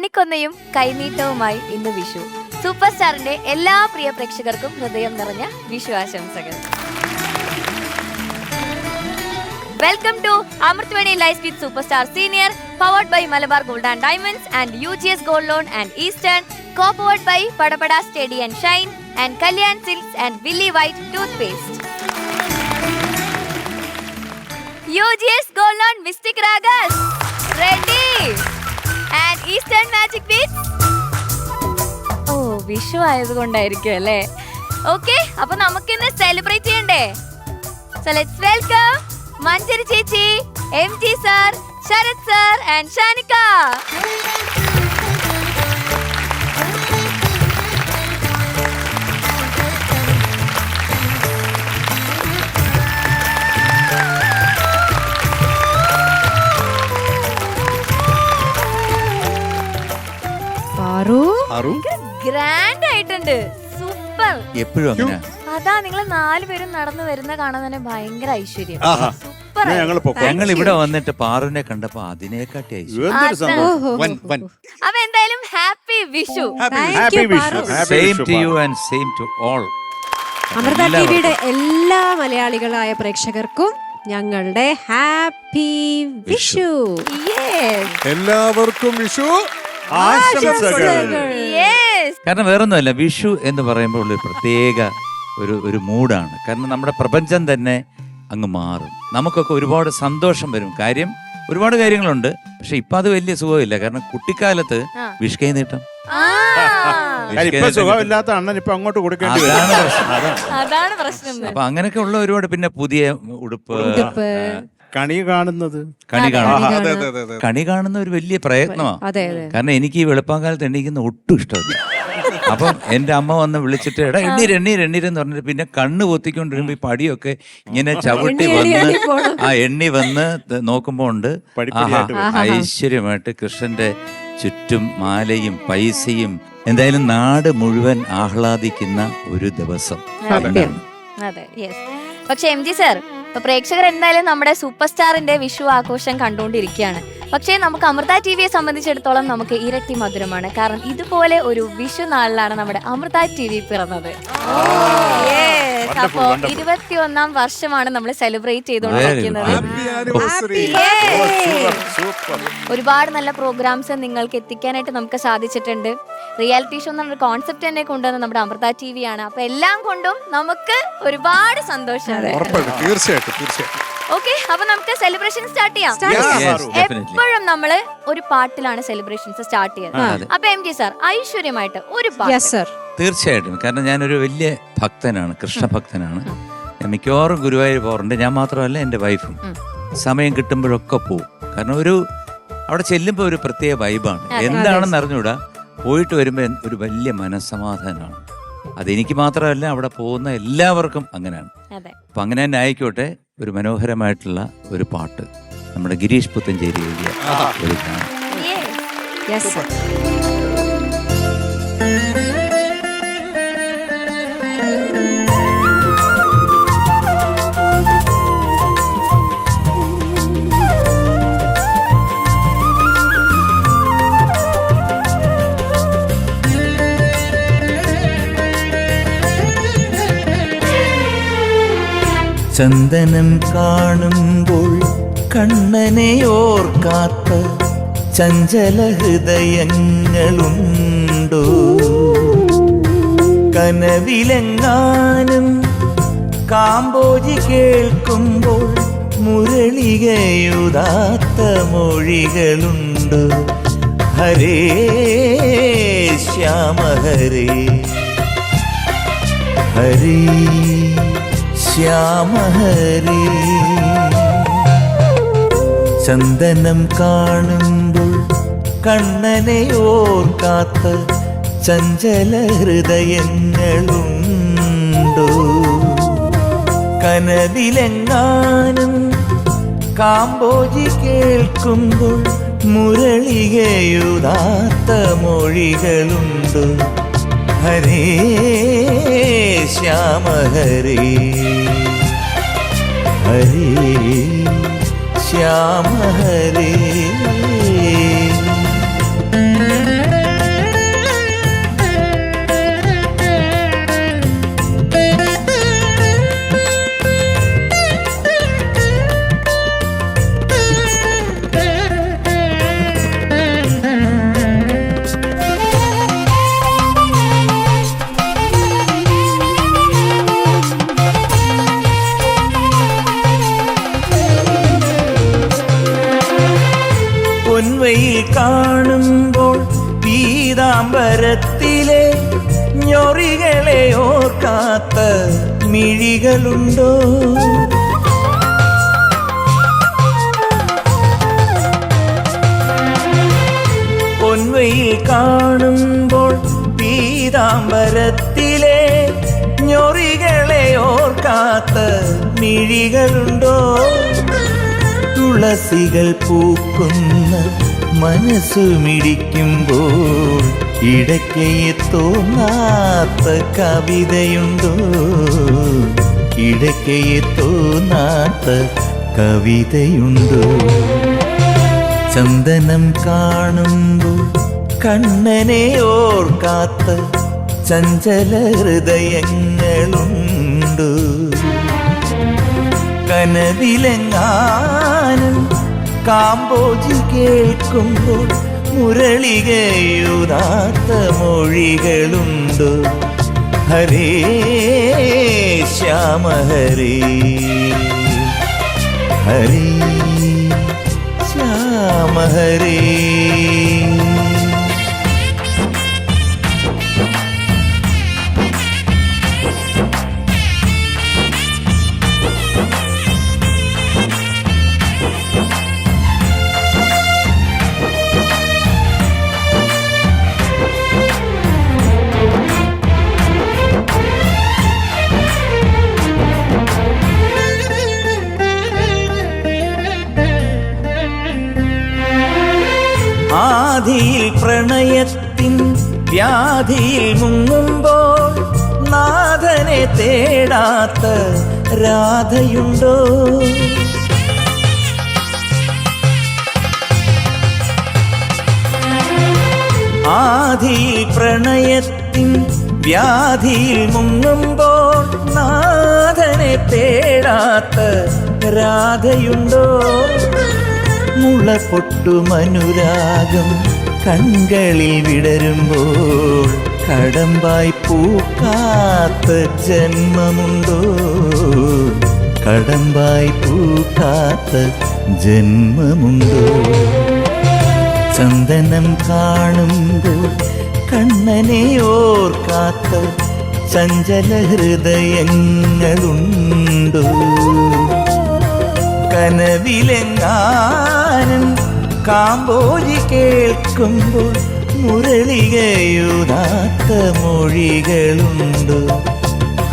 കണിക്കൊന്നയും കൈനീട്ടവുമായി ഇന്ന് വിഷു. സൂപ്പർ സ്റ്റാറിന്റെ എല്ലാ പ്രിയ പ്രേക്ഷകർക്കും ഹൃദയം നിറഞ്ഞ വിഷു ആശംസകൾ. Welcome to Amritveni life with super star senior, powered by Malabar gold and diamonds and UGS gold loan and Eastern, co-powered by Padappada Steady and Shine and Kalyan Silks and Willy White Toothpaste. UGS Gold Loan Mystic Ragas ready and Eastern Magic Beats. Oh, Vishu ആയതുകൊണ്ടായിരിക്കും അല്ലേ? Okay, അപ്പൊ നമുക്കിന്ന് celebrate ചെയ്യണ്ടേ? So let's welcome മഞ്ജരി ചേച്ചി, MG sir, Sharath sir and Shanika. Grand ആയിട്ടുണ്ട്, super. എപ്പോഴും അങ്ങനെ അതാ നിങ്ങൾ 4 പേരും നടന്നു വരുന്ന കാണാൻ തന്നെ ഭയങ്കര ഐശ്വര്യം. സൂപ്പർ. ഞങ്ങൾ ഇവിടെ വന്നിട്ട് പാറുവിനെ കണ്ടപ്പോ അതിനെക്കാട്ടി ഐശ്വര്യം. അപ്പൊ എന്തായാലും happy Vishu. Same to you and same to all. Amrita ടിവിയുടെ എല്ലാ മലയാളികളായ പ്രേക്ഷകർക്കും ഞങ്ങളുടെ ഹാപ്പി വിഷു. എല്ലാവർക്കും വിഷു ആശംസകൾ. കാരണം വേറൊന്നുമല്ല, വിഷു എന്ന് പറയുമ്പോൾ ഉള്ള പ്രത്യേക ഒരു മൂഡാണ്. കാരണം നമ്മുടെ പ്രപഞ്ചം തന്നെ അങ്ങ് മാറും. നമുക്കൊക്കെ ഒരുപാട് സന്തോഷം വരും. കാര്യം ഒരുപാട് കാര്യങ്ങളുണ്ട്, പക്ഷെ ഇപ്പൊ അത് വലിയ സുഖമില്ല. കാരണം കുട്ടിക്കാലത്ത് വിഷുക്കൈ നീട്ടം, സുഖമില്ലാത്ത അണ്ണൻ ഇപ്പൊ അങ്ങോട്ട് കൊടുക്കേണ്ടി വരും. അതാണ് പ്രശ്നം. അപ്പൊ അങ്ങനെയൊക്കെ ഉള്ള ഒരുപാട്. പിന്നെ പുതിയ ഉടുപ്പ്, കണി കാണുന്നത്, കണി കാണുന്ന ഒരു വലിയ പ്രയത്നമാണ്. കാരണം എനിക്ക് ഈ വെളുപ്പാങ്കാലത്ത് എണീക്കുന്ന ഒട്ടും ഇഷ്ടമല്ല. അപ്പം എന്റെ അമ്മ വന്ന് വിളിച്ചിട്ട് എടാ എണ്ണീരെന്ന് പറഞ്ഞിട്ട് പിന്നെ കണ്ണ് പൊത്തിക്കൊണ്ടിരുമ്പോ ഈ പടിയൊക്കെ ഇങ്ങനെ ചവിട്ടി വന്ന് എണ്ണി വന്ന് നോക്കുമ്പോ ഉണ്ട് ഐശ്വര്യമായിട്ട് കൃഷ്ണന്റെ ചുറ്റും മാലയും പൈസയും. എന്തായാലും നാട് മുഴുവൻ ആഹ്ലാദിക്കുന്ന ഒരു ദിവസം. പക്ഷെ MG സർ, ഇപ്പൊ പ്രേക്ഷകർ എന്തായാലും നമ്മുടെ സൂപ്പർ സ്റ്റാറിന്റെ വിഷു ആഘോഷം കണ്ടുകൊണ്ടിരിക്കുകയാണ്. പക്ഷേ നമുക്ക് അമൃത TVയെ സംബന്ധിച്ചിടത്തോളം നമുക്ക് ഇരട്ടി മധുരമാണ്. കാരണം ഇതുപോലെ ഒരു വിഷു നാളിലാണ് നമ്മുടെ അമൃത TV പിറന്നത്. അപ്പോ 21ാം വർഷമാണ് നമ്മൾ സെലിബ്രേറ്റ് ചെയ്തുകൊണ്ടിരിക്കുന്നത്. ഒരുപാട് നല്ല പ്രോഗ്രാംസ് നിങ്ങൾക്ക് എത്തിക്കാനായിട്ട് നമുക്ക് സാധിച്ചിട്ടുണ്ട്. റിയാലിറ്റി ഷോ എന്നൊരു കോൺസെപ്റ്റ് തന്നെ കൊണ്ടുവന്ന നമ്മുടെ അമൃത TV ആണ്. അപ്പൊ എല്ലാം കൊണ്ടും നമുക്ക് ഒരുപാട് സന്തോഷമാണ്. ഓക്കെ, അപ്പൊ നമുക്ക് സെലിബ്രേഷൻ സ്റ്റാർട്ട് ചെയ്യാം. എപ്പോഴും നമ്മള് ഒരു പാട്ടിലാണ് സെലിബ്രേഷൻസ് സ്റ്റാർട്ട് ചെയ്യുന്നത്. അപ്പൊ MG സർ ഐശ്വര്യമായിട്ട് ഒരു പാട്ട്. തീർച്ചയായിട്ടും. കാരണം ഞാനൊരു വലിയ ഭക്തനാണ്, കൃഷ്ണഭക്തനാണ്. ഞാൻ മിക്കവാറും ഗുരുവായൂർ പോകാറുണ്ട്. ഞാൻ മാത്രമല്ല, എൻ്റെ വൈഫും. സമയം കിട്ടുമ്പോഴൊക്കെ പോവും. കാരണം അവിടെ ചെല്ലുമ്പോൾ ഒരു പ്രത്യേക വൈബാണ്. എന്താണെന്ന് അറിഞ്ഞൂടാ, പോയിട്ട് വരുമ്പോൾ ഒരു വലിയ മനസ്സമാധാനമാണ്. അതെനിക്ക് മാത്രമല്ല, അവിടെ പോകുന്ന എല്ലാവർക്കും അങ്ങനെയാണ്. അപ്പൊ അങ്ങനെ തന്നെ ആയിക്കോട്ടെ, ഒരു മനോഹരമായിട്ടുള്ള ഒരു പാട്ട് നമ്മുടെ ഗിരീഷ് പുത്തഞ്ചേരി എഴുതിയ ഒരു ഗാനം. ചന്ദനം കാണുമ്പോൾ കണ്ണനെ ഓർക്കാത്ത ചഞ്ചല ഹൃദയങ്ങളുണ്ടോ? കനവിലെങ്ങാനും കാമ്പോജി കേൾക്കുമ്പോൾ മുരളികയുതാത്ത മൊഴികളുണ്ടോ? ഹരേ ശ്യാമ ഹരേ ഹരേ ശ്യാമ ഹരേ. ചന്ദനം കാണുമ്പോൾ കണ്ണനെ ഓർക്കാത്ത ചഞ്ചല ഹൃദയങ്ങളുണ്ടോ? കനവിലെങ്ങാനും കാമ്പോജി കേൾക്കുമ്പോൾ മുരളികയുതാത്ത മൊഴികളുണ്ടോ? ഹരേ ശ്യാമ ഹരേ ഹരേ ശ്യാമ ഹരേ. പീതാംബരത്തിലെ ഞൊറികളെ ഓർക്കാത്ത മിഴികളുണ്ടോ? പൊൻവയിൽ കാണുമ്പോൾ പീതാംബരത്തിലെ ഞൊറികളെ ഓർക്കാത്ത മിഴികളുണ്ടോ? തുളസികൾ പൂക്കുന്ന മനസ്സുമിടിക്കുമ്പോൾ ഇടയ്ക്കയെ തോന്നാത്ത കവിതയുണ്ടോ? ഇടയ്ക്കയെ തോന്നാത്ത കവിതയുണ്ടോ? ചന്ദനം കാണുമ്പോൾ കണ്ണനെ ഓർക്കാത്ത ചഞ്ചല ഹൃദയങ്ങളുണ്ടോ? കനവിലെങ്ങാനും കാമ്പോജി കേൾക്കുമ്പോൾ മുരളികയുതാത്ത മൊഴികളുണ്ടോ? ഹരേ ശ്യാമ ഹരേ, ഹരേ ശ്യാമ ഹരേ. ആദിയിൽ പ്രണയത്തിൻ വ്യാധിയിൽ മുങ്ങുമ്പോൾ നാഥനെ തേടാത്ത രാധയുണ്ടോ? ആദിയിൽ പ്രണയത്തിൻ വ്യാധിയിൽ മുങ്ങുമ്പോൾ നാഥനെ തേടാത്ത രാധയുണ്ടോ? മുളപൊട്ടുമനുരാഗം കൺകളിൽ വിടരുമ്പോൾ കടമ്പായി പൂക്കാത്ത ജന്മമുണ്ടോ? കടമ്പായി പൂക്കാത്ത ജന്മമുണ്ടോ? ചന്ദനം കാണുമ്പോൾ കണ്ണനെ ഓർക്കാത്ത ചഞ്ചല ഹൃദയങ്ങളുണ്ടോ? കനവിലെങ്ങാനും കാമ്പോജി കേൾക്കുമ്പോൾ മുരളികയുതാത്ത മൊഴികളുണ്ടോ?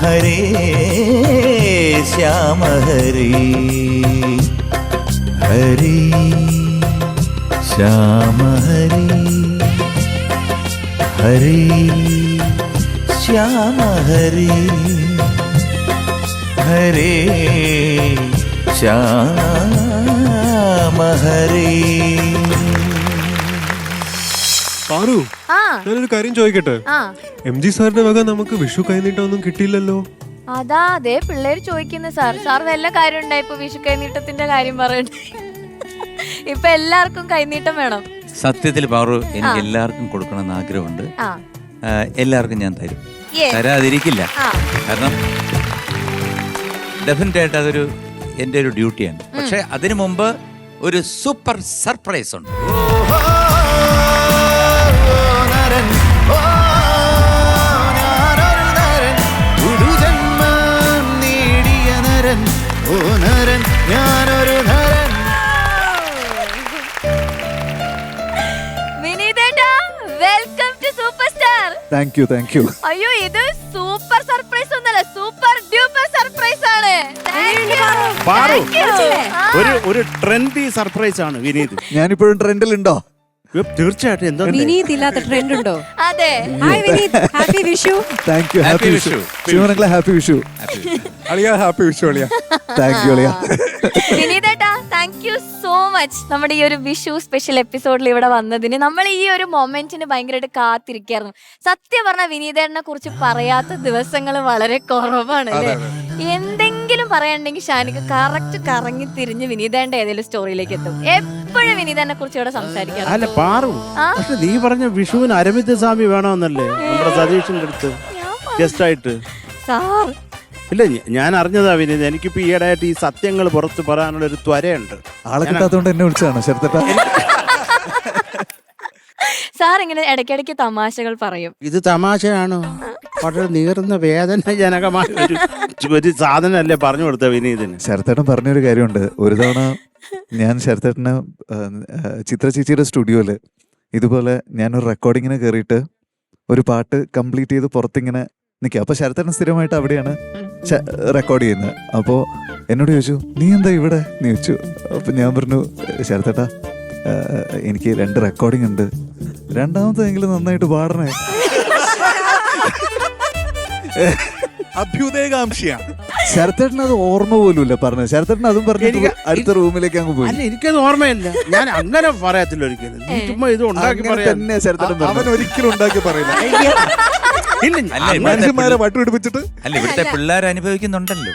ഹരേ ശ്യാമ ഹരേ, ഹരേ ശ്യാമ ഹരേ, ഹരേ ശ്യാമ ഹരേ, ഹരേ ശ്യാമ ഹരേ. പാറു, ആ ഞാനൊരു കാര്യം ചോദിക്കട്ടെ? ആ MG സാറിന്റെ വക നമുക്ക് വിഷു കൈനീട്ടമൊന്നും കിട്ടിയില്ലല്ലോ. അതാ അതേ പിള്ളേര് ചോദിക്കുന്നു സാർ. സാർ വല്ല കാര്യം ഉണ്ടായിപ്പോ വിഷു കൈനീട്ടത്തിന്റെ കാര്യം പറയണ്ടേ? ഇപ്പൊ എല്ലാവർക്കും കൈനീട്ടം വേണം. സത്യത്തിൽ പാറു, എനിക്ക് എല്ലാവർക്കും കൊടുക്കണമെന്ന് ആഗ്രഹമുണ്ട്. ആ എല്ലാവർക്കും ഞാൻ തരും, Yes. തരാതിരിക്കില്ല. ആ കാരണം ഡെഫിനറ്റ് ആയിട്ട് അതൊരു എൻ്റെ ഒരു ഡ്യൂട്ടിയാണ്. പക്ഷെ അതിനു മുമ്പ് ഒരു സൂപ്പർ സർപ്രൈസ് ഉണ്ട്. വിനീതേട്ടാ, welcome to super star. Thank you, thank you. അയ്യോ, ഇത് സൂപ്പർ സർപ്രൈസ് ഒന്നല്ല, സൂപ്പർ ഡ്യൂപ്പർ സർപ്രൈസ് ആണ്. Thank you. Paru, Thank you. ആ. ഒരു ട്രെൻഡി സർപ്രൈസ് ആണ് വിനീത്. ഞാനിപ്പോഴും ട്രെൻഡിലുണ്ടോ? തീർച്ചയായിട്ടും. എന്താ വിനീത് ഇല്ലാത്ത ട്രെൻഡ് ഉണ്ടോ? അതെ. Hi Vineeth, happy Vishu. Thank you, happy Happy Vishu. Vishu. ശിവനങ്ങളെ ഹാപ്പി വിഷു. അളിയ ഹാപ്പി വിഷു അളിയ. താങ്ക് യു അളിയ. വിനീതേട്ടാ, താങ്ക് യു സോ മച്ച്. നമ്മുടെ ഈ ഒരു വിഷു സ്പെഷ്യൽ എപ്പിസോഡിൽ ഇവിടെ വന്നതിന്. നമ്മൾ ഈ ഒരു മൊമെന്റിന് ഭയങ്കരമായിട്ട് കാത്തിരിക്കായിരുന്നു. സത്യം പറഞ്ഞ വിനീതേട്ടനെ കുറിച്ച് പറയാത്ത ദിവസങ്ങൾ വളരെ കുറവാണ് അല്ലേ? എന്തെങ്കിലും പറയാനുണ്ടെങ്കിൽ ഷാനിക്ക് കറക്റ്റ് കറങ്ങി തിരിഞ്ഞ് വിനീതേട്ടന്റെ ഏതെങ്കിലും സ്റ്റോറിയിലേക്ക് എത്തും. എപ്പോഴും വിനീതേട്ടനെ കുറിച്ച് ഇവിടെ സംസാരിക്കാറ്. അല്ല പാറു, ആ? പക്ഷെ നീ പറഞ്ഞ വിഷുവിന് അരവിന്ദ് സ്വാമി വേണമെന്നല്ലേ നമ്മുടെ സതീഷിന്റെ അടുത്ത് ഗസ്റ്റ് ആയിട്ട്? സാർ, ഇല്ല, ഞാൻ അറിഞ്ഞതാ വിനീത്. എനിക്കിപ്പോ ഈയിടെയായിട്ട് ഈ സത്യങ്ങൾ പുറത്ത് പറയാനുള്ള ഒരു ത്വരയുണ്ട്. ആളെ കിട്ടാത്തോണ്ട് എന്നെ വിളിച്ചതാണ് ശരത്തേട്ടാ. സാർ ഇങ്ങനെ ഇടയ്ക്കിടയ്ക്ക് തമാശകൾ പറയും. ഇത് തമാശയാണോ? വളരെ നീറുന്ന വേദനാജനകമായ ഒരു സാധനമല്ലേ പറഞ്ഞു കൊടുത്ത വിനീതിന്. ശരത്തേട്ടൻ പറഞ്ഞൊരു കാര്യമുണ്ട്. ഒരു തവണ ഞാൻ ശരത്തേട്ടന് ചിത്ര ചേച്ചിയുടെ സ്റ്റുഡിയോയില് ഇതുപോലെ ഞാനൊരു റെക്കോർഡിങ്ങിന് കയറിയിട്ട് ഒരു പാട്ട് കംപ്ലീറ്റ് ചെയ്ത് പുറത്തിങ്ങനെ നിൽക്കുക. അപ്പൊ ശരത്തേട്ടൻ സ്ഥിരമായിട്ട് അവിടെയാണ് റെക്കോർഡ് ചെയ്യുന്നത്. അപ്പോൾ എന്നോട് ചോദിച്ചു, നീ എന്താ ഇവിടെ എന്ന് ചോദിച്ചു. അപ്പൊ ഞാൻ പറഞ്ഞു, ശരത്തേട്ടാ എനിക്ക് 2 റെക്കോർഡിംഗ് ഉണ്ട്, രണ്ടാമത്തെങ്കിലും നന്നായിട്ട് പാടണേ. അഭ്യുദയകാംക്ഷിയാണ്. ശരത്തേട്ടൻ അത് ഓർമ്മ പോലുമില്ല പറഞ്ഞത്. ശരത്തേട്ടൻ അതും പറഞ്ഞിട്ട് അടുത്ത റൂമിലേക്ക് അങ്ങ് പോയി. അല്ല, എനിക്കത് ഓർമ്മയില്ല. ഞാൻ അങ്ങനെ പറയത്തില്ല ഒരിക്കലും. നീ ചുമ്മാ ഇത് ഉണ്ടാക്കി അങ്ങനെ പറയാ. തന്നെ ശരത്തേട്ടൻ അവൻ പറഞ്ഞു. ഒരിക്കലും ഉണ്ടാക്കി പറയില്ല. ഇല്ല, മനുഷ്യന്മാരെ പട്ടുപിടിപ്പിച്ചിട്ട് അല്ല, ഇവിടുത്തെ പിള്ളേർ അനുഭവിക്കുന്നുണ്ടല്ലോ.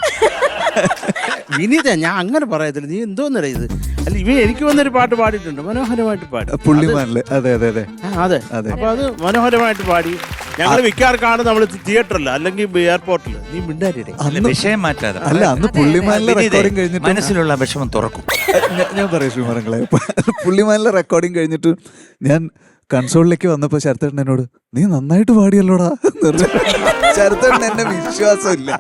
വിനീത, ഞാൻ അങ്ങനെ പറയത്തില്ല. നീ എന്തോന്നറിയ ഇത്? അല്ല, എനിക്ക് വന്നൊരു പാട്ട് പാടിയിട്ടുണ്ട്, മനോഹരമായിട്ട് പാടി. പുള്ളിമാനില്. അതെ അതെ അതെ അതെ അതെ. അപ്പൊ അത് മനോഹരമായിട്ട് പാടി. ഞങ്ങൾ മിക്കാർക്കാണ് നമ്മൾ തിയേറ്ററിൽ അല്ലെങ്കിൽ എയർപോർട്ടിൽ. നീ മിണ്ടാരിടെ. അല്ല, വിഷയം മാറ്റാതെ. അല്ല, അന്ന് പുള്ളിമാനിലെ റെക്കോർഡിംഗ് കഴിഞ്ഞിട്ട് മനസ്സിലുള്ള വിഷമം തുറക്കും. ഞാൻ പറയാം ശ്രീമരങ്ങളെ, പുള്ളിമാനിലെ റെക്കോർഡിംഗ് കഴിഞ്ഞിട്ട് ഞാൻ കൺസോളിലേക്ക് വന്നപ്പോ ശരത്തേട്ടൻ എന്നോട്, നീ നന്നായിട്ട് പാടിയല്ലോടാ. ശരത്തേട്ടൻ എന്നെ വിശ്വാസമില്ല.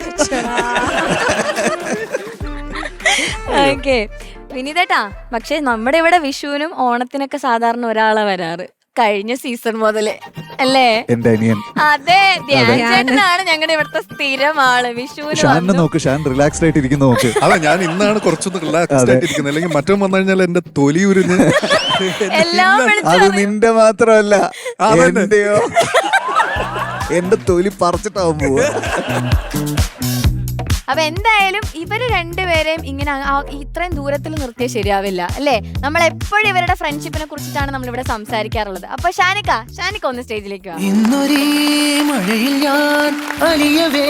ഓക്കെ വിനീതേട്ടാ, പക്ഷെ നമ്മുടെ ഇവിടെ വിഷുവിനും ഓണത്തിനൊക്കെ സാധാരണ ഒരാളാ വരാറ്, കഴിഞ്ഞ സീസൺ മുതല് അല്ലേ? എന്റെ അനിയൻ. അതെ, ധ്യാൻ ചേട്ടനാണ് ഞങ്ങളുടെ ഇവിടുത്തെ സ്ഥിരം ആള്. വിഷുവിന് ഷാനെ വന്നു. നോക്ക്, ഷാൻ റിലാക്സ്ഡ് ആയിട്ട് ഇരിക്കുന്ന നോക്ക്. അല്ല, ഞാൻ ഇന്നാണ് കുറച്ചൊന്ന് റിലാക്സ്ഡ് ആയിട്ടിരിക്കുന്നത്. അല്ലെങ്കിൽ മറ്റോ വന്നു കഴിഞ്ഞാൽ എന്റെ തൊലി ഉരിഞ്ഞ് എല്ലാം അത് വിളിച്ചു നിന്റെ മാത്രമല്ല, എന്റെയോ. എന്റെ തൊലി പറിച്ചിട്ടാവും പോവാ. അപ്പൊ എന്തായാലും ഇവര് രണ്ടുപേരെയും ഇങ്ങനെ ഇത്രയും ദൂരത്തിൽ നിർത്തിയാൽ ശരിയാവില്ല അല്ലേ? നമ്മൾ എപ്പോഴും ഇവരുടെ ഫ്രണ്ട്ഷിപ്പിനെ കുറിച്ചിട്ടാണ് നമ്മൾ ഇവിടെ സംസാരിക്കാറുള്ളത്. അപ്പൊ ഷാനിക്ക ഒന്ന് സ്റ്റേജിലേക്ക് വാ. ഇന്നൊരേ മഴയിൽ ഞാൻ അലിയവേ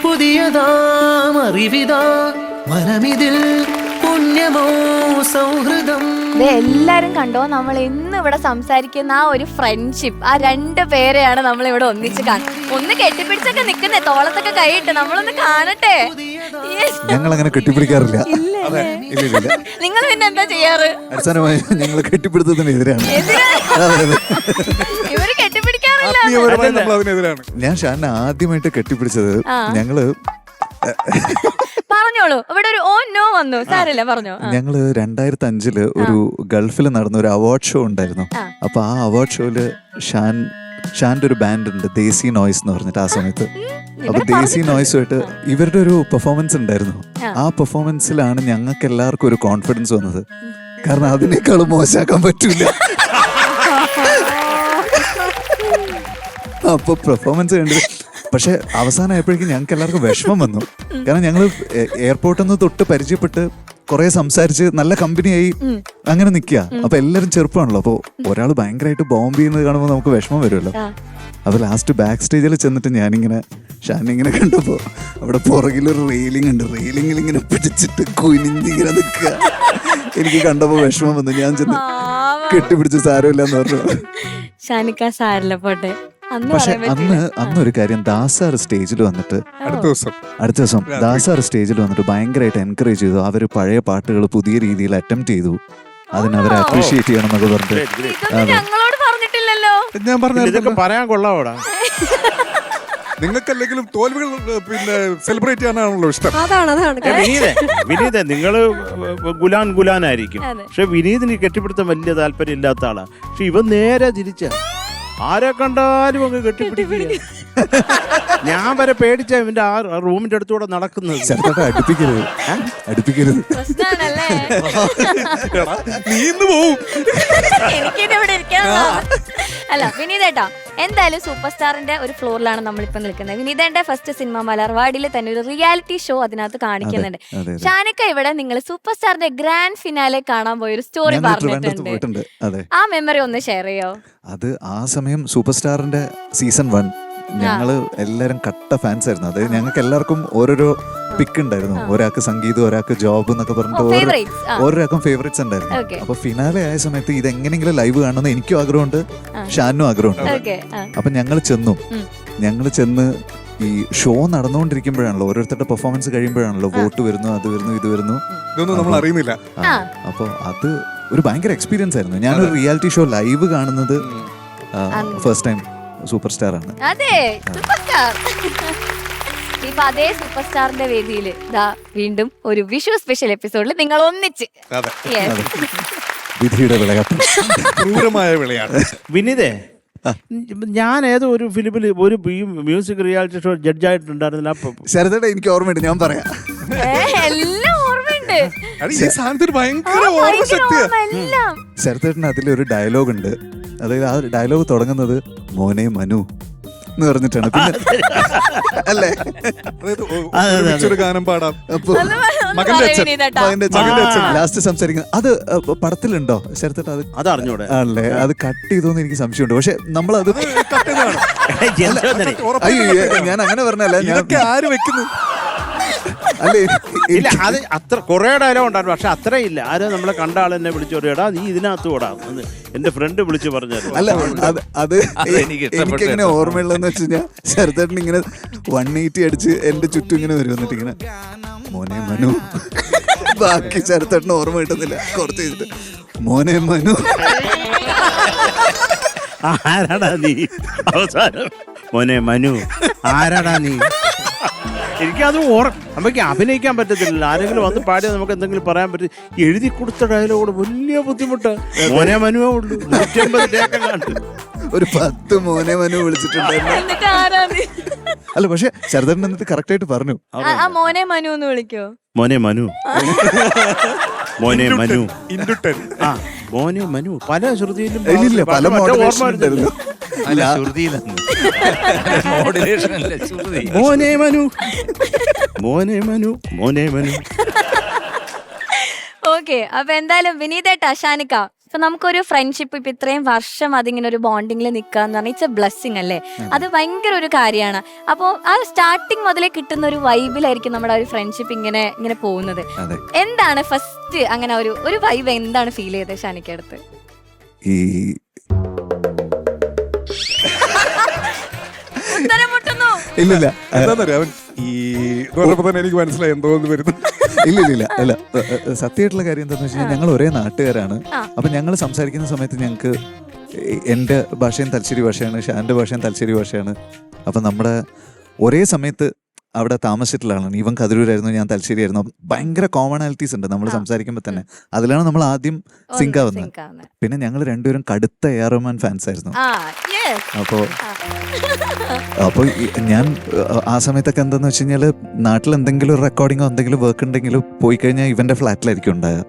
പുതിയതാം അറിവിതാ മനമിതിൽ പുണ്യമോ സൗഹൃദം. എല്ലാരും കണ്ടോ, നമ്മൾ ഇന്ന് ഇവിടെ സംസാരിക്കുന്ന ആ ഒരു ഫ്രണ്ട്ഷിപ്പ്, ആ 2 പേരെയാണ് നമ്മൾ ഇവിടെ ഒന്നിച്ച് ഒന്ന് കെട്ടിപ്പിടിച്ചൊക്കെ നിക്കുന്നേ, തോളത്തൊക്കെ കൈയിട്ട് നമ്മളൊന്ന് കാണട്ടെ. ഞങ്ങൾ അങ്ങനെ കെട്ടിപ്പിടിക്കാറില്ല. നിങ്ങൾ പിന്നെ എന്താ ചെയ്യാറ്? അവസാനമായി ഞങ്ങൾ കെട്ടിപ്പിടുത്തതിനെതിരാണ്. ഇവര് കെട്ടിപ്പിടിക്കാറില്ല. ആത്മീയപരമായി നമ്മൾ അതിനെതിരാണ്. ഞാൻ ഷാനെ ആദ്യമായിട്ട് കെട്ടിപ്പിടിച്ചത് ഞങ്ങള് പറഞ്ഞോളൂ, ഇവിടെ ഒരു ഓ നോ വന്നു, സാരല്ല പറഞ്ഞോ. ഞങ്ങള് 2005 ഒരു ഗൾഫിൽ നടന്ന ഒരു അവാർഡ് ഷോ ഉണ്ടായിരുന്നു. അപ്പൊ ആ അവാർഡ് ഷോയില് ഷാന്റെ ഒരു ബാൻഡ് ഉണ്ട്, ദേസി നോയ്സ് എന്ന് പറഞ്ഞിട്ട്. ആ സമയത്ത് അപ്പൊ ദേസി നോയ്സുമായിട്ട് ഇവരുടെ ഒരു പെർഫോമൻസ് ഉണ്ടായിരുന്നു. ആ പെർഫോമൻസിലാണ് ഞങ്ങൾക്ക് എല്ലാവർക്കും ഒരു കോൺഫിഡൻസ് വന്നത്. കാരണം അതിനേക്കാളും മോശമാക്കാൻ പറ്റൂല. അപ്പൊ പെർഫോമൻസ് കണ്ടിട്ട് പക്ഷെ അവസാനമായപ്പോഴേക്കും ഞങ്ങൾക്ക് എല്ലാവർക്കും വിഷമം വന്നു. കാരണം ഞങ്ങൾ എയർപോർട്ടിൽ നിന്ന് തൊട്ട് പരിചയപ്പെട്ട് കുറെ സംസാരിച്ച് നല്ല കമ്പനിയായി അങ്ങനെ നിൽക്കുക. അപ്പൊ എല്ലാരും ചെറുപ്പമാണല്ലോ. അപ്പൊ ഒരാൾ ഭയങ്കരമായിട്ട് ബോംബ് ചെയ്യുന്നത് കാണുമ്പോൾ നമുക്ക് വിഷമം വരുമല്ലോ. അപ്പൊ ലാസ്റ്റ് ബാക്ക് സ്റ്റേജിൽ ചെന്നിട്ട് ഞാനിങ്ങനെ ഷാനിങ്ങനെ കണ്ടപ്പോ അവിടെ പുറകിലൊരു റെയിലിംഗ് ഉണ്ട്, റെയിലിംഗിൽ ഇങ്ങനെ പിടിച്ചിട്ട് കുനിഞ്ഞിങ്ങനെ നിൽക്കുക. എനിക്ക് കണ്ടപ്പോ വിഷമം വന്നു. ഞാൻ ചെന്ന് കെട്ടിപ്പിടിച്ച് സാരമില്ലെന്ന് പറഞ്ഞു. ഷാനിക്ക സാരല്ല പോട്ടെ. പക്ഷെ അന്നൊരു കാര്യം, ദാസാർ സ്റ്റേജിൽ വന്നിട്ട് അടുത്ത ദിവസം ദാസാർ സ്റ്റേജിൽ വന്നിട്ട് ഭയങ്കരമായിട്ട് എൻകറേജ് ചെയ്തു. അവര് പഴയ പാട്ടുകൾ പുതിയ രീതിയിൽ അറ്റംപ്റ്റ് ചെയ്തു. അതിനവരെ അപ്രീഷിയേറ്റ് ചെയ്യണം എന്നൊക്കെ പറഞ്ഞിട്ട്. ഞങ്ങളോട് പറഞ്ഞിട്ടില്ലല്ലോ. ഞാൻ ഇതൊക്കെ പറയാൻ കൊള്ളാവോടാ. നിങ്ങൾക്കല്ലെങ്കിലും തോൽവികൾ പിന്നെ സെലിബ്രേറ്റ് ചെയ്യാനാണല്ലോ ഇഷ്ടം. അതാണ് വിനീത, നിങ്ങള് ഗുലാനായിരിക്കും. പക്ഷെ വിനീതിന് കെട്ടിപ്പിടുത്തം വലിയ താല്പര്യം ഇല്ലാത്ത ആളാ. പക്ഷെ ഇവൻ നേരെ തിരിച്ച ആരെ കണ്ടാലും അങ്ങ് കെട്ടിപ്പിടിക്കുക. ഞാൻ വരെ പേടിച്ച ഇവന്റെ ആ റൂമിന്റെ അടുത്തൂടെ നടക്കുന്നത്. അടുപ്പിക്കരുത്. പ്രശ്നമാണല്ലേ? നീ ഇന്ന് പോവും. എനിക്കിനി ഇവിടെ ഇരിക്കാനുള്ള അല്ല. വിനീതേട്ടാ, എന്തായാലും സൂപ്പർ സ്റ്റാറിന്റെ ഒരു ഫ്ലോറിലാണ് നമ്മളിപ്പോ നിൽക്കുന്നത്. വിനീതന്റെ ഫസ്റ്റ് സിനിമ മലർവാടിയിൽ തന്നെ ഒരു റിയാലിറ്റി ഷോ അതിനകത്ത് കാണിക്കുന്നുണ്ട്. ഷാനിക്ക ഇവിടെ നിങ്ങൾ സൂപ്പർ സ്റ്റാറിന്റെ ഗ്രാൻഡ് ഫിനാലെ കാണാൻ പോയ ഒരു സ്റ്റോറി പറഞ്ഞിട്ടുണ്ട്. ആ മെമ്മറി ഒന്ന് ഷെയർ ചെയ്യോ? അത് ആ സമയം സൂപ്പർ സ്റ്റാറിന്റെ സീസൺ 1 ഞങ്ങള് എല്ലാരും കട്ട ഫാൻസ് ആയിരുന്നു. അതായത് ഞങ്ങൾക്ക് എല്ലാവർക്കും ഓരോരോ പിക്ക് ഉണ്ടായിരുന്നു. ഒരാൾക്ക് സംഗീതം, ഒരാൾക്ക് ജോബ് എന്നൊക്കെ പറഞ്ഞിട്ട് ഓരോരാൾക്കും ഫേവറേറ്റ്സ് ഉണ്ടായിരുന്നു. അപ്പൊ ഫിനാലെ ആയ സമയത്ത് ഇത് എങ്ങനെയെങ്കിലും ലൈവ് കാണണമെന്ന് എനിക്കും ആഗ്രഹമുണ്ട്, ഷാനും ആഗ്രഹമുണ്ട്. അപ്പൊ ഞങ്ങൾ ചെന്ന് ഈ ഷോ നടന്നുകൊണ്ടിരിക്കുമ്പോഴാണല്ലോ, ഓരോരുത്തരുടെ പെർഫോമൻസ് കഴിയുമ്പോഴാണല്ലോ വോട്ട് വരുന്നു, അത് വരുന്നു, ഇത് വരുന്നു, ഇതൊന്നും നമ്മൾ അറിയുന്നില്ല. അപ്പൊ അത് ഒരു ഭയങ്കര എക്സ്പീരിയൻസ് ആയിരുന്നു. ഞാനൊരു റിയാലിറ്റി ഷോ ലൈവ് കാണുന്നത് ഫസ്റ്റ് ടൈം സൂപ്പർ സ്റ്റാർ ആണ്. അതെ, സൂപ്പർ സ്റ്റാർ. ഇപ്പൊ അതേ സൂപ്പർ സ്റ്റാറിന്റെ വേദിയിൽ ദാ വീണ്ടും ഒരു വിഷു സ്പെഷ്യൽ എപ്പിസോഡിൽ നിങ്ങൾ ഒന്നിച്ച്. Yes. വിധിയുടെ വിളയാട്ടം. ക്രൂരമായ വിളയാണ്. വിനീതേ, ഞാൻ ഏതോ ഒരു ഫിലിമിൽ ഒരു മ്യൂസിക് റിയാലിറ്റി ഷോ ജഡ്ജായിട്ടുണ്ടായിരുന്നില്ല. ശരതയുടെ എനിക്ക് ഓർമ്മയുണ്ട്, ഞാൻ പറയാം. എല്ലാം ഓർമ്മയുണ്ട്. ഈ സാധനത്തിന് ഭയങ്കര ഭയങ്കര ഓർമ്മശക്തിയാ. ഓർമ്മ, എല്ലാം. ശരതേട്ടന് അതിലൊരു ഡയലോഗ് ഉണ്ട്. അതായത് ആ ഡയലോഗ് തുടങ്ങുന്നത് മോനെ മനു എന്ന് പറഞ്ഞിട്ടാണ്. പിന്നെ അല്ലേ, ഒരു ഗാനം പാടാം. അപ്പൊ ഒന്ന് മകന്റെ പറയ് അച്ഛൻ, വിനീതേട്ടാ. മകന്റെ അച്ഛൻ ലാസ്റ്റ് സംസാരിക്കുന്നത് അത് പടത്തിലുണ്ടോ ശരത്തേട്ട? അത് അറിഞ്ഞൂടെ? ആണല്ലേ, അത് കട്ട് ചെയ്തോന്ന് എനിക്ക് സംശയമുണ്ട്. പക്ഷെ നമ്മളത് അയ്യോ, ഞാൻ അങ്ങനെ പറഞ്ഞല്ല. ഇതൊക്കെ ആര് വെക്കുന്നു? അല്ലേ, ഇല്ല, അത് അത്ര കുറെ ഡയലോഗ് ഉണ്ടായിരുന്നു, പക്ഷെ അത്രയില്ല. ആരും നമ്മളെ കണ്ട ആൾ എന്നെ വിളിച്ചു പറയാ, നീ ഇതിനകത്ത് ഓടാം എന്ന് എന്റെ ഫ്രണ്ട് വിളിച്ചു പറഞ്ഞായിരുന്നു. അല്ല, അത് എനിക്ക് ഇഷ്ടപ്പെട്ടു എനിക്കെങ്ങനെ ഓർമ്മയുള്ളതെന്ന് വെച്ച് കഴിഞ്ഞാൽ ശരത്തേട്ടൻ ഇങ്ങനെ 180 അടിച്ച് എന്റെ ചുറ്റും ഇങ്ങനെ വരും. എന്നിട്ട് ഇങ്ങനെ മോനെ മനു, ബാക്കി ശരത്തേട്ടന് ഓർമ്മ കിട്ടുന്നില്ല. കുറച്ച് കഴിഞ്ഞിട്ട് മോനെ മനു, ആരാടാ നീ? അവസാനം മോനെ മനു, ആരാടാ നീ? എനിക്കത് നമുക്ക് അഭിനയിക്കാൻ പറ്റത്തില്ല. ആരെങ്കിലും വന്ന് പാടിയാൽ നമുക്ക് എന്തെങ്കിലും പറയാൻ പറ്റും. എഴുതി കൊടുത്ത ഡയലോഗ് വലിയ ബുദ്ധിമുട്ട്. മോനെ മനുവേ ഉള്ളൂ, 150 ടേക്ക് കണ്ടു. ഒരു 10 മോനെ മനു വിളിച്ചിട്ടുണ്ടായിരുന്നു. എന്നിട്ട് ആരാ നീ? അല്ല, പക്ഷെ ശരതൻ എന്നിട്ട് കറക്റ്റ് ആയിട്ട് പറഞ്ഞു ആ മോനെ മനു എന്ന് വിളിക്കോ? മോനെ മനു, മോനെ മനു, ഇൻഡുട്ടൻ. ആ മോനെ മനു. പല ശ്രുതിയിലും ഇല്ല, പല മോഡുലേഷൻ ഉണ്ടായിരുന്നു. അല്ല, ശ്രുതിയിലാണ്. മോഡുലേഷൻ അല്ല, ശ്രുതി. മോനെ മനു, മോനെ മനു, മോനെ മനു. ഓക്കെ, അപ്പൊ എന്തായാലും വിനീതേട്ടാ, ഷാനിക്ക, ഇപ്പൊ നമുക്കൊരു ഫ്രണ്ട്ഷിപ്പ് ഇപ്പൊ ഇത്രയും വർഷം അതിങ്ങനെ ഒരു ബോണ്ടിങ്ങിൽ നിൽക്കുക എന്ന് പറഞ്ഞാൽ ഇറ്റ്സ് എ ബ്ലെസ്സിങ് അല്ലേ? അത് ഭയങ്കര ഒരു കാര്യമാണ്. അപ്പോൾ ആ സ്റ്റാർട്ടിങ് മുതലേ കിട്ടുന്ന ഒരു വൈബിലായിരിക്കും നമ്മുടെ ഒരു ഫ്രണ്ട്ഷിപ്പ് ഇങ്ങനെ പോകുന്നത്. അതെ. എന്താണ് ഫസ്റ്റ് അങ്ങനെ ഒരു വൈബ് എന്താണ് ഫീൽ ചെയ്തത് ഷാനിക്ക അടുത്ത്? ഈ ഉത്തരം മുട്ടുന്നു. ഇല്ലില്ല, എന്താന്നറിയാം, അവൻ ഈ പറഞ്ഞപ്പോ തന്നെ എനിക്ക് മനസ്സിലായി എന്തോന്ന് വരുന്നു. ഇല്ലില്ല, അല്ല, സത്യമായിട്ടുള്ള കാര്യം എന്താണെന്ന് വെച്ച് കഴിഞ്ഞാൽ ഞങ്ങൾ ഒരേ നാട്ടുകാരാണ്. അപ്പൊ ഞങ്ങൾ സംസാരിക്കുന്ന സമയത്ത് ഞങ്ങൾക്ക് എൻ്റെ ഭാഷയും തലശ്ശേരി ഭാഷയാണ്, ഷാൻ്റെ ഭാഷയും തലശ്ശേരി ഭാഷയാണ്. അപ്പൊ നമ്മുടെ ഒരേ സമയത്ത് അവിടെ താമസിച്ചിട്ടുള്ളതാണ്. ഇവൻ കതിരൂരായിരുന്നു, ഞാൻ തലശ്ശേരി ആയിരുന്നു. ഭയങ്കര കോമണാലിറ്റീസ് ഉണ്ട് നമ്മൾ സംസാരിക്കുമ്പോൾ തന്നെ. അതിലാണ് നമ്മൾ ആദ്യം സിങ്ക് ആവുന്നത്. പിന്നെ ഞങ്ങൾ രണ്ടുപേരും കടുത്ത എ ആർ റഹ്മാൻ ഫാൻസ് ആയിരുന്നു. അപ്പോൾ ഞാൻ ആ സമയത്തൊക്കെ എന്താന്ന് വെച്ച് കഴിഞ്ഞാൽ നാട്ടിൽ എന്തെങ്കിലും ഒരു റെക്കോർഡിങ്ങോ എന്തെങ്കിലും വർക്ക് ഉണ്ടെങ്കിൽ പോയി കഴിഞ്ഞാൽ ഇവന്റെ ഫ്ലാറ്റിലായിരിക്കും ഉണ്ടാകുക.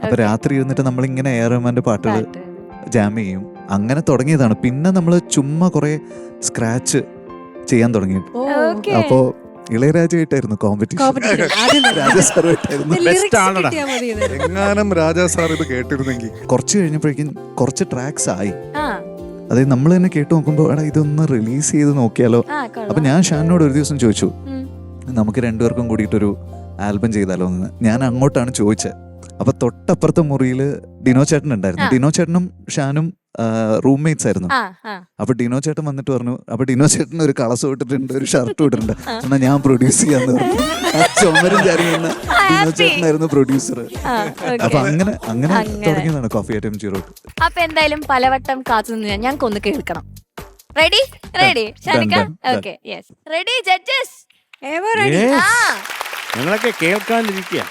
അപ്പൊ രാത്രി ഇരുന്നിട്ട് നമ്മളിങ്ങനെ എ ആർ റഹ്മാന്റെ പാട്ടുകൾ ജാം ചെയ്യും. അങ്ങനെ തുടങ്ങിയതാണ്. പിന്നെ നമ്മൾ ചുമ്മാ കുറെ സ്ക്രാച്ച് ചെയ്യാൻ തുടങ്ങി. അപ്പോ ഇളയരാജയായിട്ടായിരുന്നു കോമ്പറ്റീഷൻ. രാജാ സാറുമായിട്ടായിരുന്നു. എങ്ങാനും രാജാ സാർ ഇത് കേട്ടിരുന്നെങ്കിൽ. കുറച്ച് കഴിഞ്ഞപ്പോഴേക്കും കുറച്ച് ട്രാക്സ് ആയി. അതായത് നമ്മൾ തന്നെ കേട്ട് നോക്കുമ്പോൾ എടാ ഇതൊന്ന് റിലീസ് ചെയ്ത് നോക്കിയാലോ. അപ്പൊ ഞാൻ ഷാനോട് ഒരു ദിവസം ചോദിച്ചു, നമുക്ക് രണ്ടുപേർക്കും കൂടിയിട്ടൊരു ആൽബം ചെയ്താലോ എന്ന്. ഞാൻ അങ്ങോട്ടാണ് ചോദിച്ചത്. അപ്പൊ തൊട്ടപ്പുറത്തെ മുറിയിൽ ഡിനോ ചേട്ടൻ ഉണ്ടായിരുന്നു. ഡിനോ ചേട്ടനും ഷാനും റൂംമേറ്റ്സ് ആയിരുന്നു. അപ്പൊ ഡിനോ ചേട്ടൻ വന്നിട്ട് പറഞ്ഞു, അപ്പൊ ഡിനോ ചേട്ടൻ ഒരു കളസം ഇട്ടിട്ടുണ്ട്, ഒരു ഷർട്ടും ഇട്ടിട്ടുണ്ട്. എന്നാ ഞാൻ പ്രൊഡ്യൂസ് ചെയ്യാന്ന് പറഞ്ഞു. ചുമരും ചാരിയുന്ന ഡിനോ ചേട്ടനായിരുന്നു പ്രൊഡ്യൂസർ. അപ്പൊ അങ്ങനെ തുടങ്ങിയതാണ് കോഫി ഐറ്റം 02. അപ്പൊ എന്തായാലും പലവട്ടം കാത്തു നിന്ന് ഞങ്ങൾക്ക് ഒന്ന് കേൾക്കണം. Ready Shanika? Okay, yes, ready judges? ഞങ്ങളൊക്കെ കേൾക്കാനിരിക്കുക.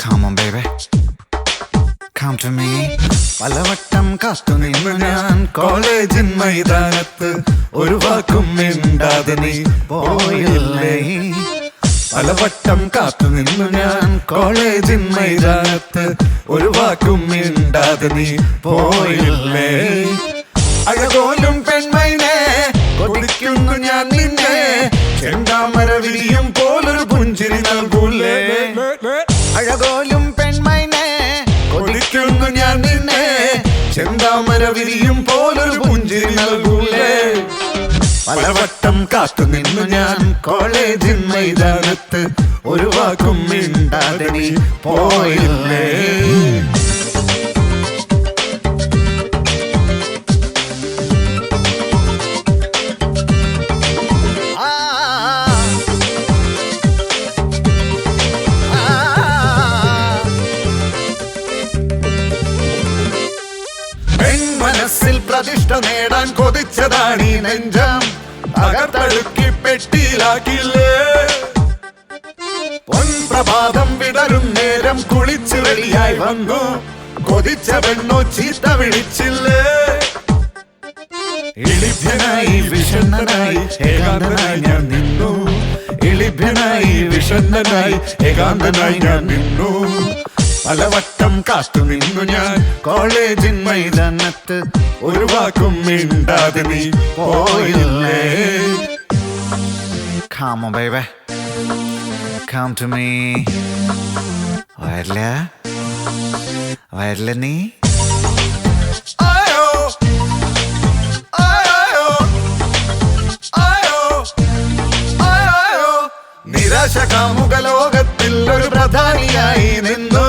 Come on baby, come to me. പലവട്ടം കാത്തു നിന്നു ഞാൻ കോളേജിൻ മൈതാനത്ത്, ഒരു വാക്കും മിണ്ടാതെ നീ പോയില്ലേ. പലവട്ടം കാത്തു നിന്നു ഞാൻ കോളേജിൻ മൈതാനത്ത്, ഒരു വാക്കും മിണ്ടാതെ നീ പോയില്ലേ. അഴകോലും പെൺമൈനെ കൊതിക്കുന്നു ഞാൻ നിന്നെ, ചെന്താമര വിരിയും പോലൊരു പുഞ്ചിരി നൽകൂലേ. അഴകോലും പെൺമൈനെ കൊതിക്കുന്നു ഞാൻ നിന്നെ, ചെന്താമര വിരിയും പോലൊരു പുഞ്ചിരി നൽകൂലേ. പലവട്ടം കാത്തു നിന്നു ഞാൻ കോളേജിൻ മൈതാനത്ത്, ഒരു വാക്കും മിണ്ടാതെ നീ പോയില്ലേ. കാണാൻ കൊതിച്ചതാണീ നെഞ്ചം തകർത്തടുക്കി പെട്ടിയിലാക്കില്ലേ പൊൻപ്രഭാതം വിടരും നേരം കുളിച്ച് റെഡിയായി വന്നു കൊതിച്ച പെണ്ണോ ചീത്ത വിളിച്ചില്ലേ ഇളിഭ്യനായി വിഷണ്ണനായി ഏകാന്തനായി ഞാൻ നിന്നു ഇളിഭ്യനായി വിഷണ്ണനായി ഏകാന്തനായി ഞാൻ നിന്നു പലവട്ടം കാത്തു നിന്നു ഞാൻ കോളേജിൻ മൈതാനത്ത് ഒരു വാക്കും മിണ്ടാതെ നീ പോയില്ലേ Come on baby Come to me വരില്ല നീ ആയോ ആയോ ആയോ ആയോ നിരാശ കാമുക ലോകത്തിൽ ഒരു പ്രധാനിയായി നിന്നു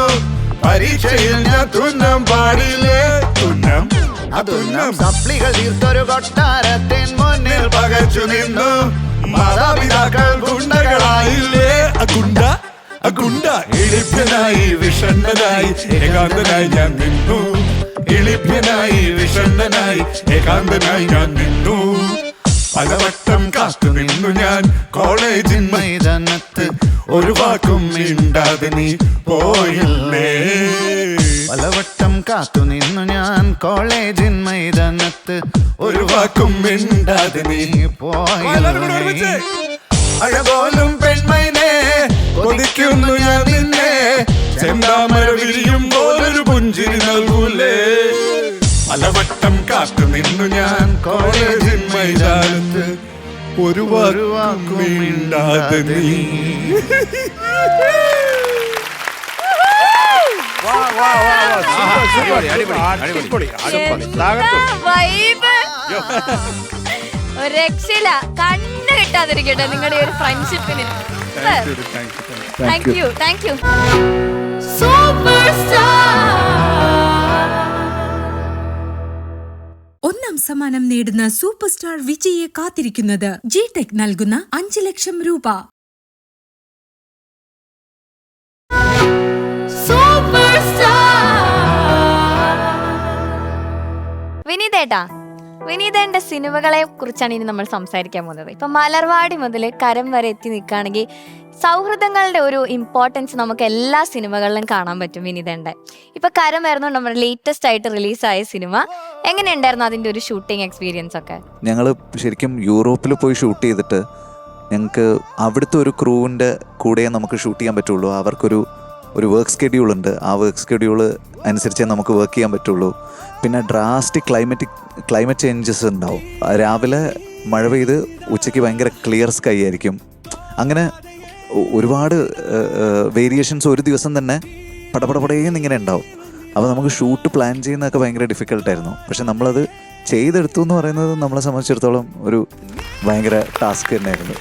പരീക്ഷയിൽ ഞാൻ തുന്നം പാടില്ലേ തുന്നം അതുന്നം സപ്ലികൾ തീർത്തൊരു കൊട്ടാരത്തിൻ മുന്നിൽ പകച്ചു നിന്നു മാതാപിതാക്കൾ ഗുണ്ടകളായില്ലേ അഗുണ്ട അഗുണ്ട ഇളിഭ്യനായി വിഷണ്ണനായി ഏകാന്തനായി ഞാൻ നിന്നു ഇളിഭ്യനായി വിഷണ്ണനായി ഏകാന്തനായി ഞാൻ നിന്നു പലവട്ടം കാത്തു നിന്നു ഞാൻ കോളേജിൻ മൈതാനത്ത് ഒരു വാക്കും മിണ്ടാതെ നീ പോയില്ലേ പലവട്ടം കാത്തു നിന്നു ഞാൻ കോളേജിൻ മൈതാനത്ത് ഒരു വാക്കും മിണ്ടാതെ നീ പോയില്ലേ അഴപോലും പെൺമൈനെ കൊതിക്കുന്നു ഞാൻ നിന്നെ ചെന്താമര വിരിയുമ്പോൾ ഒരു പുഞ്ചിരി നൽകൂലേ പലവട്ടം കാത്തു നിന്നു ഞാൻ കോളേജിൻ മൈതാനത്ത് ഒരു വാക്കും മിണ്ടാതെ നീ വൈബ് ഒരു രക്ഷയില്ല കണ്ണ് കിട്ടാതിരിക്കട്ടെ നിങ്ങളുടെ ഒരു ഫ്രണ്ട്ഷിപ്പിന് thank you thank you super ഒന്നാം സമ്മാനം നേടുന്ന സൂപ്പർ സ്റ്റാർ വിജയിയെ കാത്തിരിക്കുന്നത് ജിടെക് നൽകുന്ന 5 ലക്ഷം രൂപ. വിനീതേട്ടാ, വിനീതേന്റെ സിനിമകളെ കുറിച്ചാണ് ഇനി നമ്മൾ സംസാരിക്കാൻ പോകുന്നത്. ഇപ്പൊ മലർവാടി മുതൽ കരം വരെ എത്തി നിൽക്കുകയാണെങ്കിൽ സൗഹൃദങ്ങളുടെ ഒരു ഇമ്പോർട്ടൻസ് നമുക്ക് എല്ലാ സിനിമകളിലും കാണാൻ പറ്റും വിനീതേന്റെ. ഇപ്പൊ കരം ആയിരുന്നു നമ്മുടെ ലേറ്റസ്റ്റ് ആയിട്ട് റിലീസായ സിനിമ. എങ്ങനെയുണ്ടായിരുന്നു അതിന്റെ ഒരു ഷൂട്ടിംഗ് എക്സ്പീരിയൻസ് ഒക്കെ? ഞങ്ങൾ ശരിക്കും യൂറോപ്പിൽ പോയി ഷൂട്ട് ചെയ്തിട്ട് ഞങ്ങൾക്ക് അവിടുത്തെ ഒരു ക്രൂവിൻ്റെ കൂടെ നമുക്ക് ഷൂട്ട് ചെയ്യാൻ പറ്റുള്ളൂ. അവർക്കൊരു വർക്ക് സ്കെഡ്യൂൾ ഉണ്ട്. ആ വർക്ക് സ്കെഡ്യൂൾ അനുസരിച്ചേ നമുക്ക് വർക്ക് ചെയ്യാൻ പറ്റുള്ളൂ. പിന്നെ ഡ്രാസ്റ്റിക് ക്ലൈമറ്റ് ചേഞ്ചസ് ഉണ്ടാവും. രാവിലെ മഴ പെയ്ത് ഉച്ചയ്ക്ക് ഭയങ്കര ക്ലിയർ സ്കൈ ആയിരിക്കും. അങ്ങനെ ഒരുപാട് വേരിയേഷൻസ് ഒരു ദിവസം തന്നെ പടപടപടേന്ന് ഇങ്ങനെ ഉണ്ടാവും. അപ്പോൾ നമുക്ക് ഷൂട്ട് പ്ലാൻ ചെയ്യുന്നതൊക്കെ ഭയങ്കര ഡിഫിക്കൽട്ടായിരുന്നു. പക്ഷെ നമ്മളത് ചെയ്തെടുത്തു എന്ന് പറയുന്നത് നമ്മളെ സംബന്ധിച്ചിടത്തോളം ഒരു ഭയങ്കര ടാസ്ക് തന്നെയായിരുന്നു.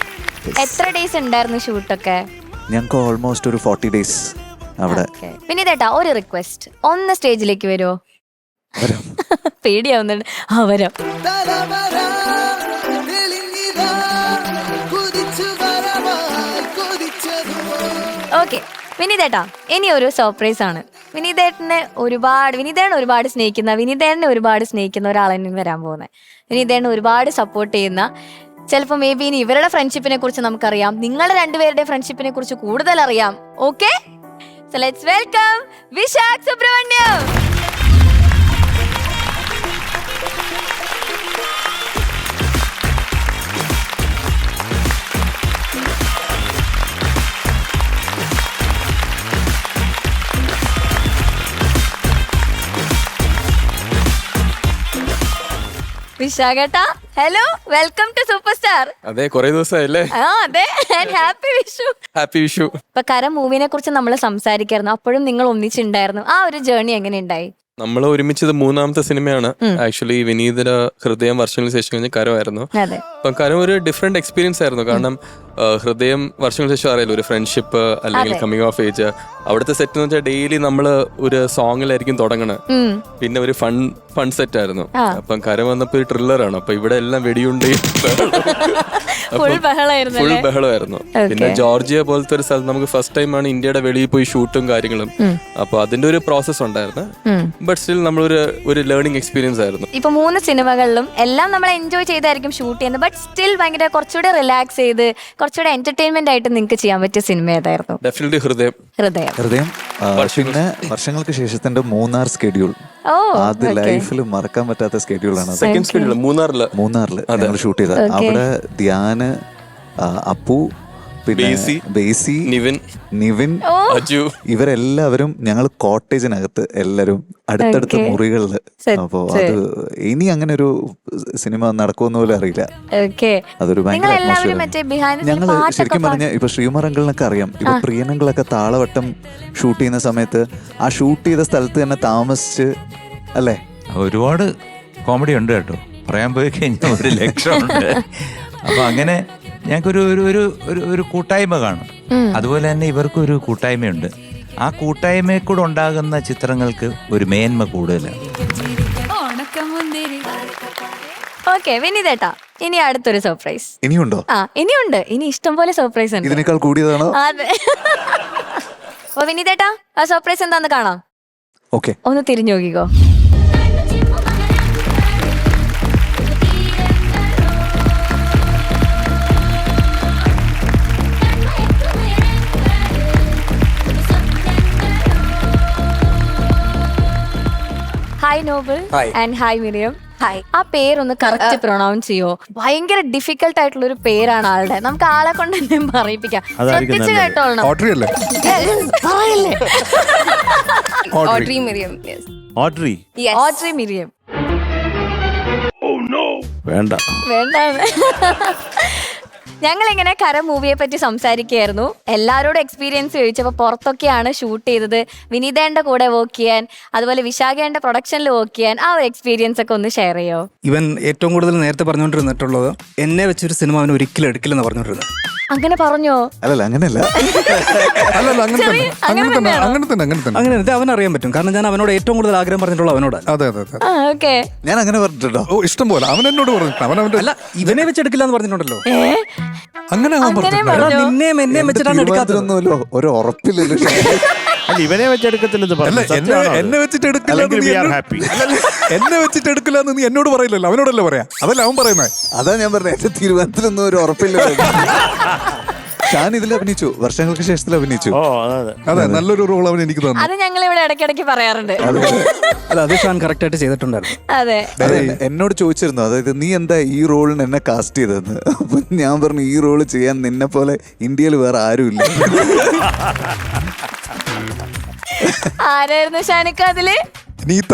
എത്ര ഡേയ്സ് ഉണ്ടായിരുന്നു ഷൂട്ടൊക്കെ? ഞങ്ങൾക്ക് ഓൾമോസ്റ്റ് ഒരു 40 days അവിടെ. വിനീതേട്ടാ, ഒരു റിക്വസ്റ്റ്, ഒന്ന് സ്റ്റേജിലേക്ക് വരുമോ? പേടിയാവുന്നുണ്ട്. വരാം. ഓക്കെ വിനീതേട്ടാ, ഇനി ഒരു സർപ്രൈസ് ആണ്. വിനീതേട്ടനെ ഒരുപാട് സ്നേഹിക്കുന്ന, വിനീതേട്ടനെ ഒരുപാട് സ്നേഹിക്കുന്ന ഒരാളെന്നെ വരാൻ പോകുന്നത്. വിനീതേട്ടനെ ഒരുപാട് സപ്പോർട്ട് ചെയ്യുന്ന, ചിലപ്പോൾ മേ ബി ഇനി ഇവരുടെ ഫ്രണ്ട്ഷിപ്പിനെ കുറിച്ച് നമുക്കറിയാം, നിങ്ങളുടെ രണ്ടുപേരുടെ ഫ്രണ്ട്ഷിപ്പിനെ കുറിച്ച് കൂടുതൽ അറിയാം. Okay, so let's welcome Vishakh Subramaniam. വിശാഖേട്ടാ, hello, welcome to super star. അതെ, കുറെ ദിവസമായില്ലേ? അതെ, ഹാപ്പി വിഷു. ഹാപ്പി വിഷു. ഇപ്പൊ കരം മൂവിനെ കുറിച്ച് നമ്മൾ സംസാരിക്കായിരുന്നു. അപ്പോഴും നിങ്ങൾ ഒന്നിച്ചുണ്ടായിരുന്നു. ആ ഒരു ജേർണി എങ്ങനെ ഉണ്ടായി? നമ്മൾ ഒരുമിച്ചത് 3ാമത്തെ സിനിമയാണ്. ആക്ച്വലി വിനീതര ഹൃദയം വർഷങ്ങൾക്ക് ശേഷം കഴിഞ്ഞ കരമായിരുന്നു. അപ്പം കരം ഒരു ഡിഫറെന്റ് എക്സ്പീരിയൻസ് ആയിരുന്നു. കാരണം ഹൃദയം വർഷങ്ങൾക്ക് ശേഷം അറിയാലോ, ഒരു ഫ്രണ്ട്ഷിപ്പ് അല്ലെങ്കിൽ കമ്മിങ് ഓഫ് ഏജ്. അവിടുത്തെ സെറ്റ് എന്ന് വെച്ചാൽ ഡെയിലി നമ്മള് ഒരു സോങ്ങിലായിരിക്കും തുടങ്ങണത്. പിന്നെ ഒരു ഫൺ സെറ്റ് ആയിരുന്നു. അപ്പം കരം വന്നപ്പോ ഒരു ത്രില്ലറാണ്. അപ്പൊ ഇവിടെ എല്ലാം വെടിയുണ്ട്, ഫുൾ ബഹളമായിരുന്നു. പിന്നെ ജോർജിയ പോലത്തെ ഒരു സ്ഥലത്ത് നമുക്ക് ഫസ്റ്റ് ടൈം ആണ് ഇന്ത്യയുടെ വെളിയിൽ പോയി ഷൂട്ടും കാര്യങ്ങളും. അപ്പൊ അതിന്റെ ഒരു പ്രോസസ് ഉണ്ടായിരുന്നു. ബട്ട് സ്റ്റിൽ നമ്മളൊരു ലേണിംഗ് എക്സ്പീരിയൻസ് ആയിരുന്നു. ഇപ്പൊ 3 സിനിമകളിലും എല്ലാം നമ്മൾ എൻജോയ് ചെയ്തായിരിക്കും ഷൂട്ട് ചെയ്യുന്നത്. ബട്ട് സ്റ്റിൽ ഭയങ്കര കുറച്ചുകൂടെ റിലാക്സ് ചെയ്ത് കുറച്ചുകൂടെ എന്റർടൈൻമെന്റ് ആയിട്ട് നിങ്ങൾക്ക് ചെയ്യാൻ പറ്റിയ സിനിമ ഏതായിരുന്നു? ഡെഫിനറ്റ്ലി ഹൃദയം. പിന്നെ വർഷങ്ങൾക്ക് ശേഷത്തിന്റെ മൂന്നാർ സ്കെഡ്യൂൾ, അത് ലൈഫിൽ മറക്കാൻ പറ്റാത്ത സ്കെഡ്യൂളാണ്. സെക്കൻഡ് സ്കെഡ്യൂൾ മൂന്നാറില് ഞങ്ങൾ ഷൂട്ട് ചെയ്ത. അവിടെ ധ്യാന്, അപ്പു, പിന്നെ ബേസി, നിവിൻ, അജു, ഇവരെല്ലാവരും ഞങ്ങൾ കോട്ടേജിനകത്ത് എല്ലാരും അടുത്തടുത്ത മുറികളിൽ. അപ്പോ അത് ഇനി അങ്ങനെ ഒരു സിനിമ നടക്കുമെന്ന് പോലും അറിയില്ല. അതൊരു ഭയങ്കര ഞങ്ങള് ശരിക്കും പറഞ്ഞ ഇപ്പൊ ശ്രീകുമാർ അങ്കിളിനൊക്കെ അറിയാം. ഇപ്പൊ പ്രിയനങ്കിളൊക്കെ താളവട്ടം ഷൂട്ട് ചെയ്യുന്ന സമയത്ത് ആ ഷൂട്ട് ചെയ്ത സ്ഥലത്ത് തന്നെ താമസിച്ച് അല്ലേ. ഒരുപാട് കോമഡി ഉണ്ട് കേട്ടോ, പറയാൻ പോയി കഴിഞ്ഞാൽ 1 ലക്ഷമുണ്ട്. അപ്പൊ അങ്ങനെ ഞങ്ങൾക്കൊരു ഒരു കൂട്ടായ്മ കാണും. അതുപോലെ തന്നെ ഇവർക്കും ഒരു കൂട്ടായ്മയുണ്ട്. ആ കൂട്ടായ്മയിൽ കൂടെ ഉണ്ടാകുന്ന ചിത്രങ്ങൾക്ക് ഒരു മേന്മ കൂടുതലാണ്. ഓക്കെ വിനീതേട്ടാ, ഇനി അടുത്തൊരു സർപ്രൈസ് ഇനിയുണ്ടോ? ഇനിയുണ്ട്. ഇനി ഇഷ്ടം പോലെ സർപ്രൈസ് ഉണ്ട്. ഇതിനേക്കാൾ കൂടിയതാണോ? അതെ. അപ്പൊ വിനീതേട്ടാ, ആ സർപ്രൈസ് എന്താന്ന് കാണാം. ഓക്കെ, ഒന്ന് തിരിഞ്ഞു നോക്കിക്കോ. Hi Noble and hi Miriam. Hi. ആ പേരൊന്ന് കറക്റ്റ് പ്രൊണൗൺസ് ചെയ്യോ? ഭയങ്കര ഡിഫിക്കൽട്ട് ആയിട്ടുള്ള ഒരു പേരാണ് ആളുടെ. നമുക്ക് ആളെ കൊണ്ട് തന്നെ പറയിപ്പിക്കാം. ശ്രദ്ധിച്ച് കേട്ടോളണം. ഓഡ്രി മിരിയം. ഓഡ്രി മിരിയം. വേണ്ട. ഞങ്ങളിങ്ങനെ കര മൂവിയെ പറ്റി സംസാരിക്കുകയായിരുന്നു. എല്ലാവരോടും എക്സ്പീരിയൻസ് ചോദിച്ചപ്പോൾ പുറത്തൊക്കെയാണ് ഷൂട്ട് ചെയ്തത്. വിനീതേന്റെ കൂടെ വർക്ക് ചെയ്യാൻ, അതുപോലെ വിശാഖേന്റെ പ്രൊഡക്ഷനിൽ വർക്ക് ചെയ്യാൻ, ആ ഒരു എക്സ്പീരിയൻസ് ഒക്കെ ഒന്ന് ഷെയർ ചെയ്യോ? ഇവൻ ഏറ്റവും കൂടുതൽ നേരത്തെ പറഞ്ഞുകൊണ്ടിരുന്നിട്ടുള്ളത് എന്നെ വെച്ചൊരു സിനിമ അവൻ ഒരിക്കലും എടുക്കില്ലെന്ന് പറഞ്ഞുകൊണ്ടിരുന്നത്. അങ്ങനെ പറഞ്ഞോ? അല്ലല്ല, അങ്ങനെയല്ല. അങ്ങനെ അവൻ അറിയാൻ പറ്റും. കാരണം ഞാൻ അവനോട് ഏറ്റവും കൂടുതൽ ആഗ്രഹം പറഞ്ഞിട്ടുള്ള അവനോട്. ഞാൻ അങ്ങനെ പറഞ്ഞിട്ടുണ്ടോ? ഇഷ്ടം പോലെ അവൻ എന്നോട് പറഞ്ഞിട്ടുണ്ട്. അല്ല, ഇവനെ വെച്ചെടുക്കില്ല എന്ന് പറഞ്ഞിട്ടുണ്ടല്ലോ. അങ്ങനെ നിന്നെയും എന്നെയും വെച്ചിട്ടാണ് എടുക്കാത്തൊന്നുമല്ലോ. ഒരു ഉറപ്പില്ലല്ലോ. അല്ല, ഇവനെ വെച്ചെടുക്കത്തില്ലെന്ന് പറഞ്ഞു. എന്നെ വെച്ചിട്ട് എടുക്കില്ല, എന്നെ വെച്ചിട്ട് എടുക്കില്ല എന്ന് നീ എന്നോട് പറയില്ലല്ലോ, അവനോടല്ലേ പറയാ. അതല്ല അവൻ പറയുന്നത്. അതാ ഞാൻ പറഞ്ഞത്, എന്റെ തീരുമാനത്തിലൊന്നും ഒരു ഉറപ്പില്ല. ഷാൻ ഇതിൽ അഭിനയിച്ചു, വർഷങ്ങൾക്ക് ശേഷത്തിൽ അഭിനയിച്ചു. അതെ, നല്ലൊരു റോൾ അവൻ എനിക്ക് തന്നു. അത് ഞങ്ങൾ ഇവിടെ ഇടയ്ക്കിടയ്ക്ക് പറയാറുണ്ട്. അല്ല, അത് ഷാൻ കറക്റ്റ് ആയിട്ട് ചെയ്തിട്ടുണ്ടായിരുന്നു. അതെ, എന്നോട് ചോദിച്ചിരുന്നു, അതായത് നീ എന്താ ഈ റോളിന് എന്നെ കാസ്റ്റ് ചെയ്തതെന്ന്. അപ്പൊ ഞാൻ പറഞ്ഞു, ഈ റോള് ചെയ്യാൻ നിന്നെ പോലെ ഇന്ത്യയിൽ വേറെ ആരുമില്ല. ആരായിരുന്നു ഷാനിക്ക അതില്? നീത്ത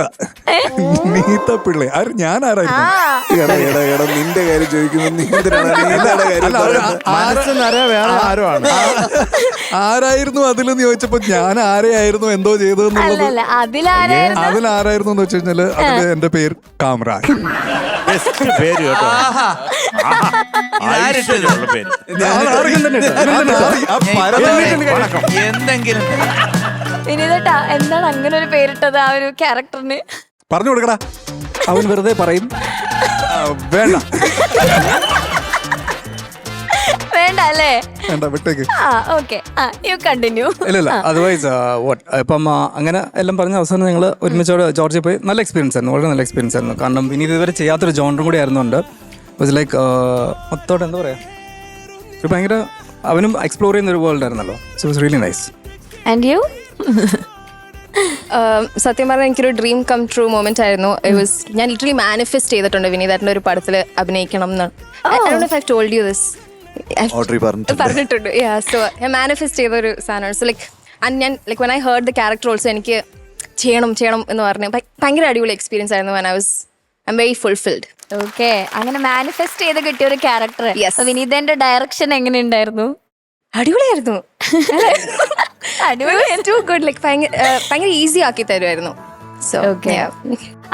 പിള്ളേ. ഞാൻ ആരായിരുന്നു? നിന്റെ കാര്യം ചോദിക്കുമ്പോ ആരായിരുന്നു അതിലെന്ന് ചോദിച്ചപ്പോ ഞാൻ ആരെയായിരുന്നു എന്തോ ചെയ്തതെന്നുള്ളത്. അതിലാരായിരുന്നു എന്ന് വെച്ച് കഴിഞ്ഞാല് അതില് എന്റെ പേര് കാമറാജ്. പേര് കേട്ടോ. എന്തെങ്കിലും വിനീതേട്ടാ, എന്താണ് അങ്ങനെ ഒരു പേരിട്ടത് ആ ഒരു ക്യാരക്ടറിന്? പറഞ്ഞു കൊടുക്കടാ. അവൻ വെറുതെ പറയും. വേണ്ട വേണ്ട അല്ലേ? വേണ്ട, വിട്ടേക്ക്. Okay, you continue. ഇല്ല, അതർവൈസ് ഇപ്പം അങ്ങനെ എല്ലാം പറഞ്ഞ അവസാനം ഞങ്ങൾ ഒരുമിച്ചോടെ ജോർജിയ പോയി. നല്ല എക്സ്പീരിയൻസ് ആയിരുന്നു, വളരെ നല്ല എക്സ്പീരിയൻസ് ആയിരുന്നു. കാരണം വിനീത് ഇതുവരെ ചെയ്യാത്തൊരു ജോണറും കൂടി ആയിരുന്നുണ്ട്. വാസ് ലൈക്ക് മൊത്തോടെ എന്താ പറയാ, ഒരു ഭയങ്കര അവനും എക്സ്പ്ലോർ ചെയ്യുന്ന ഒരു വേൾഡ് ആയിരുന്നല്ലോ. So it's really nice. And you? സത്യം പറഞ്ഞാൽ എനിക്കൊരു ഡ്രീം കം ട്രൂ മൊമെന്റ് ആയിരുന്നു. ഞാൻ ലിറ്ററലി മാനിഫെസ്റ്റ് ചെയ്തിട്ടുണ്ട് വിനീതേട്ടൻ്റെ ഒരു പടത്തിൽ അഭിനയിക്കണം എന്ന്. പറഞ്ഞിട്ടുണ്ട്. സോ ഞാൻ മാനിഫെസ്റ്റ് ചെയ്ത ഒരു സാധനമാണ്. സോ ലൈക്ക് ഞാൻ like when I heard the character also എനിക്ക് ചെയ്യണം എന്ന് പറഞ്ഞു. ഭയങ്കര അടിപൊളി എക്സ്പീരിയൻസ് ആയിരുന്നു. I'm very fulfilled. ഓക്കെ, അങ്ങനെ മാനിഫെസ്റ്റ് ചെയ്ത് കിട്ടിയ ഒരു ക്യാരക്ടർ. വിനീതന്റെ ഡയറക്ഷൻ എങ്ങനെ ഉണ്ടായിരുന്നു? അടിപൊളിയായിരുന്നു. Too good. ലൈക്ക് ഭയങ്കര ഈസി ആക്കി തരുമായിരുന്നു. സോ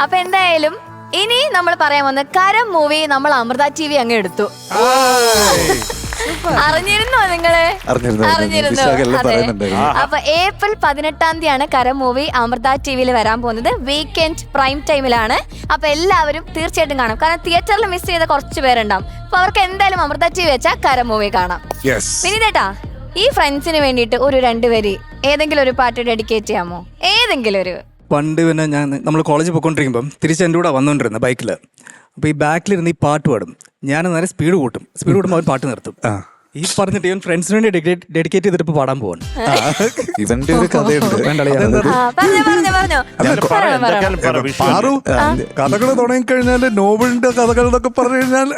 അപ്പൊ എന്തായാലും ഇനി നമ്മൾ പറയാൻ വന്ന കരം മൂവി നമ്മൾ അമൃത TV അങ്ങ് എടുത്തു. അറിഞ്ഞിരുന്നോ നിങ്ങള്? അറിഞ്ഞിരുന്നു. അതെ. അപ്പൊ ഏപ്രിൽ 18 കരം മൂവി അമൃത ടിവിയിൽ വരാൻ പോകുന്നത്. വീക്കെൻഡ് പ്രൈം ടൈമിലാണ്. അപ്പൊ എല്ലാവരും തീർച്ചയായിട്ടും കാണാം. കാരണം തിയേറ്ററിൽ മിസ് ചെയ്ത കുറച്ച് പേരുണ്ടാവും. അപ്പൊ അവർക്ക് എന്തായാലും അമൃത ടിവി വെച്ചാൽ കരം മൂവി കാണാം. വിനീതേട്ടാ, ഈ ഫ്രണ്ട്സിന് വേണ്ടിയിട്ട് ഒരു 2 വരി ഏതെങ്കിലും ഒരു പാട്ട് ഡെഡിക്കേറ്റ് ചെയ്യാമോ? ഏതെങ്കിലും ഒരു. പണ്ട് പിന്നെ നമ്മൾ കോളേജിൽ പോയിക്കൊണ്ടിരിക്കുമ്പം തിരിച്ച് എൻ്റെ കൂടെ വന്നുകൊണ്ടിരുന്നത് ബൈക്കിൽ. അപ്പോൾ ഈ ബാക്കിലിരുന്ന് ഈ പാട്ട് പാടും. ഞാൻ നേരെ സ്പീഡ് കൂട്ടുമ്പോൾ അവൻ പാട്ട് നിർത്തും. ഈ പറഞ്ഞിട്ട് ഇവൻ ഫ്രണ്ട്സിന് വേണ്ടി ഡെഡിക്കേറ്റ് ചെയ്തിട്ട് ഇപ്പോൾ പാടാൻ പോവാണ്. ഇവന്റെ ഒരു കഥയുണ്ട്. കഥകൾ തുടങ്ങിക്കഴിഞ്ഞാല് നോവലിന്റെ കഥകൾ എന്നൊക്കെ പറഞ്ഞു കഴിഞ്ഞാൽ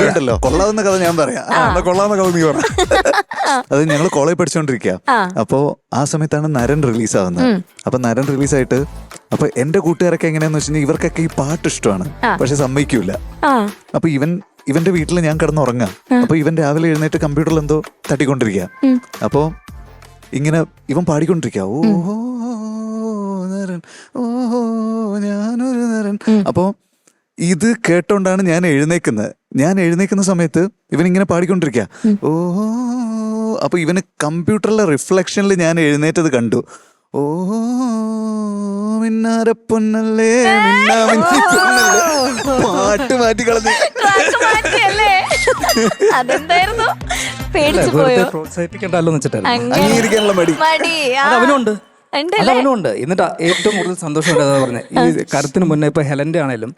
ഉണ്ടല്ലോ കൊള്ളാവുന്ന കഥ ഞാൻ പറയാം. കൊള്ളാവുന്ന കഥ നീ പറ. അത് ഞങ്ങൾ കോളേജ് പഠിച്ചുകൊണ്ടിരിക്കുക. അപ്പോ ആ സമയത്താണ് നരൻ റിലീസ് ആവുന്നത്. അപ്പൊ നരൻ റിലീസായിട്ട് അപ്പൊ എന്റെ കൂട്ടുകാരൊക്കെ എങ്ങനെയാന്ന് വെച്ചാൽ ഇവർക്കൊക്കെ ഈ പാട്ട് ഇഷ്ടമാണ്, പക്ഷെ സമ്മതിക്കൂല. അപ്പൊ ഇവന്റെ വീട്ടിൽ ഞാൻ കിടന്നുറങ്ങാം. അപ്പൊ ഇവൻ രാവിലെ എഴുന്നേറ്റ് കമ്പ്യൂട്ടറിൽ എന്തോ തട്ടിക്കൊണ്ടിരിക്കുക. അപ്പോ ഇങ്ങനെ ഇവൻ പാടിക്കൊണ്ടിരിക്കുക, ഓഹോ നരൻ, ഓഹോ ഞാനൊരു നരൻ. അപ്പോ ഇത് കേട്ടോണ്ടാണ് ഞാൻ എഴുന്നേക്കുന്ന സമയത്ത് ഇവൻ ഇങ്ങനെ പാടിക്കൊണ്ടിരിക്കുക, ഓഹോ. അപ്പൊ ഇവന് കമ്പ്യൂട്ടറിലെ റിഫ്ലക്ഷനിൽ ഞാൻ എഴുന്നേറ്റത് കണ്ടു. ഓ മിന്നാരപ്പൊന്നല്ലേ പാട്ട് മാറ്റി കളഞ്ഞു. പ്രോത്സാഹിപ്പിക്കണ്ടല്ലോ അംഗീകരിക്കാനുള്ള മടി അവനുണ്ട്. എന്നിട്ട് ഏറ്റവും കൂടുതൽ സന്തോഷം പറഞ്ഞത് ഈ കരത്തിന് മുന്നേ ഇപ്പൊ ഹെലന്റെ ആണേലും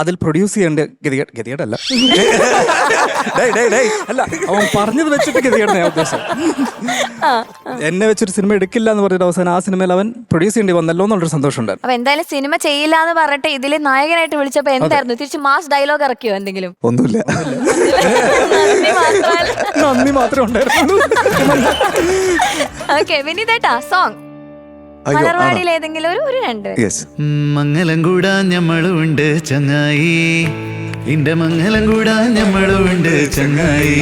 അതിൽ പ്രൊഡ്യൂസ് ചെയ്യേണ്ട ഗതികേടല്ല അല്ല അവൻ പറഞ്ഞത് വെച്ചിട്ട് ഗതികേടാണ് ഞാൻ ഉദ്ദേശം. എന്നെ വെച്ചൊരു സിനിമ എടുക്കില്ല എന്ന് പറഞ്ഞിട്ട് അവസാനം ആ സിനിമയിൽ അവൻ പ്രൊഡ്യൂസ് ചെയ്യേണ്ടി വന്നല്ലോ എന്നുള്ളൊരു സന്തോഷം ഉണ്ടായിരുന്നു. അപ്പൊ എന്തായാലും സിനിമ ചെയ്യില്ല എന്ന് പറഞ്ഞിട്ട് ഇതില് നായകനായിട്ട് വിളിച്ചപ്പോ എന്തായിരുന്നു? തിരിച്ച് മാസ് ഡയലോഗ് ഇറക്കിയോ എന്തെങ്കിലും? ഒന്നുമില്ല, നന്ദി മാത്രമേ ഉണ്ടായിരുന്നു. ഓക്കെ വിനീതേട്ടാ, സോങ് മലർവാടിയിൽ ഏതെങ്കിലും ഒരു 2. മംഗലം കൂടാൻ ഞമ്മളുണ്ട് ചങ്ങായി, ഇന്റെ മംഗലം കൂടാൻ ഞമ്മളുണ്ട് ചങ്ങായി,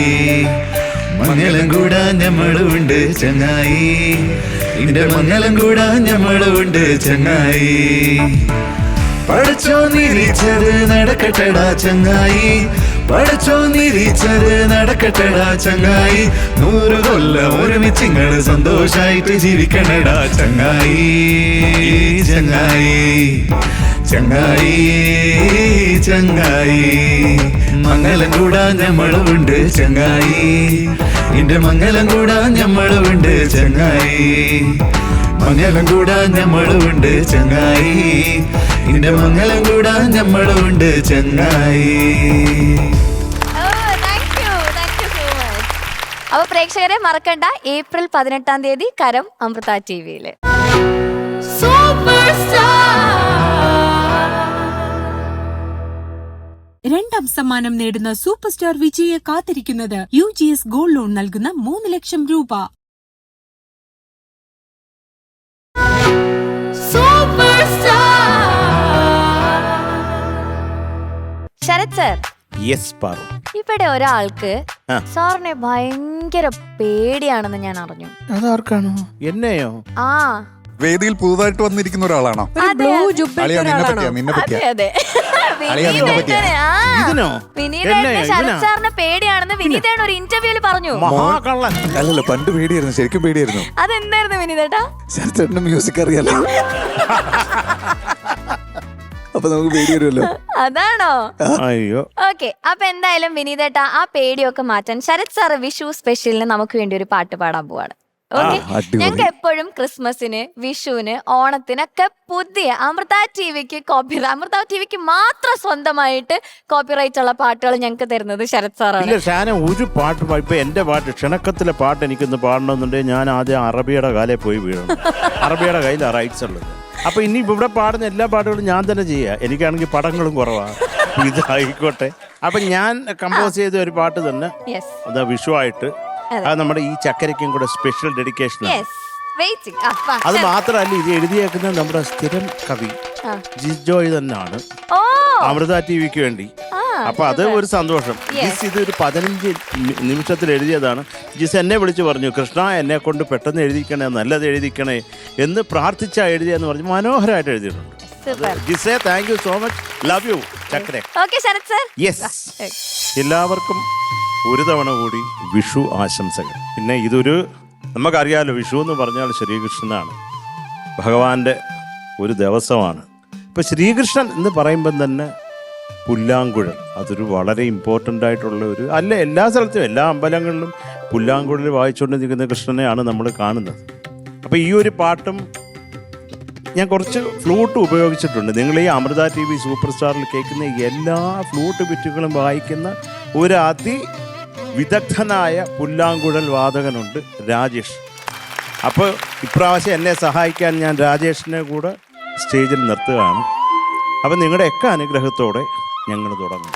മംഗലം കൂടാൻ ഞമ്മളുണ്ട് ചങ്ങായി, ഇന്റെ മംഗലം കൂടാൻ ഞമ്മളുണ്ട് ചങ്ങായി. പഠിച്ചോ നിരീച്ചത് നടക്കട്ടടാ ചങ്ങായി, പഠിച്ചോ നിരീച്ചത് നടക്കട്ടടാ ചങ്ങായി, 100 കൊല്ലം ഒരുമിച്ചിങ്ങള് സന്തോഷായിട്ട് ജീവിക്കണടാ ചങ്ങായി, ചങ്ങായി ചങ്ങായി ചങ്ങായി. മംഗലം കൂടാൻ ഞമ്മളുണ്ട് ചങ്ങായി, ഇന്റെ മംഗലം കൂടാൻ ഞമ്മളുണ്ട് ചങ്ങായി, മംഗലം കൂടാൻ ഞമ്മളുണ്ട് ചങ്ങായി, ഇന്റെ മംഗലം കൂടാൻ ഞമ്മളുണ്ട് ചങ്ങായി. അപ്പൊ പ്രേക്ഷകരെ മറക്കണ്ട, ഏപ്രിൽ 18 കരം അമൃത ടിവിയില്. രണ്ടാം സമ്മാനം നേടുന്ന സൂപ്പർ സ്റ്റാർ വിജയെ കാത്തിരിക്കുന്നത് UGS ഗോൾഡ് ലോൺ നൽകുന്ന 3 ലക്ഷം രൂപ. ശരത് സർ, ഇവിടെ ഒരാൾക്ക് സാറിനെ ഭയങ്കര പേടിയാണെന്ന് ഞാൻ അറിഞ്ഞു. അതാർക്കാണോ? എന്നെയോ? ആ, വേദിയിൽ പുതുതായിട്ട് വന്നിരിക്കുന്ന ഒരാളാണോ? നിന്നെ പറ്റിയാ അതെ വിനീതേട്ടന് ശരത് സാറിനെ പേടിയാണെന്ന് വിനീതേട്ടൻ ഒരു ഇന്റർവ്യൂല് പറഞ്ഞു. അല്ലല്ലോ, പണ്ട് പേടിയായിരുന്നു, ശരിക്കും പേടിയായിരുന്നു. അതെന്തായിരുന്നു വിനീതേട്ടാ? ശരത്തേട്ടന്റെ മ്യൂസിക് അറിയാലോ, അപ്പൊ നമുക്ക് പേടി വരുമല്ലോ. അതാണോ? അയ്യോ. ഓക്കെ, അപ്പൊ എന്തായാലും വിനീതേട്ടാ ആ പേടിയൊക്കെ മാറ്റാൻ ശരത് സാർ വിഷു സ്പെഷ്യലിന് നമുക്ക് വേണ്ടി ഒരു പാട്ട് പാടാൻ പോവാണ്. ഓക്കെ, ഞങ്ങൾക്ക് എപ്പോഴും ക്രിസ്മസിന്, വിഷുവിന്, ഓണത്തിനൊക്കെ പുതിയ അമൃത ടിവിക്ക് മാത്രം സ്വന്തമായിട്ട് കോപ്പിറൈറ്റ് ഉള്ള പാട്ടുകൾ ഞങ്ങൾക്ക് തരുന്നത് ശരത് സാറാണ്. ഒരു പാട്ട് ഇപ്പൊ എന്റെ പാട്ട് ക്ഷണക്കത്തിലെ പാട്ട് എനിക്കൊന്ന് പാടണമെന്നുണ്ടെങ്കിൽ ഞാൻ ആദ്യം അറബിയുടെ കാലേ പോയി വീഴണം. അറബിയുടെ കയ്യിലാണ് റൈറ്റ്സ് ഉള്ളത്. അപ്പൊ ഇനി ഇവിടെ പാടുന്ന എല്ലാ പാട്ടുകളും ഞാൻ തന്നെ ചെയ്യാം. എനിക്കാണെങ്കിൽ പടങ്ങളും കുറവാണ്. ഇതായിക്കോട്ടെ. അപ്പൊ ഞാൻ കമ്പോസ് ചെയ്ത ഒരു പാട്ട് തന്നെ അതാ വിഷു ആയിട്ട്, അത് നമ്മുടെ ഈ ചക്കരയ്ക്കും കൂടെ സ്പെഷ്യൽ ഡെഡിക്കേഷൻ. അത് മാത്രമല്ല, ഇത് എഴുതിയേക്കുന്നത് നമ്മുടെ സ്ഥിരം കവി ജിജോയ് തന്നെയാണ്, അമൃത ടിവിക്ക് വേണ്ടി. അപ്പൊ അത് ഒരു സന്തോഷം. ജിസ് ഇത് ഒരു 15 നിമിഷത്തിൽ എഴുതിയതാണ്. ജിസ് എന്നെ വിളിച്ചു പറഞ്ഞു, കൃഷ്ണ എന്നെ കൊണ്ട് പെട്ടെന്ന് എഴുതിക്കണേ, നല്ലത് എഴുതിക്കണേ എന്ന് പ്രാർത്ഥിച്ചാ എഴുതിയെന്ന് പറഞ്ഞു. മനോഹരമായിട്ട് എഴുതിയിട്ടുണ്ട്. ജിസേ, thank you so much. Love you ചക്കരെ. യെസ്, എല്ലാവർക്കും ഒരു തവണ കൂടി വിഷു ആശംസകൾ. പിന്നെ ഇതൊരു നമുക്കറിയാലോ, വിഷു എന്ന് പറഞ്ഞാൽ ശ്രീകൃഷ്ണനാണ്, ഭഗവാന്റെ ഒരു ദിവസമാണ്. ഇപ്പം ശ്രീകൃഷ്ണൻ എന്ന് പറയുമ്പം തന്നെ പുല്ലാങ്കുഴൽ അതൊരു വളരെ ഇമ്പോർട്ടൻ്റ് ആയിട്ടുള്ള ഒരു എല്ലാ സ്ഥലത്തും എല്ലാ അമ്പലങ്ങളിലും പുല്ലാങ്കുഴൽ വായിച്ചുകൊണ്ട് നിൽക്കുന്ന കൃഷ്ണനെയാണ് നമ്മൾ കാണുന്നത്. അപ്പോൾ ഈ ഒരു പാട്ടും ഞാൻ കുറച്ച് ഫ്ലൂട്ട് ഉപയോഗിച്ചിട്ടുണ്ട്. നിങ്ങൾ ഈ അമൃത TV സൂപ്പർ സ്റ്റാറിൽ കേൾക്കുന്ന എല്ലാ ഫ്ലൂട്ട് ബിറ്റുകളും വായിക്കുന്ന ഒരു വിദഗ്ധനായ പുല്ലാങ്കുഴൽ വാദകനുണ്ട്, രാജേഷ്. അപ്പോൾ ഇപ്രാവശ്യം എന്നെ സഹായിക്കാൻ ഞാൻ രാജേഷിനെ കൂടെ സ്റ്റേജിൽ നിർത്തുകയാണ്. അപ്പം നിങ്ങളുടെയൊക്കെ അനുഗ്രഹത്തോടെ ഞങ്ങൾ തുടങ്ങും.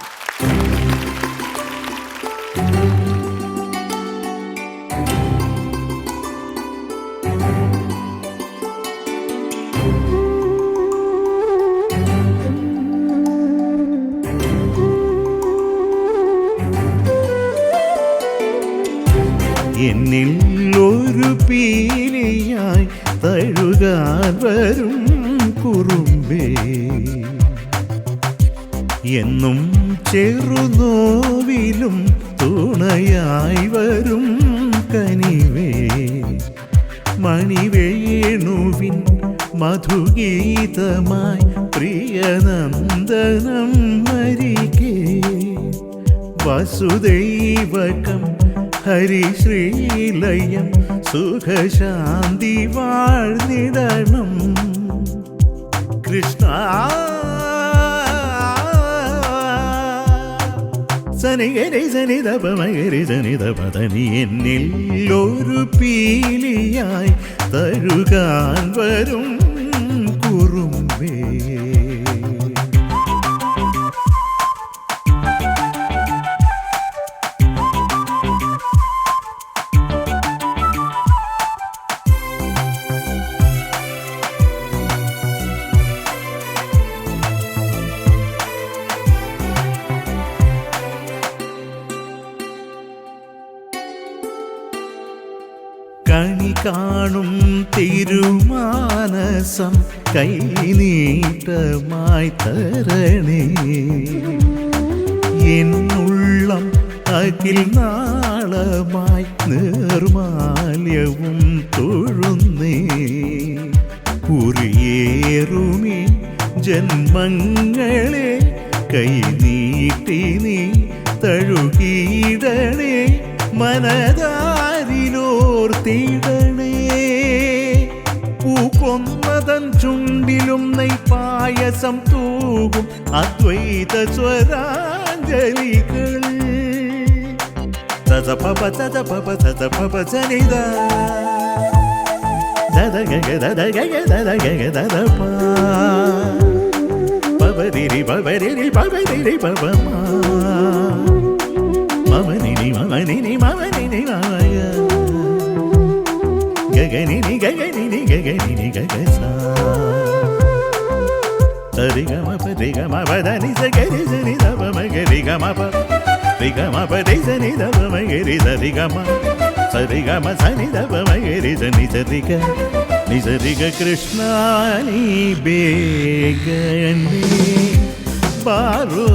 എന്നിൽ ഒരു പീലിയായി തഴുകാൻ വരും കുറുമ്പേ, എന്നും ചെറുനോവിലും തുണയായി വരും കനിവേ, മണിവേണുവിൻ മധുഗീതമായി പ്രിയനന്ദനം മരികേ, വസുദൈവകം ഹരിശ്രീലയം സുഖശാന്തി വാഴ്ന്നിടണം കൃഷ്ണ. സനിഗരി സനിതപമഗരി സനിതപതനി എന്നിൽ ഒരു പീലിയായി തഴുകാൻ വരും കുറുമ്പേ. കണി കാണും തിരുമാനസം കൈനീട്ടമായി തരണേ, എന്നുള്ളം അകിൽ നാളമായി നിർമാല്യവും തൊഴുന്നേ, കുറിയേറുമേ ജന്മങ്ങളെ കൈനീട്ടി നീ തഴുകിയിടണേ, മനതാരിലോർത്തിടണേ, പൂക്കൊന്നതൻ ചുണ്ടിലും നെയ്പായസം തൂകും അദ്വൈത സ്വരാഞ്ജലികൾ. തദപപ തദപപ തദപപ സനിദ ദദഗഗ ദദഗഗ ദദഗഗ ദദപ പവരിരി പവരിരി പവരിരി പവമാ മമനിനി മമനിനി മമനിനി മമയ ഗഗനിനി ഗഗനിനി ഗഗനിനി ഗഗസ സരിഗമ പരിഗമ പദനി സഗരി സനി ദവ മഗരി ഗമ പ റിഗമ പദി സനി ദവ മഗരി സരിഗമ സരിഗമ സനി ദവ മഗരി സനി സരിഗ നിസരിഗ കൃഷ്ണ നീ ബേഗനി ബാരോ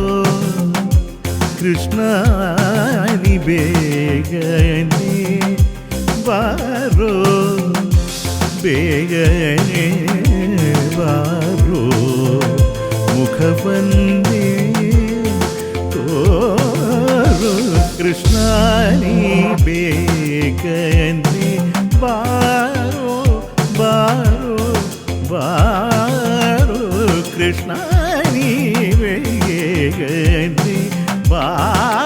കൃഷ്ണ നീ ബേഗനി ബാരോ ബേഗനി ബാരോ മുഖവന്ദേ തോരോ കൃഷ്ണ നീ ബേഗനി ബാരോ ബാരോ ബാരോ കൃഷ്ണ നീ ബേഗനി ബാരോ.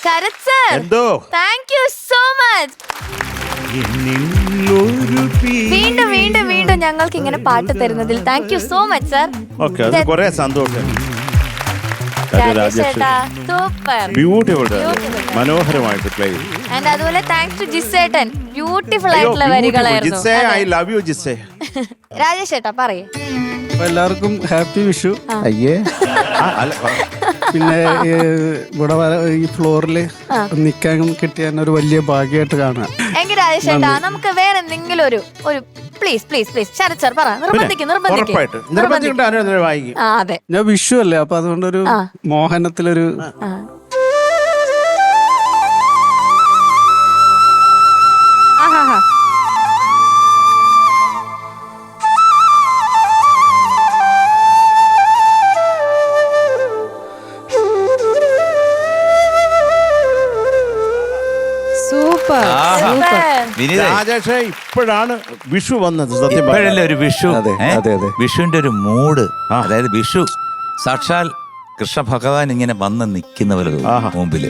ശരത് സർ, എന്തോ താങ്ക് യു സോ മച്ച്. വീണ്ടും വീണ്ടും വീണ്ടും ഞങ്ങൾക്ക് ഇങ്ങനെ പാട്ട് തരുന്നതിൽ thank you so much sir. Okay, അത് കുറെ സന്തോഷം. സൂപ്പർ, ബ്യൂട്ടിഫുൾ, മനോഹരമായിട്ട് പ്ലേ ചെയ്തു. ആൻഡ് അതുപോലെ താങ്ക്സ് ടു ജിസേട്ടൻ, ബ്യൂട്ടിഫുൾ ആയിട്ടുള്ള വരികളായിരുന്നു. ഐ ലവ് യു ജിസേ. രാജേഷ് ചേട്ടാ പറയേ. എല്ലാവർക്കും ഹാപ്പി വിഷു. അയ്യേ, പിന്നെ ഇവിടെ ഈ ഫ്ലോറിൽ നിൽക്കാൻ കിട്ടിയ ഒരു വലിയ ഭാഗ്യമായിട്ട് കാണാം. എങ്കിൽ രാജേഷ് ചേട്ടാ നമുക്ക് വേറെ എന്തെങ്കിലും ഒരു please please please Sarath sir പറ. നിർബന്ധിക്കും ഉറപ്പായിട്ട് നിർബന്ധിച്ചിട്ട് ആരും വായിക്കും. ആ അതെ. ഞാൻ വിഷു അല്ലേ, അപ്പൊ അതുകൊണ്ടൊരു മോഹനത്തിലൊരു ആഹാ. സൂപ്പർ. വിനീത രാജേഷേ ഇപ്പോഴാണ് വിഷു വന്നത്. സത്യം ഇപ്പോഴല്ലേ ഒരു വിഷു. അതെ, അതെ, അതെ. വിഷുവിന്റെ ഒരു മൂഡ്, അതായത് വിഷു സാക്ഷാൽ കൃഷ്ണ ഭഗവാൻ ഇങ്ങനെ വന്ന് നിൽക്കുന്നവർ മുമ്പില്.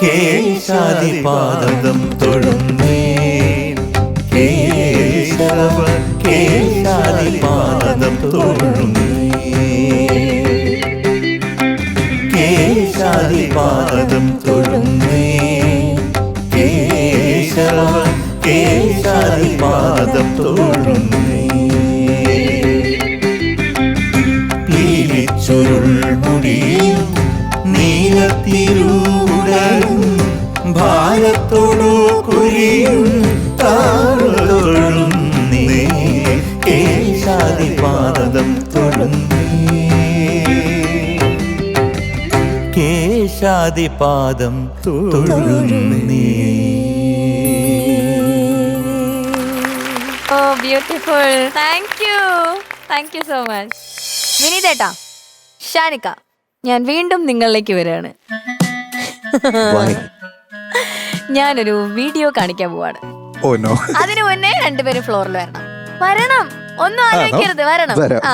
കേശാദിപാദം തൊഴുന്നേ കേശവ കേശാദിപാദം തൊഴുന്നേ കേശാദിപാദം തൊഴുന്നേ കേശവ കേശാദിപാദം തൊഴുന്നേ പീലിച്ചുരുൾ മുടിയും നീലത്തിരൂടലും ഭാരത്തോടു കുരിയും തൊഴുന്നേ കേശാദിപാദം തൊഴുന്നേ കേശാദിപാദം തൊഴുന്നേ. Oh beautiful. Thank you so much വിനീതേട്ടാ. ഷാനിക്ക, ഞാൻ വീണ്ടും നിങ്ങളിലേക്ക് വരികയാണ്. ഞാനൊരു വീഡിയോ കാണിക്കാൻ പോവാണ്. അതിനു മുന്നേ രണ്ടുപേരും ഫ്ലോറിൽ വരണം. ഒന്നും ആലോചിക്കരുത്, വരണം. ആ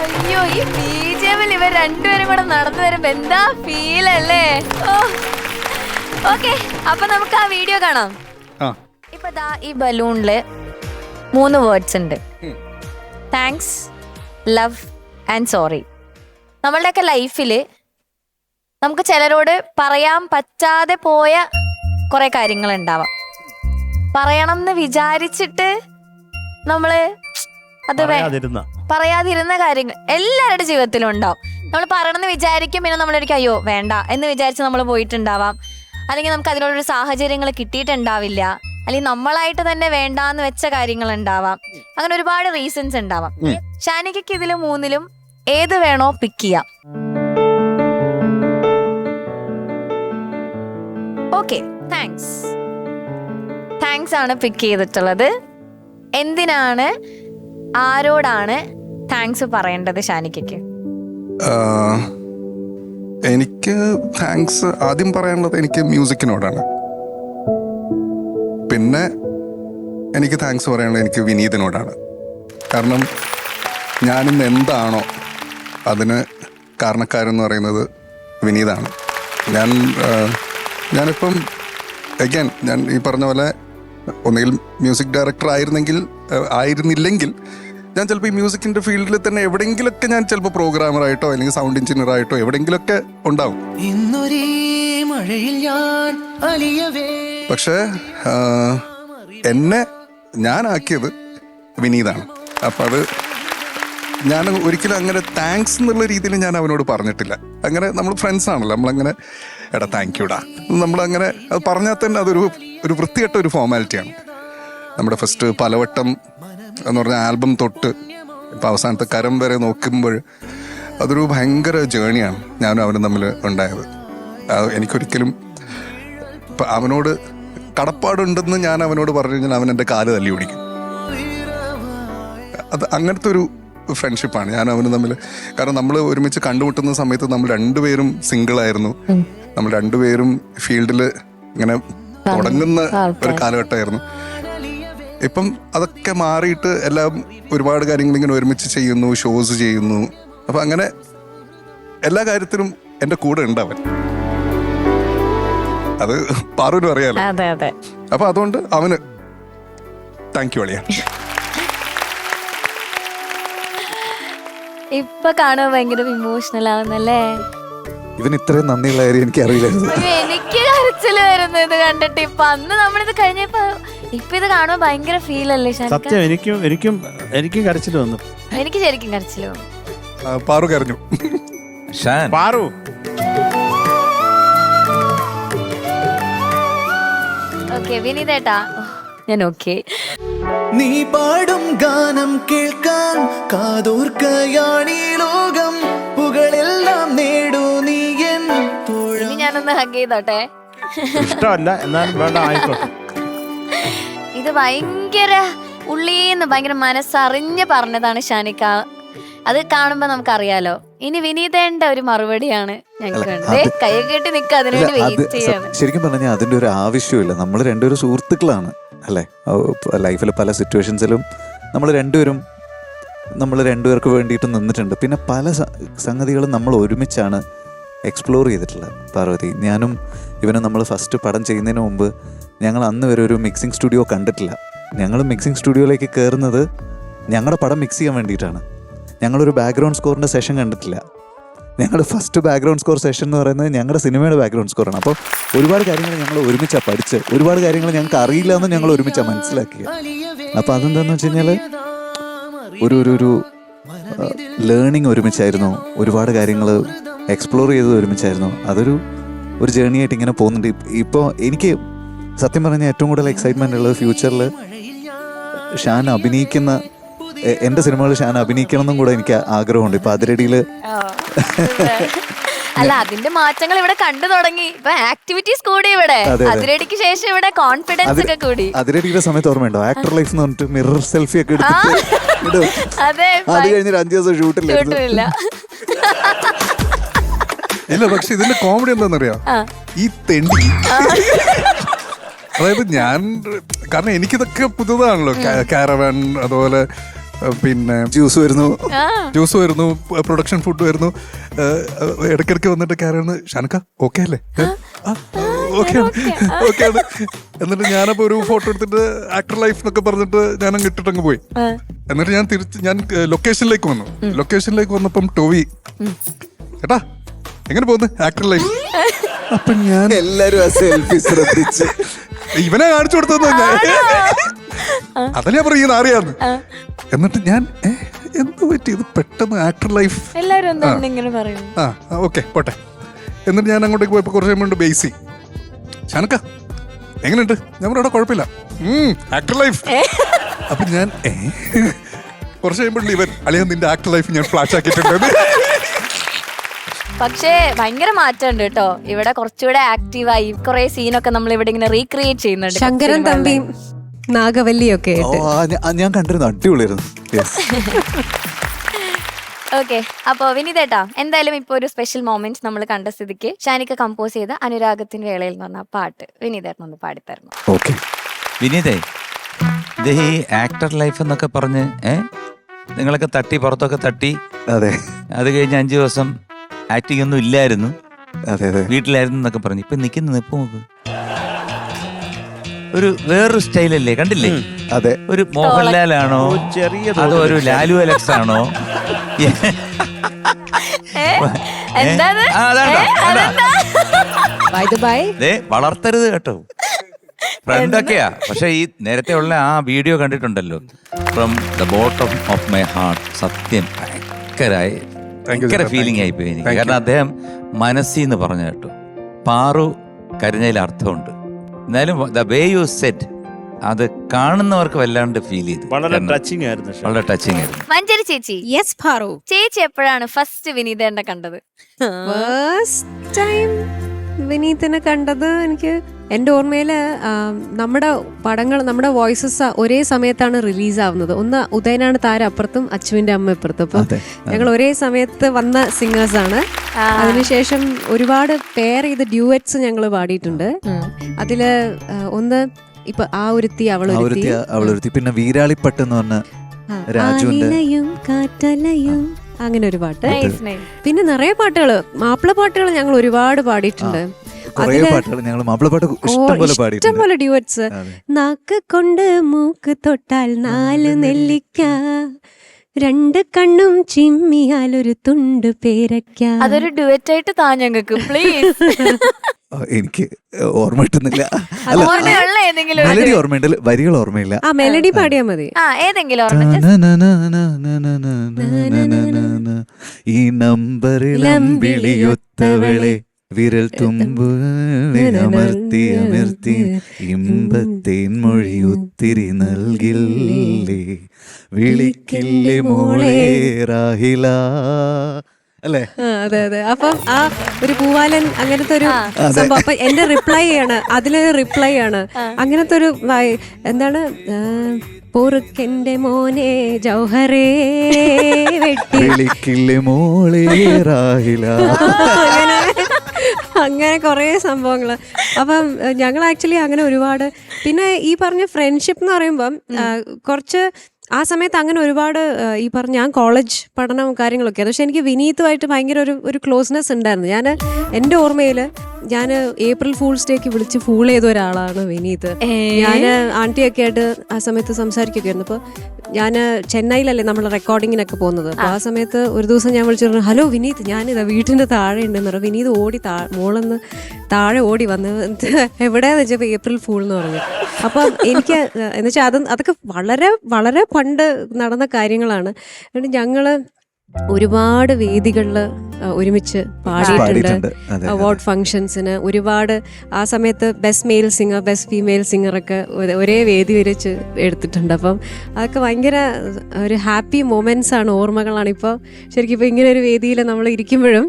അയ്യോ, ഈ ബിജെപിയിൽ ഇവർ രണ്ടുപേരും കൂടെ നടന്നു വരുമ്പോ എന്താ ഫീൽ അല്ലേ. ഓക്കെ, അപ്പൊ നമുക്ക് ആ വീഡിയോ കാണാം. ഇപ്പൊ ദാ ഈ ബലൂണില് 3 വേർഡ്സ് ഉണ്ട്. Thanks, love and sorry. നമ്മളുടെയൊക്കെ ലൈഫില് നമുക്ക് ചിലരോട് പറയാൻ പറ്റാതെ പോയ കുറെ കാര്യങ്ങൾ ഉണ്ടാവാം. പറയണം എന്ന് വിചാരിച്ചിട്ട് നമ്മള് അത് പറയാതിരുന്ന കാര്യങ്ങൾ എല്ലാവരുടെ ജീവിതത്തിലും ഉണ്ടാവും. നമ്മൾ പറയണമെന്ന് വിചാരിക്കും, പിന്നെ നമ്മളൊരിക്കും അയ്യോ വേണ്ട എന്ന് വിചാരിച്ച് നമ്മൾ പോയിട്ടുണ്ടാവാം. അല്ലെങ്കിൽ നമുക്ക് അതിനോടൊരു സാഹചര്യങ്ങൾ കിട്ടിയിട്ടുണ്ടാവില്ല, അല്ലെങ്കിൽ നമ്മളായിട്ട് തന്നെ വേണ്ടാന്ന് വെച്ച കാര്യങ്ങൾ ഉണ്ടാവാം. അങ്ങനെ ഒരുപാട് റീസൺസ് ഉണ്ടാവാം. ഷാനികയ്ക്ക് ഇതിലും 3ലും ഏത് വേണോ പിക്ക് ചെയ്യാം. ഓക്കെ, താങ്ക്സ് ആണ് പിക്ക് ചെയ്തിട്ടുള്ളത്. എന്തിനാണ്, ആരോടാണ് താങ്ക്സ് പറയേണ്ടത് ഷാനിക്കയ്ക്ക്? എനിക്ക് താങ്ക്സ് ആദ്യം പറയാനുള്ളത് എനിക്ക് മ്യൂസിക്കിനോടാണ്. പിന്നെ എനിക്ക് താങ്ക്സ് പറയാനുള്ളത് എനിക്ക് വിനീതിനോടാണ്. കാരണം ഞാനിന്ന് എന്താണോ അതിന് കാരണക്കാരെന്ന് പറയുന്നത് വിനീതാണ്. ഞാനിപ്പം അഗൈൻ ഞാൻ ഈ പറഞ്ഞ പോലെ ഒന്നുകിൽ മ്യൂസിക് ഡയറക്ടർ ആയിരുന്നില്ലെങ്കിൽ ഞാൻ ചിലപ്പോൾ ഈ മ്യൂസിക്കിൻ്റെ ഫീൽഡിൽ തന്നെ എവിടെയെങ്കിലുമൊക്കെ ഞാൻ ചിലപ്പോൾ പ്രോഗ്രാമറായിട്ടോ അല്ലെങ്കിൽ സൗണ്ട് എഞ്ചിനീയറായിട്ടോ എവിടെയെങ്കിലുമൊക്കെ ഉണ്ടാവും. പക്ഷേ എന്നെ ഞാനാക്കിയത് വിനീതാണ്. അപ്പം അത് ഞാൻ ഒരിക്കലും അങ്ങനെ താങ്ക്സ് എന്നുള്ള രീതിയിൽ ഞാൻ അവനോട് പറഞ്ഞിട്ടില്ല. അങ്ങനെ നമ്മൾ ഫ്രണ്ട്സ് ആണല്ലോ, നമ്മളങ്ങനെ എടാ താങ്ക് യുടാ നമ്മളങ്ങനെ അത് പറഞ്ഞാൽ തന്നെ അതൊരു വൃത്തികെട്ട ഒരു ഫോർമാലിറ്റിയാണ്. നമ്മുടെ ഫസ്റ്റ് പലവട്ടം എന്ന് പറഞ്ഞ ആൽബം തൊട്ട് ഇപ്പം അവസാനത്തെ കരം വരെ നോക്കുമ്പോൾ അതൊരു ഭയങ്കര ജേണിയാണ് ഞാനും അവനും തമ്മിൽ ഉണ്ടായത്. എനിക്കൊരിക്കലും ഇപ്പം അവനോട് കടപ്പാടുണ്ടെന്ന് ഞാൻ അവനോട് പറഞ്ഞു കഴിഞ്ഞാൽ അവൻ എൻ്റെ കാല് തല്ലി ഓടിക്കും. അത് അങ്ങനത്തെ ഒരു ഫ്രണ്ട്ഷിപ്പാണ് ഞാൻ അവന് തമ്മിൽ. കാരണം നമ്മൾ ഒരുമിച്ച് കണ്ടുമുട്ടുന്ന സമയത്ത് നമ്മൾ രണ്ടുപേരും സിംഗിളായിരുന്നു. നമ്മൾ രണ്ടുപേരും ഫീൽഡിൽ ഇങ്ങനെ തുടങ്ങുന്ന ഒരു കാലഘട്ടമായിരുന്നു. ഇപ്പം അതൊക്കെ മാറിയിട്ട് എല്ലാം ഒരുപാട് കാര്യങ്ങൾ ഇങ്ങനെ ഒരുമിച്ച് ചെയ്യുന്നു, ഷോസ് ചെയ്യുന്നു. അപ്പം അങ്ങനെ എല്ലാ കാര്യത്തിലും എൻ്റെ കൂടെ ഉണ്ട് അവൻ. അത് പാറുവിനും അറിയാലോ. അപ്പം അതുകൊണ്ട് അവന് താങ്ക് യു അളിയാ. ഇപ്പൊ കാണുമ്പോ ഭയങ്കര ഇമോഷണൽ ആവുന്നല്ലേ? ഇവൻ ഇത്രയും നന്ദിയുള്ള കാര്യം എനിക്ക് അറിയില്ലായിരുന്നു. അയ്യോ, എനിക്ക് കരച്ചില് വരുന്നു ഇത് കണ്ടിട്ട്. ഇപ്പൊ അന്ന് നമ്മളിത് കഴിഞ്ഞപ്പോ ഇപ്പൊ ഇത് കാണുമ്പോ ഭയങ്കര ഫീൽ അല്ലേ ഷാനിക്ക? സത്യം, എനിക്കും കരച്ചിൽ വന്നു. എനിക്ക് ശരിക്കും കരച്ചില് വന്നു. പാറു കരഞ്ഞു. ഷാൻ, പാറു ഓക്കെ വിനീതേട്ടാ, ഞാൻ ഓക്കെ. നീ പാടും ഗാനം കേൾക്കാൻ കാതോർക്കയാണീ ലോകം, പുകളെല്ലാം നേടൂ നീ എൻ തോഴ. ഇനി ഞാനൊന്ന് ഹഗ് ചെയ്തോട്ടെ. ഇഷ്ടമല്ല, എന്നാലും വേണ്ട, ആയിക്കോട്ടെ. ഇത് ഭയങ്കര ഉള്ളീന്ന് ഭയങ്കര മനസ്സറിഞ്ഞ് പറഞ്ഞതാണ് ഷാനിക്ക. അത് കാണുമ്പോ നമുക്കറിയാലോ. ഇനി വിനീതേണ്ട ഒരു മറുപടിയാണ് ഞങ്ങൾക്ക് കൈ കെട്ടി നിൽക്കുക, അതിനുവേണ്ടി വെയിറ്റ് ചെയ്യാണ്. ശരിക്കും പറഞ്ഞാൽ അതിന്റെ ഒരു ആവശ്യമില്ല. നമ്മൾ രണ്ടുപേരും സുഹൃത്തുക്കളാണ് അല്ലേ? ലൈഫിൽ പല സിറ്റുവേഷൻസിലും നമ്മൾ രണ്ടുപേർക്ക് വേണ്ടിയിട്ട് നിന്നിട്ടുണ്ട്. പിന്നെ പല സംഗതികളും നമ്മൾ ഒരുമിച്ചാണ് എക്സ്പ്ലോർ ചെയ്തിട്ടുള്ളത്. പാർവതി, ഞാനും ഇവനും നമ്മൾ ഫസ്റ്റ് പടം ചെയ്യുന്നതിന് മുമ്പ് ഞങ്ങൾ അന്ന് വരെ ഒരു മിക്സിംഗ് സ്റ്റുഡിയോ കണ്ടിട്ടില്ല. ഞങ്ങൾ മിക്സിംഗ് സ്റ്റുഡിയോയിലേക്ക് കയറുന്നത് ഞങ്ങളുടെ പടം മിക്സ് ചെയ്യാൻ വേണ്ടിയിട്ടാണ്. ഞങ്ങളൊരു ബാക്ക്ഗ്രൗണ്ട് സ്കോറിൻ്റെ സെഷൻ കണ്ടിട്ടില്ല. ഞങ്ങളുടെ ഫസ്റ്റ് ബാക്ക്ഗ്രൗണ്ട് സ്കോർ സെഷൻ എന്ന് പറയുന്നത് ഞങ്ങളുടെ സിനിമയുടെ ബാക്ക്ഗ്രൗണ്ട് സ്കോറാണ്. അപ്പോൾ ഒരുപാട് കാര്യങ്ങൾ ഞങ്ങൾ ഒരുമിച്ചാണ് പഠിച്ച്, ഒരുപാട് കാര്യങ്ങൾ ഞങ്ങൾക്ക് അറിയില്ല എന്ന് ഞങ്ങൾ ഒരുമിച്ചാണ് മനസ്സിലാക്കിയത്. അപ്പോൾ അതെന്താണെന്ന് വെച്ച് കഴിഞ്ഞാൽ ഒരു ലേണിംഗ് ഒരുമിച്ചായിരുന്നു, ഒരുപാട് കാര്യങ്ങൾ എക്സ്പ്ലോർ ചെയ്തത് ഒരുമിച്ചായിരുന്നു. അതൊരു ജേർണി ആയിട്ട് ഇങ്ങനെ പോകുന്നുണ്ട്. ഇപ്പോൾ എനിക്ക് സത്യം പറഞ്ഞാൽ ഏറ്റവും കൂടുതൽ എക്സൈറ്റ്മെൻ്റ് ഉള്ളത് ഫ്യൂച്ചറിൽ ഷാൻ അഭിനയിക്കുന്ന എൻ്റെ സിനിമകളിൽ ഷാൻ അഭിനയിക്കണം എന്നും കൂടെ എനിക്ക് ആഗ്രഹമുണ്ട്. ഇപ്പൊ അതിരടിയിൽ അല്ല, അതിന്റെ മാറ്റങ്ങൾ ഇവിടെ കണ്ടു തുടങ്ങി. ഇപ്പൊ ആക്ടിവിറ്റീസ് കൂടി ഇവിടെ. അതിരടിക്ക് ശേഷം ഇവിടെ കോൺഫിഡൻസ് ഒക്കെ കൂടി. അതിരടിയുടെ സമയത്ത് ഓർമ്മയുണ്ടോ? ആക്ടർ ലൈഫ് എന്ന് പറഞ്ഞിട്ട് മിറർ സെൽഫി ഒക്കെ എടുത്തിട്ട് അതെ, അത് കഴിഞ്ഞ് 5 ദിവസം ഷൂട്ടില്ല. ഇല്ല, പക്ഷെ ഇതിന്റെ കോമഡി എന്താണെന്നറിയാം? ഈ തെണ്ടി, അതായത് ഞാൻ, കാരണം എനിക്കിതൊക്കെ പുതുതാണല്ലോ. കാരവാൻ, അതുപോലെ പിന്നെ ജ്യൂസ് വരുന്നു, പ്രൊഡക്ഷൻ ഫുഡ് വരുന്നു. ഇടയ്ക്കിടയ്ക്ക് വന്നിട്ട് കാരവാൻ, ഷാനക്ക ഓക്കെ അല്ലേ? ഓക്കെ ആണ്. എന്നിട്ട് ഞാനപ്പോ ഒരു ഫോട്ടോ എടുത്തിട്ട് ആക്ടർ ലൈഫ് എന്നൊക്കെ പറഞ്ഞിട്ട് ഞാനങ്ങ് ഇട്ടിട്ടങ്ങ് പോയി. എന്നിട്ട് ഞാൻ ലൊക്കേഷനിലേക്ക് വന്നു. ലൊക്കേഷനിലേക്ക് വന്നപ്പം ടോവി, ചേട്ടാ എങ്ങനെ പോകുന്നു ആക്ടർ ലൈഫ്? അപ്പൊ ഞാൻ എല്ലാരും ആ സെൽഫി ശ്രദ്ധിച്ച് ഇവനെ കാണിച്ചു കൊടുത്തത് അതല്ലേ പറയുന്നത് അറിയാന്ന്. എന്നിട്ട് ഞാൻ എന്ത് പറ്റി, ഇത് പെട്ടെന്ന് ആക്ടർ ലൈഫ് ഓക്കെ പോട്ടെ. എന്നിട്ട് ഞാൻ അങ്ങോട്ടേക്ക് പോയപ്പോ കുറച്ച് കഴിയുമ്പോൾ ബേസി, ഷാനക്ക എങ്ങനെയുണ്ട്? ഞാൻ ഇവിടെ കുഴപ്പമില്ല, ആക്ടർ ലൈഫ്. അപ്പൊ ഞാൻ കുറച്ച് കഴിയുമ്പോൾ ഇവൻ, അളിയാ നിന്റെ ആക്ടർ ലൈഫ് ഞാൻ ഫ്ലാഷ് ആക്കിയിട്ടുണ്ട്. പക്ഷേ ഭയങ്കര മാറ്റമുണ്ട് കേട്ടോ. ഇവിടെ കുറച്ചുകൂടെ ആക്റ്റീവായി കുറെ സീനൊക്കെ നമ്മൾ ഇവിടെ ഇങ്ങനെ റീക്രിയേറ്റ് ചെയ്യുന്നുണ്ട്. ശങ്കരൻ തമ്പിയും നാഗവല്ലിയൊക്കെ ഞാൻ കണ്ടിരുന്നു, അടിപൊളിയായിരുന്നു. ഓക്കെ, അപ്പൊ വിനീതേട്ടാ, എന്തായാലും ഇപ്പൊ ഒരു സ്പെഷ്യൽ മൊമെന്റ് നമ്മൾ കണ്ട സ്ഥിതിക്ക് ഷാനിക്ക കമ്പോസ് ചെയ്ത അനുരാഗത്തിൻ വേളയിൽ എന്ന് പറഞ്ഞ പാട്ട് വിനീതേട്ടൻ ഒന്ന് പാടിത്തരണം. ഓക്കെ വിനീതേ, ഇത് ഈ ആക്ടർ ലൈഫ് എന്നൊക്കെ പറഞ്ഞ് നിങ്ങളൊക്കെ തട്ടി പുറത്തൊക്കെ തട്ടി. അതെ, അത് കഴിഞ്ഞ് 5 ദിവസം ആക്ടിങ് ഒന്നും ഇല്ലായിരുന്നു, വീട്ടിലായിരുന്നു എന്നൊക്കെ പറഞ്ഞു. ഇപ്പൊ നിൽക്കുന്ന നിപ്പ് നോക്ക്, ഒരു വേറൊരു സ്റ്റൈലല്ലേ, കണ്ടില്ലേ? അതെ, ഒരു മോഹൻലാലാണോ അതോ ഒരു ലാലു അലക്സ് ആണോ? വളർത്തരുത് കേട്ടോ, ഫ്രണ്ടൊക്കെയാ. പക്ഷെ ഈ നേരത്തെ ഉള്ള ആ വീഡിയോ കണ്ടിട്ടുണ്ടല്ലോ, from the bottom of my heart, സത്യം ഭയങ്കര ഫീലിംഗ് ആയിപ്പോയി എനിക്ക്. കാരണം അദ്ദേഹം മനസ്സിന്ന് പറഞ്ഞു കേട്ടോ. പാറു കരഞ്ഞതിൽ അർത്ഥമുണ്ട്, എന്നാലും ദ വേ യു സെറ്റ് അത് കാണുന്നവർക്ക് വല്ലാണ്ട് ഫീൽ ചെയ്തു. വളരെ ടച്ചിങ് ആയിരുന്നു. മഞ്ചേരി ചേച്ചി, യെസ് പാറു, ചേച്ചി എപ്പോഴാണ് ഫസ്റ്റ് വിനീതേട്ടനെ കണ്ടത്? ഫസ്റ്റ് ടൈം വിനീതിനെ കണ്ടത് എനിക്ക് എൻ്റെ ഓർമ്മയില് നമ്മുടെ പടങ്ങൾ, നമ്മുടെ വോയിസസ് ഒരേ സമയത്താണ് റിലീസാവുന്നത്. ഒന്ന് ഉദയനാണ് താരം അപ്പുറത്തും അച്ചുവിന്റെ അമ്മ ഇപ്പുറത്തും. അപ്പം ഞങ്ങൾ ഒരേ സമയത്ത് വന്ന സിംഗേഴ്സാണ്. അതിനുശേഷം ഒരുപാട് പെയർ ചെയ്ത് ഡ്യൂവറ്റ്സ് ഞങ്ങൾ പാടിയിട്ടുണ്ട്. അതില് ഒന്ന് ഇപ്പൊ ആ ഒരുത്തി അവളൊരുത്തി, പിന്നെ വീരാളിപ്പട്ട് എന്ന് പറഞ്ഞ രാജുവിന്റെ കാറ്റലയും, അങ്ങനെ ഒരു പാട്ട്. പിന്നെ നിറയെ പാട്ടുകള്, മാപ്പിള പാട്ടുകൾ ഞങ്ങൾ ഒരുപാട് പാടിയിട്ടുണ്ട്. ഇഷ്ടംപോലെ ഡ്യൂവറ്റ്സ്. നാക്ക് കൊണ്ട് മൂക്ക് തൊട്ടാൽ 4 നെല്ലിക്ക, രണ്ട് കണ്ണും ചിമ്മിയാലൊരു തുണ്ട് പേരയ്ക്ക. അതൊരു ഡുവറ്റ് ആയിട്ട് താ ഞങ്ങൾക്ക് പ്ലീസ്. എനിക്ക് ഓർമ്മ കിട്ടുന്നില്ല. അല്ല, ഓർമ്മയുള്ള ഏതെങ്കിലും ഒരു മെലഡി ഓർമ്മയുണ്ട്, വരികൾ ഓർമ്മയില്ല. ആ മെലഡി പാടിയാ മതി. ആ ഏതെങ്കിലും ഒരെണ്ണം ഈ നമ്പറിലമ്പിളിയൊത്തവളെ വിരൽ തുമ്പുകളെ അമർത്തി അമർത്തി ഇമ്പത്തേൻ മൊഴി ഒത്തിരി നൽകില്ലേ, വിളിക്കില്ലേ മോളെ റാഹില അല്ലേ? അതെ അതെ. അപ്പം ആ ഒരു പൂവാലൻ അങ്ങനത്തെ ഒരു സംഭവം. അപ്പൊ എന്റെ റിപ്ലൈ ആണ്, അതിലൊരു റിപ്ലൈ ആണ് അങ്ങനത്തെ ഒരു എന്താണ്, പൊറുക്കെന്റെ മോനെ ജൗഹറേ വെട്ടി വിളിക്കില്ലേ മോളെ റാഹില. അങ്ങനെ കുറേ സംഭവങ്ങൾ. അപ്പം ഞങ്ങൾ ആക്ച്വലി അങ്ങനെ ഒരുപാട്, പിന്നെ ഈ പറഞ്ഞ ഫ്രണ്ട്ഷിപ്പ് എന്ന് പറയുമ്പം കുറച്ച് ആ സമയത്ത് അങ്ങനെ ഒരുപാട് ഈ പറഞ്ഞ ഞാൻ കോളേജ് പഠനം കാര്യങ്ങളൊക്കെ, പക്ഷെ എനിക്ക് വിനീതുമായിട്ട് ഭയങ്കര ഒരു ക്ലോസ്നെസ് ഉണ്ടായിരുന്നു. ഞാൻ എൻ്റെ ഓർമ്മയിൽ ഞാൻ ഏപ്രിൽ ഫൂൾസ് ഡേക്ക് വിളിച്ച് ഫൂൾ ചെയ്ത ഒരാളാണ് വിനീത്. ഞാൻ ആൻറ്റിയൊക്കെ ആയിട്ട് ആ സമയത്ത് സംസാരിക്കുകയൊക്കെ ആയിരുന്നു. അപ്പോൾ ഞാൻ ചെന്നൈയിലല്ലേ നമ്മൾ റെക്കോർഡിങ്ങിനൊക്കെ പോകുന്നത്. അപ്പോൾ ആ സമയത്ത് ഒരു ദിവസം ഞാൻ വിളിച്ചു പറഞ്ഞു, ഹലോ വിനീത്, ഞാനിതാ വീട്ടിൻ്റെ താഴെ ഉണ്ടെന്ന് പറഞ്ഞു. വിനീത് ഓടി മോളെന്ന് താഴെ ഓടി വന്ന് എവിടെയാന്ന് വെച്ചപ്പോൾ ഏപ്രിൽ ഫൂൾ എന്ന് പറഞ്ഞു. അപ്പം എനിക്ക് എന്ന് വെച്ചാൽ അതൊക്കെ വളരെ വളരെ പണ്ട് നടന്ന കാര്യങ്ങളാണ്. എന്നിട്ട് ഞങ്ങൾ ഒരുപാട് വേദികളിൽ ഒരുമിച്ച് പാടിയിട്ടുണ്ട്. അവാർഡ് ഫങ്ഷൻസിന് ഒരുപാട്. ആ സമയത്ത് best male singer, best female സിംഗറൊക്കെ ഒരേ വേദി വരച്ച് എടുത്തിട്ടുണ്ട്. അപ്പം അതൊക്കെ ഭയങ്കര ഒരു ഹാപ്പി മൊമെന്റ്സ് ആണ്, ഓർമ്മകളാണ്. ഇപ്പോൾ ശരിക്കും ഇപ്പോൾ ഇങ്ങനെ ഒരു വേദിയിൽ നമ്മൾ ഇരിക്കുമ്പോഴും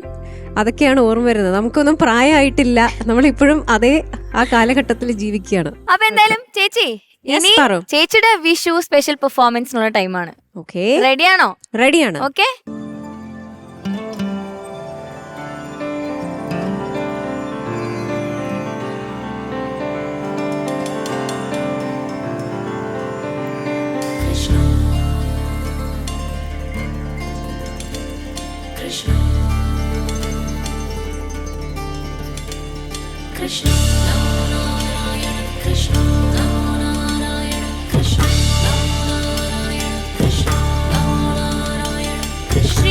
അതൊക്കെയാണ് ഓർമ്മ വരുന്നത്. നമുക്കൊന്നും പ്രായമായിട്ടില്ല, നമ്മളിപ്പോഴും അതേ ആ കാലഘട്ടത്തിൽ ജീവിക്കുകയാണ്. അപ്പൊ എന്തായാലും ചേച്ചി ഇനി ചേച്ചിയുടെ വിഷു സ്പെഷ്യൽ പെർഫോമൻസിനുള്ള ടൈമാണ്. ഓക്കെ, റെഡിയാണോ? റെഡിയാണ്. Okay. Krishna Narayana Krishna Narayana Krishna Narayana Krishna Narayana Krishna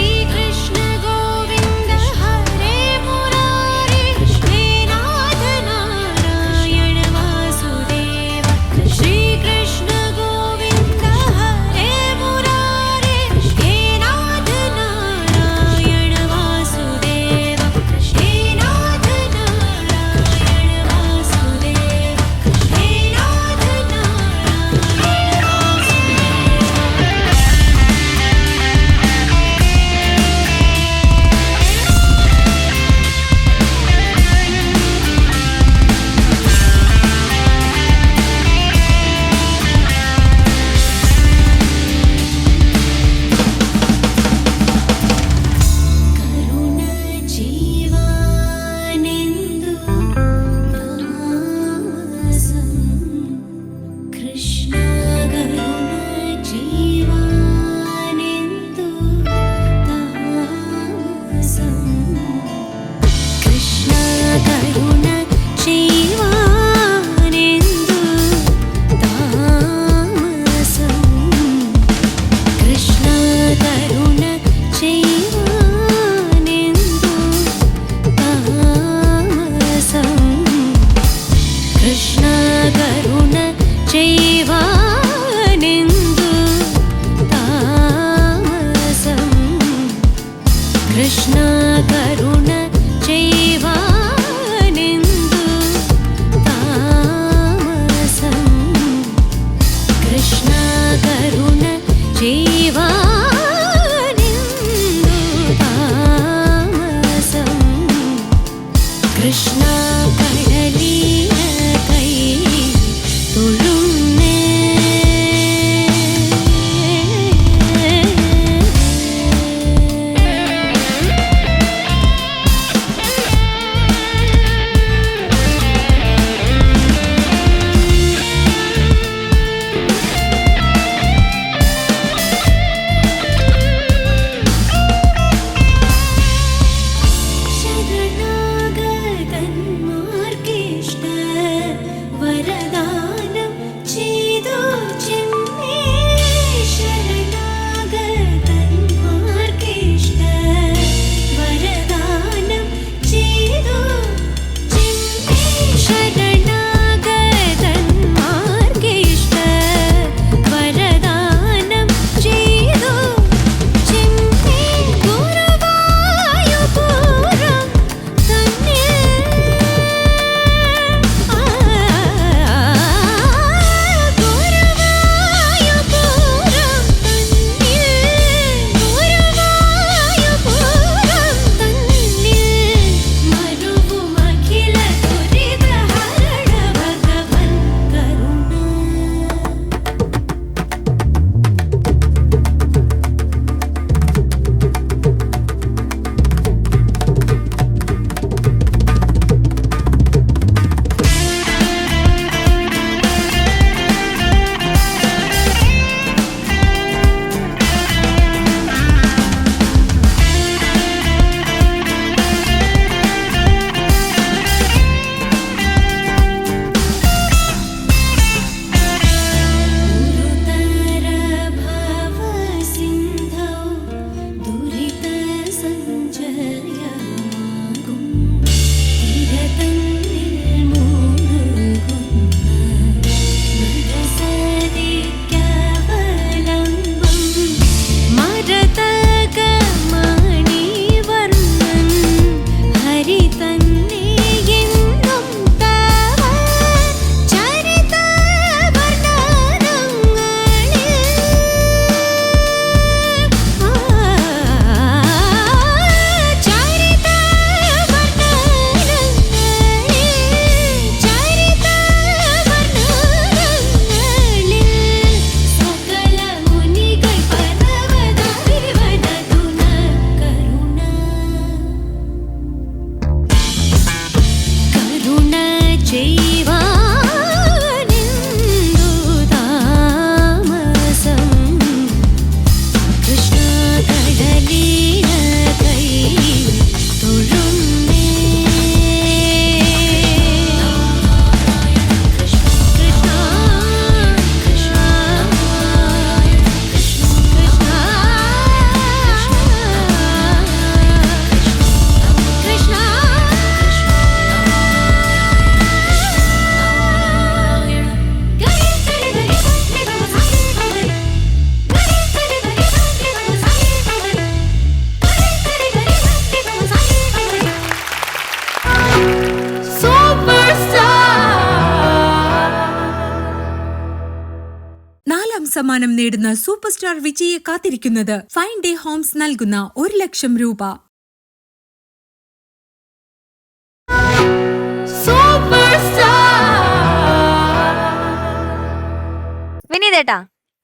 സമ്മാനം നേടുന്ന സൂപ്പർ സ്റ്റാർ വിജയെ കാത്തിരിക്കുന്നത് ഫൈൻ ഡേ ഹോംസ് നൽകുന്ന 1,00,000 രൂപ.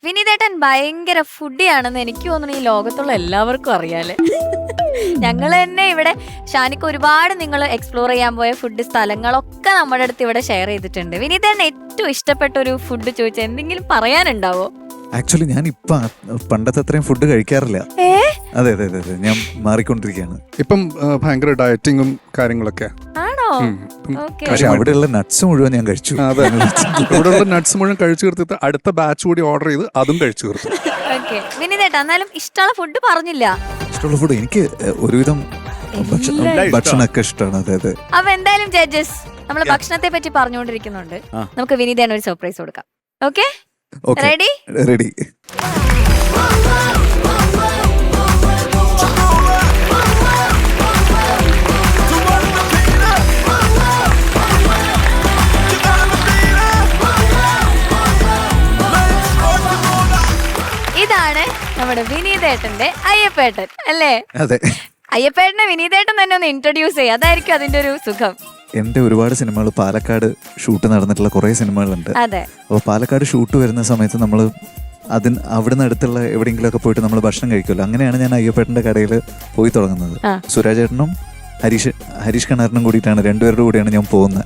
വിനീതേട്ടൻ ഭയങ്കര ഫുഡിയാണെന്ന് എനിക്ക് തോന്നുന്നു ഈ ലോകത്തുള്ള എല്ലാവർക്കും അറിയാലേ. ഞങ്ങൾ തന്നെ ഇവിടെ ഷാനിക്ക് ഒരുപാട് നിങ്ങൾ എക്സ്പ്ലോർ ചെയ്യാൻ പോയ ഫുഡ് സ്ഥലങ്ങളൊക്കെ നമ്മുടെ അടുത്ത് ഇവിടെ ഷെയർ ചെയ്തിട്ടുണ്ട്. വിനീതേട്ടൻ ഏറ്റവും ഇഷ്ടപ്പെട്ട ഒരു ഫുഡ് ചോദിച്ചാൽ എന്തെങ്കിലും പറയാനുണ്ടാവോ? ആക്ച്വലി ഞാൻ ഇപ്പൊ പണ്ടത്തെ അത്രയും ഫുഡ് കഴിക്കാറില്ല. അതെ അതെ അതെ, ഞാൻ മാറിക്കൊണ്ടിരിക്കുകയാണ് ഇപ്പം ഭയങ്കര ഡയറ്റിങ്ങും കാര്യങ്ങളൊക്കെ. ആണോ? പക്ഷെ അവിടെയുള്ള നട്ട്സ് മുഴുവൻ ഞാൻ കഴിച്ചു. അതെ, ഇവിടെയുള്ള നട്ട്സ് മുഴുവൻ കഴിച്ചു തീർത്തിട്ട് അടുത്ത ബാച്ച് കൂടി ഓർഡർ ചെയ്ത് അതും കഴിച്ചു തീർത്തു. വിനീതേട്ടാ, എന്നാലും ഇഷ്ടമുള്ള ഫുഡ് പറഞ്ഞില്ല. ഇഷ്ടമുള്ള ഫുഡ് എനിക്ക് ഒരുവിധം ഭക്ഷണമൊക്കെ ഇഷ്ടമാണ്. അതെ അതെ. അപ്പൊ എന്തായാലും ജഡ്ജസ്, നമ്മൾ ഭക്ഷണത്തെ പറ്റി പറഞ്ഞുകൊണ്ടിരിക്കുന്നുണ്ട്, നമുക്ക് വിനീതേട്ടൻ ഒരു സർപ്രൈസ് കൊടുക്കാം. Okay, ready? റെഡി. ഇതാണ് നമ്മുടെ വിനീതേട്ടന്റെ അയ്യപ്പേട്ടൻ അല്ലേ? അതെ. അയ്യപ്പേട്ടനെ വിനീതേട്ടൻ തന്നെ ഒന്ന് ഇൻട്രൊഡ്യൂസ് ചെയ്യുക, അതായിരിക്കും അതിന്റെ ഒരു സുഖം. എന്റെ ഒരുപാട് സിനിമകൾ പാലക്കാട് ഷൂട്ട് നടന്നിട്ടുള്ള കുറെ സിനിമകളുണ്ട്. അതെ. അപ്പോൾ പാലക്കാട് ഷൂട്ട് വരുന്ന സമയത്ത് നമ്മൾ അവിടുന്ന് അടുത്തുള്ള എവിടെയെങ്കിലുമൊക്കെ പോയിട്ട് നമ്മൾ ഭക്ഷണം കഴിക്കുമല്ലോ. അങ്ങനെയാണ് ഞാൻ അയ്യപ്പേട്ടന്റെ കടയിൽ പോയി തുടങ്ങുന്നത്. സുരാജേട്ടനും ഹരീഷ് കണാറിനും കൂടിയിട്ടാണ്, രണ്ടുപേരുടെ കൂടെയാണ് ഞാൻ പോകുന്നത്.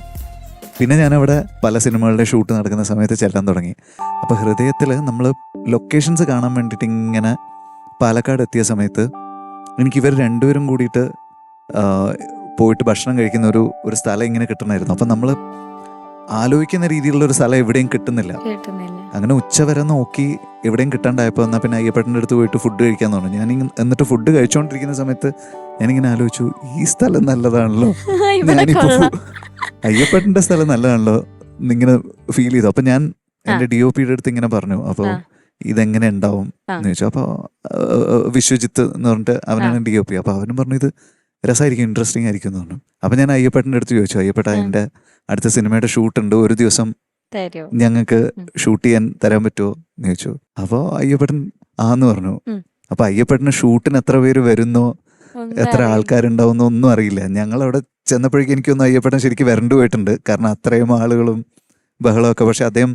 പിന്നെ ഞാനവിടെ പല സിനിമകളുടെ ഷൂട്ട് നടക്കുന്ന സമയത്ത് ചെല്ലാൻ തുടങ്ങി. അപ്പോൾ ഹൃദയത്തിൽ നമ്മൾ ലൊക്കേഷൻസ് കാണാൻ വേണ്ടിയിട്ട് ഇങ്ങനെ പാലക്കാട് എത്തിയ സമയത്ത് എനിക്ക് ഇവർ രണ്ടുപേരും കൂടിയിട്ട് പോയിട്ട് ഭക്ഷണം കഴിക്കുന്ന ഒരു സ്ഥലം ഇങ്ങനെ കിട്ടണമായിരുന്നു. അപ്പം നമ്മൾ ആലോചിക്കുന്ന രീതിയിലുള്ള ഒരു സ്ഥലം എവിടെയും കിട്ടുന്നില്ല. അങ്ങനെ ഉച്ചവരെ നോക്കി എവിടെയും കിട്ടാണ്ടായപ്പോൾ എന്നാൽ പിന്നെ അയ്യപ്പേട്ടൻ്റെ അടുത്ത് പോയിട്ട് ഫുഡ് കഴിക്കാൻ തോന്നുന്നു. ഞാൻ എന്നിട്ട് ഫുഡ് കഴിച്ചുകൊണ്ടിരിക്കുന്ന സമയത്ത് ഞാനിങ്ങനെ ആലോചിച്ചു, ഈ സ്ഥലം നല്ലതാണല്ലോ, ഞാനിപ്പോൾ അയ്യപ്പേട്ടൻ്റെ സ്ഥലം നല്ലതാണല്ലോ എന്നിങ്ങനെ ഫീൽ ചെയ്തു. അപ്പം ഞാൻ എൻ്റെ DOPയുടെ അടുത്ത് ഇങ്ങനെ പറഞ്ഞു, അപ്പോൾ ഇതെങ്ങനെ ഉണ്ടാവും എന്ന് ചോദിച്ചു. അപ്പോൾ വിശ്വജിത്ത് എന്ന് പറഞ്ഞിട്ട് അവനാണ് DOP. അപ്പോൾ അവനും പറഞ്ഞു ഇത് രസമായിരിക്കും, ഇൻട്രസ്റ്റിംഗ് ആയിരിക്കും എന്ന് പറഞ്ഞു. അപ്പം ഞാൻ അയ്യപ്പേട്ടൻ്റെ അടുത്ത് ചോദിച്ചു, അയ്യപ്പേട്ട എൻ്റെ അടുത്ത സിനിമയുടെ ഷൂട്ടുണ്ട്, ഒരു ദിവസം ഞങ്ങൾക്ക് ഷൂട്ട് ചെയ്യാൻ തരാൻ പറ്റുമോ എന്ന് ചോദിച്ചു. അപ്പോൾ അയ്യപ്പേട്ടൻ ആന്ന് പറഞ്ഞു. അപ്പൊ അയ്യപ്പേട്ടന് ഷൂട്ടിന് എത്ര പേര് വരുന്നോ, എത്ര ആൾക്കാരുണ്ടാവുന്നോ ഒന്നും അറിയില്ല. ഞങ്ങളവിടെ ചെന്നപ്പോഴേക്കും എനിക്കൊന്നും അയ്യപ്പേട്ടൻ ശരിക്കും വരണ്ടു പോയിട്ടുണ്ട്, കാരണം അത്രയും ആളുകളും ബഹളമൊക്കെ. പക്ഷെ അദ്ദേഹം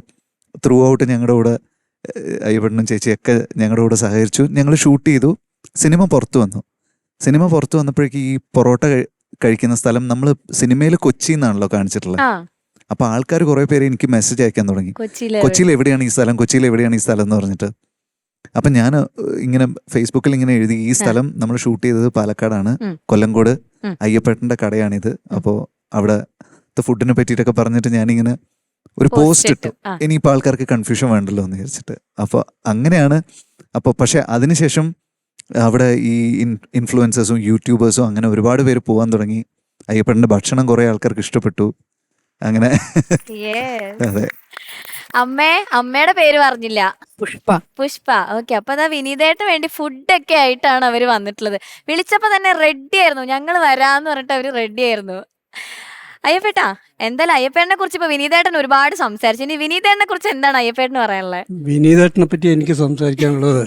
ത്രൂ ഔട്ട് ഞങ്ങളുടെ കൂടെ, അയ്യപ്പേട്ടനും ചേച്ചിയൊക്കെ ഞങ്ങളുടെ കൂടെ സഹകരിച്ചു. ഞങ്ങൾ ഷൂട്ട് ചെയ്തു. സിനിമ പുറത്തു വന്നപ്പോഴേക്കും ഈ പൊറോട്ട കഴിക്കുന്ന സ്ഥലം നമ്മൾ സിനിമയിൽ കൊച്ചി എന്നാണല്ലോ കാണിച്ചിട്ടുള്ളത്. അപ്പൊ ആൾക്കാർ കുറെ പേര് എനിക്ക് മെസ്സേജ് അയക്കാൻ തുടങ്ങി, കൊച്ചിയിൽ എവിടെയാണ് ഈ സ്ഥലം, കൊച്ചിയിൽ എവിടെയാണ് ഈ സ്ഥലം എന്ന് പറഞ്ഞിട്ട്. അപ്പൊ ഞാൻ ഇങ്ങനെ ഫേസ്ബുക്കിൽ ഇങ്ങനെ എഴുതി, ഈ സ്ഥലം നമ്മൾ ഷൂട്ട് ചെയ്തത് പാലക്കാടാണ്, കൊല്ലങ്കോട് അയ്യപ്പേട്ടന്റെ കടയാണിത്. അപ്പോൾ അവിടെ ഫുഡിനെ പറ്റിയിട്ടൊക്കെ പറഞ്ഞിട്ട് ഞാനിങ്ങനെ ഒരു പോസ്റ്റ് ഇട്ടു. ഇനിയിപ്പോൾ ആൾക്കാർക്ക് കൺഫ്യൂഷൻ വേണ്ടല്ലോ എന്ന് വിചാരിച്ചിട്ട്. അപ്പോൾ അങ്ങനെയാണ്. അപ്പോൾ പക്ഷെ അതിനുശേഷം അവിടെ ഈ ഇൻഫ്ലുവൻസേഴ്സും യൂട്യൂബേഴ്സും അങ്ങനെ ഒരുപാട് പേര് പോകാൻ തുടങ്ങി. അയ്യപ്പേട്ടന്റെ ഭക്ഷണം കുറെ ആൾക്കാർക്ക് ഇഷ്ടപ്പെട്ടു. അങ്ങനെ അതെ. അമ്മയുടെ പേര് പറഞ്ഞില്ല, പുഷ്പ. ഓക്കെ, അപ്പൊ അതാ വിനീതേട്ടന് വേണ്ടി ഫുഡൊക്കെ ആയിട്ടാണ് അവര് വന്നിട്ടുള്ളത്. വിളിച്ചപ്പോ തന്നെ റെഡി ആയിരുന്നു, ഞങ്ങൾ വരാന്ന് പറഞ്ഞിട്ട് അവര് റെഡി ആയിരുന്നു. അയ്യപ്പേട്ടാ, എന്തായാലും അയ്യപ്പേട്ടനെ കുറിച്ച് ഇപ്പൊ വിനീതേട്ടൻ ഒരുപാട് സംസാരിച്ചു. ഇനി വിനീതേട്ടനെ കുറിച്ച് എന്താണ് അയ്യപ്പേട്ടന് പറയാനുള്ളത്? വിനീതേട്ടനെ പറ്റി എനിക്ക് സംസാരിക്കാനുള്ളത്,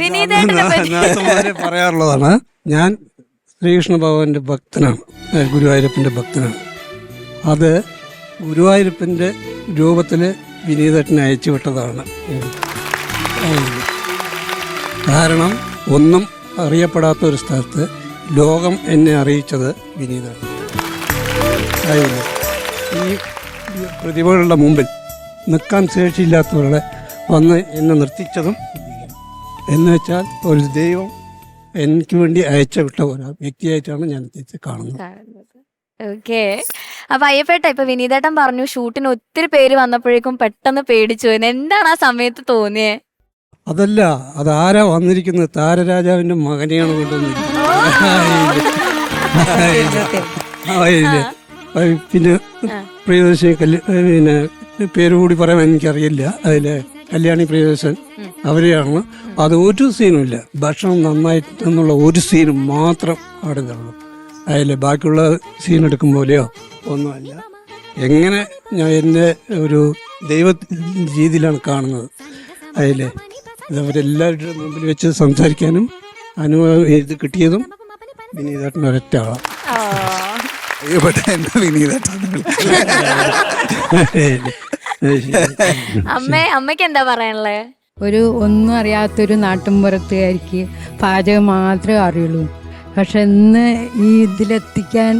വിനീതേട്ടനെ പറയാറുള്ളതാണ്. ഞാൻ ശ്രീകൃഷ്ണ ഭഗവാന്റെ ഭക്തനാണ്, ഗുരുവായൂരപ്പന്റെ ഭക്തനാണ്. അത് ഗുരുവായൂരപ്പന്റെ രൂപത്തിൽ വിനീതേട്ടനെ അയച്ചു വിട്ടതാണ്. കാരണം ഒന്നും അറിയപ്പെടാത്ത ഒരു സ്ഥലത്ത് ലോകം എന്നെ അറിയിച്ചത് വിനീതേട്ടൻ. ഈ പ്രതിഭകളുടെ മുമ്പിൽ നിൽക്കാൻ ശേഷിയില്ലാത്തവരുടെ വന്ന് എന്നെ നിർത്തിച്ചതും എന്ന് വെച്ചാൽ ഒരു ദൈവം എനിക്ക് വേണ്ടി അയച്ചു വിട്ട ഒരു വ്യക്തിയായിട്ടാണ് ഞാൻ കാണുന്നത്. ഓക്കെ, അപ്പൊ അയ്യപ്പേട്ട, ഇപ്പൊ വിനീതേട്ടൻ പറഞ്ഞു ഷൂട്ടിന് ഒത്തിരി പേര് വന്നപ്പോഴേക്കും പെട്ടെന്ന് പേടിച്ചു. എന്താണ് ആ സമയത്ത് തോന്നിയേ? അതല്ല, അതാരാ വന്നിരിക്കുന്നത്? താരരാജാവിന്റെ മകനെയാണ് കൊണ്ടുവന്നിരിക്കുന്നത്. പിന്നെ പ്രിയദർശിനി പിന്നെ പേര് കൂടി പറയാൻ എനിക്കറിയില്ല. അതിലെ കല്യാണി പ്രിയദർശൻ അവരെയാണ്. അത് ഒരു സീനുമില്ല, ഭക്ഷണം നന്നായിട്ടെന്നുള്ള ഒരു സീനും മാത്രം അവിടെ നടന്നു. അതിൽ ബാക്കിയുള്ള സീൻ എടുക്കും പോലെയോ ഒന്നുമല്ല. എങ്ങനെ ഞാൻ എൻ്റെ ഒരു ദൈവ രീതിയിലാണ് കാണുന്നത്. അതിലെ അവരെല്ലാവരുടെ മുമ്പിൽ വെച്ച് സംസാരിക്കാനും അനുഭവം ഇത് കിട്ടിയതും വിനീതേട്ടൻ ഒരൊറ്റ ആളാണ്. എന്റെ വിനീതേട്ടാ. അമ്മയ്ക്ക് എന്താ പറയാനുള്ളത്? ഒരു ഒന്നും അറിയാത്തൊരു നാട്ടിൻപുറത്തുകാരിക്ക് പാചകം മാത്രമേ അറിയുള്ളൂ. പക്ഷെ ഇന്ന് ഈ ഇതിലെത്തിക്കാൻ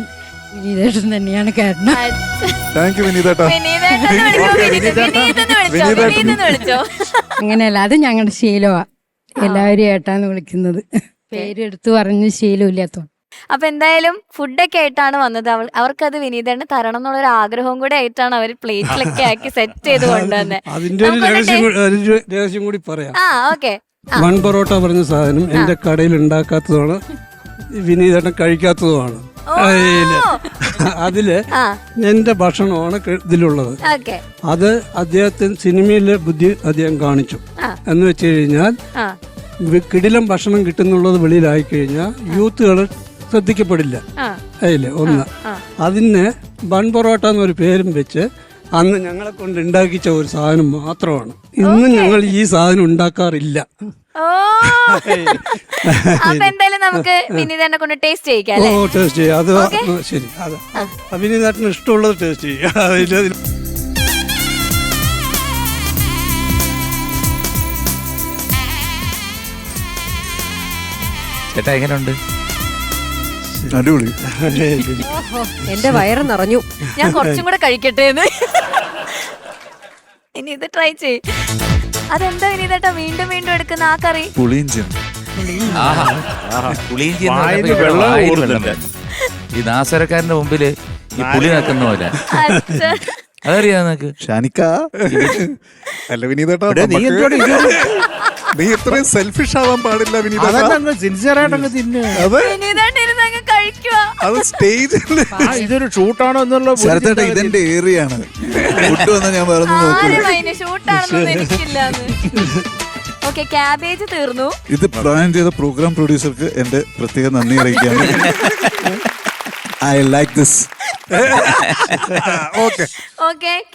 വിനീതേട്ടൻ തന്നെയാണ് കാരണം. താങ്ക് യു വിനീതേട്ടാ. അങ്ങനെയല്ല, അത് ഞങ്ങളുടെ ശീലമാണ്. എല്ലാവരും ഏട്ടാന്ന് വിളിക്കുന്നത്. പേരെടുത്ത് പറഞ്ഞ് ശീലമില്ലാത്തോ. അപ്പൊ എന്തായാലും ഫുഡൊക്കെ ആയിട്ടാണ് വന്നത്. അവർക്കത് വിനീതന് തരണം എന്നുള്ളൊരു ആഗ്രഹവും കൂടെ ആയിട്ടാണ് അവർ പ്ലേറ്റിലൊക്കെ ആക്കി സെറ്റ് ചെയ്ത് കൊണ്ടുവന്നെ. അതിന്റെ ഒരു രഹസ്യം കൂടി പറയാം. ആ ഓക്കെ. വൺ പൊറോട്ട പറഞ്ഞ സാധനം എന്റെ കടയിൽ ഉണ്ടാക്കാത്തതാണ്, വിനീതേട്ടൻ കഴിക്കാത്തതുമാണ്. അതില് എന്റെ ഭക്ഷണമാണ് ഇതിലുള്ളത്. അത് അദ്ദേഹത്തിന് സിനിമയിലെ ബുദ്ധി അദ്ദേഹം കാണിച്ചു. എന്ന് വെച്ച് കഴിഞ്ഞാൽ കിടിലം ഭക്ഷണം കിട്ടുന്നുള്ളത് വെളിയിലായി കഴിഞ്ഞാൽ യൂത്തുകൾ ശ്രദ്ധിക്കപ്പെടില്ല. അതില് ഒന്ന്. അതിന് ബൺ പൊറോട്ട എന്നൊരു പേരും വെച്ച് അന്ന് ഞങ്ങളെ കൊണ്ട് ഉണ്ടാക്കിച്ച ഒരു സാധനം മാത്രമാണ്. ഇന്നും ഞങ്ങൾ ഈ സാധനം ഉണ്ടാക്കാറില്ല. എന്തായാലും നമുക്ക് വിനീതനെ കൊണ്ട് ടേസ്റ്റ് ചെയ്യിക്കാം. ടേസ്റ്റ് ചെയ്യാം. അത് ശരി. അത് വിനീതേട്ടന് ഇഷ്ടമുള്ളത് ടേസ്റ്റ് ചെയ്യാം. ചേട്ടാ എങ്ങനെയുണ്ട്? അടിപൊളി. എന്റെ വയറ് നിറഞ്ഞു. ഞാൻ കുറച്ചും കൂടെ കഴിക്കട്ടെ എന്ന്. ഇനി ഇത് ട്രൈ ചെയ്. അതെന്താ വിനീതേട്ടാ വീണ്ടും വീണ്ടും എടുക്കുന്ന ആ കറി? പുളിയിഞ്ചി. പുളിയിഞ്ചി ഈ നാസരക്കാരന്റെ മുമ്പില് ഈ പുളി നിൽക്കുന്ന പോലെ. അതറിയാ നിനക്ക്? ഷാനിക്ക അല്ല വിനീതേട്ടാ, നീ ഇത്രയും സെൽഫിഷ് ആവാൻ പാടില്ല വിനീതേട്ടാ. സിൻസിയറായിട്ടങ്ങ് തിന്നെ. അത് സ്റ്റേജിൽ ഇതൊരു ഷൂട്ടാണോ എന്നുള്ള ശരത്തേട്ടാ, ഇതെന്റെ ഏറിയാണ്. ഫുഡ് വന്നാ ഞാൻ വേറെ ക്യാബേജ് തീർന്നു. ഇത് പ്ലാൻ ചെയ്ത പ്രോഗ്രാം പ്രൊഡ്യൂസർക്ക് എന്റെ പ്രത്യേക നന്ദി അറിയിക്കുകയാണ്. I like this.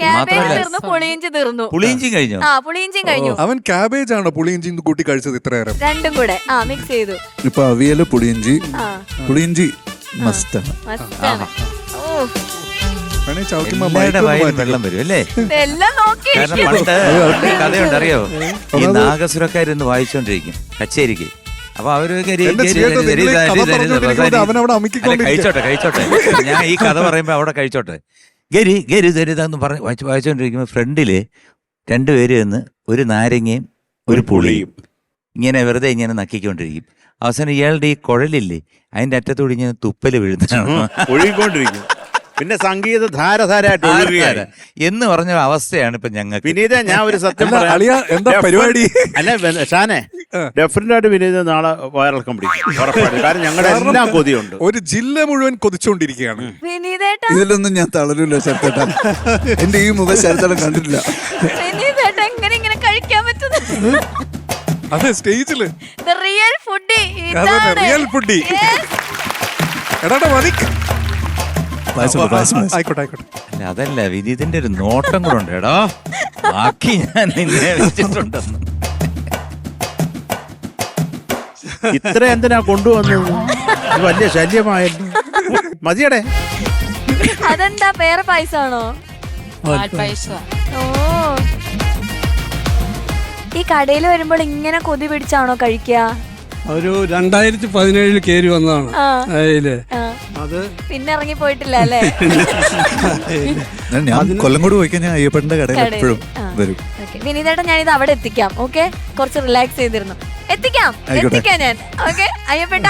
ക്യാബേജ് തീർന്നു, പുളിയിഞ്ചി തീർന്നു. പുളിയിഞ്ചി കഴിഞ്ഞു. പുളിയിഞ്ചി കഴിഞ്ഞു. അവൻ ക്യാബേജ് ആണോ പുളിയിഞ്ചി കൂട്ടി കഴിച്ചത് ഇത്ര നേരം? രണ്ടും കൂടെ മിക്സ് ചെയ്തു. ഇപ്പൊ അവിയല് പുളിയിഞ്ചി. പുളിയിഞ്ചി മസ്റ്റാണ്. വെള്ളം വരും അല്ലേ? കാരണം പണ്ട് കഥയുണ്ട് അറിയോ? ഈ നാഗസുരക്കാരിന്ന് വായിച്ചോണ്ടിരിക്കും കച്ചേരിക്ക്. അപ്പൊ അവര് കഴിച്ചോട്ടെ ഞാൻ ഈ കഥ പറയുമ്പോ അവിടെ കഴിച്ചോട്ടെ ഗരി ഗരി ദരിതാന്ന് പറഞ്ഞ് വായിച്ചോണ്ടിരിക്കുമ്പോ ഫ്രണ്ടില് രണ്ടുപേര് നിന്ന് ഒരു നാരങ്ങയും ഒരു പുളിയും ഇങ്ങനെ വെറുതെ ഇങ്ങനെ നക്കിക്കൊണ്ടിരിക്കും. അവസാനം ഇയാളുടെ ഈ കുഴലില്ലേ അതിന്റെ അറ്റത്തോട് ഇങ്ങനെ തുപ്പല് വീഴുന്നതാണ് ഒഴുകിക്കൊണ്ടിരിക്കും. പിന്നെ സംഗീത ധാരധാരായിട്ട് എന്ന് പറഞ്ഞ അവസ്ഥയാണ് ഇപ്പൊ ഞങ്ങൾക്ക്. വിനീത, ഞാൻ ഒരു സത്യം എന്താ പരിപാടി? അല്ല ഷാനെ, ഡെഫിനറ്റ് ആയിട്ട് വിനീത നാളെ വൈറൽക്കം പിടിക്കും ഉറപ്പാണ്. കാരണം ഞങ്ങളുടെ എല്ലാം കൊതിയുണ്ട്. ഒരു ജില്ല മുഴുവൻ കൊതിച്ചോണ്ടിരിക്കുകയാണ്. വിനീതേട്ടാ ഇതിലൊന്നും ഞാൻ തളരില്ല ശരത്തേട്ടാ. എന്റെ ഈ മുഖം ശരത്തേട്ടൻ കണ്ടിട്ടില്ല. വിനീതേട്ടാ എങ്ങനെ ഇങ്ങനെ കഴിക്കാൻ പറ്റുന്നത്? അതെ, സ്റ്റേജില് റിയൽ ഫുഡി. Real foodie. എടാ മതി. അല്ല അതല്ല, വിനീതിന്റെ ഒരു നോട്ടം കൂടെ ഉണ്ട്. എടാ ബാക്കി ഞാൻ നിന്നെ വെച്ചിട്ടുണ്ടെന്ന്. ഇത്ര എന്തിനാ കൊണ്ടുവന്നത്? വലിയ ശല്യമായല്ലോ. മതിയടെ. അതെന്താ വേറെ പൈസ ആണോ? ഓ, ഈ കടയിൽ വരുമ്പോൾ ഇങ്ങനെ കൊതി പിടിച്ചാണോ കഴിക്കുക? ഒരു 2017 കയറി വന്നതാണ് അതില്. അത് പിന്നെ ഇറങ്ങി പോയിട്ടില്ല അല്ലേ? ഞാൻ കൊല്ലംകോട് പോയിക്കാൻ ഞാൻ അയ്യപ്പന്റെ കടയിൽ എപ്പോഴും വരും. വിനീതേട്ടൻ ഞാനിത് അവിടെ എത്തിക്കാം. ഓക്കെ, കുറച്ച് റിലാക്സ് ചെയ്തിരുന്നു. എത്തിക്കാം ഞാൻ. ഓക്കെ അയ്യപ്പേട്ട,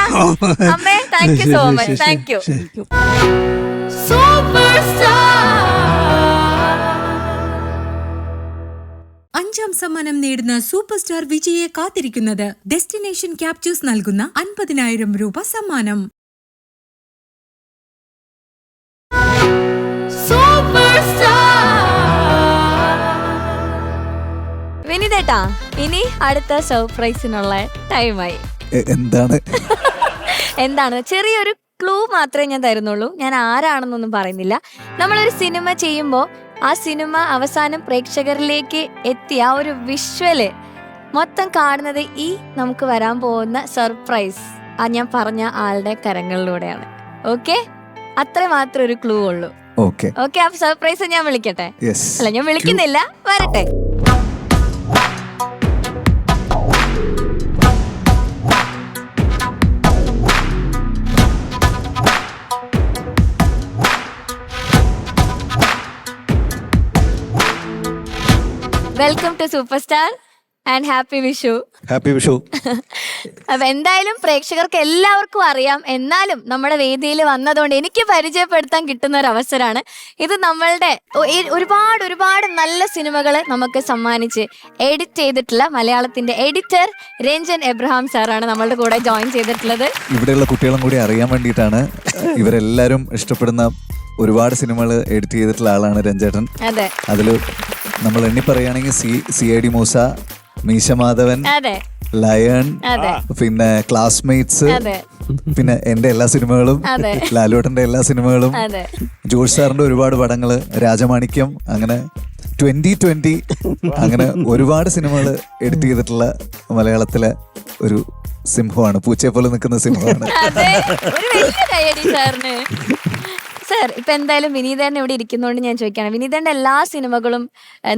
അമ്മേ, thank you so much. Thank U. അഞ്ചാം സമ്മാനം നേടുന്ന സൂപ്പർ സ്റ്റാർ വിജയെ കാത്തിരിക്കുന്നത് ഡെസ്റ്റിനേഷൻ ക്യാപ്ചേഴ്സ് നൽകുന്ന 50,000 രൂപ സമ്മാനം. വിനീതേട്ടാ, ഇനി അടുത്ത സർപ്രൈസിനുള്ള ടൈമായി. എന്താണ്? ചെറിയൊരു ക്ലൂ മാത്രമേ ഞാൻ തരുന്നുള്ളൂ. ഞാൻ ആരാണെന്നൊന്നും പറയുന്നില്ല. നമ്മളൊരു സിനിമ ചെയ്യുമ്പോൾ ആ സിനിമ അവസാനം പ്രേക്ഷകരിലേക്ക് എത്തി ആ ഒരു വിഷ്വല് മൊത്തം കാണുന്നത് ഈ നമുക്ക് വരാൻ പോകുന്ന സർപ്രൈസ് ആ ഞാൻ പറഞ്ഞ ആളുടെ കരങ്ങളിലൂടെയാണ്. ഓക്കെ, അത്ര മാത്രം ഒരു ക്ലൂ ഉള്ളൂ. ഓക്കെ ഓക്കെ, അപ്പൊ സർപ്രൈസ് ഞാൻ വിളിക്കട്ടെ? യെസ്. അല്ല, ഞാൻ വിളിക്കുന്നില്ല, വരട്ടെ. Welcome to super star and happy Vishu. Happy Vishu. അപ്പൊ എന്തായാലും പ്രേക്ഷകർക്ക് എല്ലാവർക്കും അറിയാം, എന്നാലും നമ്മുടെ വേദിയിൽ വന്നതുകൊണ്ട് എനിക്ക് പരിചയപ്പെടുത്താൻ കിട്ടുന്ന ഒരു അവസരമാണ് ഇത്. നമ്മളുടെ ഒരുപാട് ഒരുപാട് നല്ല സിനിമകൾ നമുക്ക് സമ്മാനിച്ച് എഡിറ്റ് ചെയ്തിട്ടുള്ള മലയാളത്തിന്റെ എഡിറ്റർ രഞ്ജൻ എബ്രഹാം സാറാണ് നമ്മളുടെ കൂടെ ജോയിൻ ചെയ്തിട്ടുള്ളത്. ഇവിടെയുള്ള കുട്ടികളും കൂടി അറിയാൻ വേണ്ടിയിട്ടാണ്. ഇവരെല്ലാരും ഇഷ്ടപ്പെടുന്ന ഒരുപാട് സിനിമകൾ എഡിറ്റ് ചെയ്തിട്ടുള്ള ആളാണ് രഞ്ജേട്ടൻ. അതെ, അതിൽ നമ്മൾ എണ്ണി പറയുകയാണെങ്കിൽ CID മൂസ, മീശ മാധവൻ, അതെ, ലയൺ, അതെ, പിന്നെ ക്ലാസ്മേറ്റ്സ്, അതെ, പിന്നെ എന്റെ എല്ലാ സിനിമകളും, അതെ, ലാലുവേട്ടന്റെ എല്ലാ സിനിമകളും, അതെ, ജോർജ് സാറിന്റെ ഒരുപാട് പടങ്ങള്, രാജമാണിക്യം, അങ്ങനെ 2020 അങ്ങനെ ഒരുപാട് സിനിമകൾ എഡിറ്റ് ചെയ്തിട്ടുള്ള മലയാളത്തിലെ ഒരു സിംഹമാണ്. പൂച്ചയെ പോലെ നിൽക്കുന്ന സിംഹമാണ്. അതെ. ഒരു വലിയ കയ്യടി സാറിന്. സാർ, ഇപ്പൊ എന്തായാലും വിനീതേട്ടൻ ഇവിടെ ഇരിക്കുന്നതുകൊണ്ട് ഞാൻ ചോദിക്കുകയാണ്, വിനീതേട്ടൻ്റെ എല്ലാ സിനിമകളും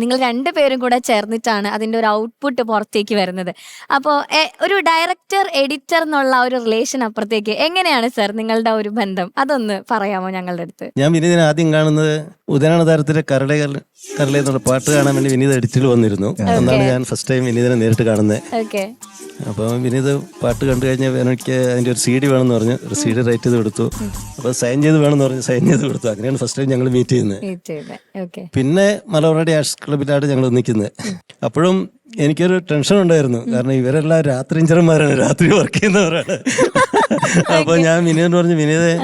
നിങ്ങൾ രണ്ടുപേരും കൂടെ ചേർന്നിട്ടാണ് അതിന്റെ ഒരു ഔട്ട്പുട്ട് പുറത്തേക്ക് വരുന്നത്. അപ്പോൾ ഒരു ഡയറക്ടർ എഡിറ്റർ എന്നുള്ള ഒരു റിലേഷൻ അപ്പുറത്തേക്ക് എങ്ങനെയാണ് സാർ നിങ്ങളുടെ ഒരു ബന്ധം? അതൊന്ന് പറയാമോ ഞങ്ങളുടെ അടുത്ത്? ഞാൻ വിനീതിനെ ആദ്യം കാണുന്നത് ഉദയനാണ് താരത്തിലെ കരളെ എന്നുള്ള പാട്ട് കാണാൻ വേണ്ടി വിനീത് എഡിറ്റിൽ വന്നിരുന്നു. അന്നാണ് ഞാൻ ഫസ്റ്റ് ടൈം വിനീതിനെ നേരിട്ട് കാണുന്നത്. ഓക്കെ. അപ്പോൾ വിനീത് പാട്ട് കണ്ടു കഴിഞ്ഞാൽ എനിക്ക് അതിൻ്റെ ഒരു CD വേണമെന്ന് പറഞ്ഞു. ഒരു CD റൈറ്റ് ചെയ്ത് കൊടുത്തു. അപ്പോൾ സൈൻ ചെയ്ത് വേണമെന്ന് പറഞ്ഞു, സൈൻ ചെയ്ത് കൊടുത്തു. അങ്ങനെയാണ് ഫസ്റ്റ് ടൈം ഞങ്ങൾ മീറ്റ് ചെയ്യുന്നത്. പിന്നെ മലബാർ ആർട്സ് ക്ലബിലാണ് ഞങ്ങൾ നിൽക്കുന്നത്. അപ്പോഴും എനിക്കൊരു ടെൻഷൻ ഉണ്ടായിരുന്നു, കാരണം ഇവരെല്ലാം രാത്രി ഇഞ്ചർമാരാണ്, രാത്രി വർക്ക് ചെയ്യുന്നവരാണ്. അപ്പോൾ ഞാൻ വിനീതിനോട് പറഞ്ഞു, വിനീതെ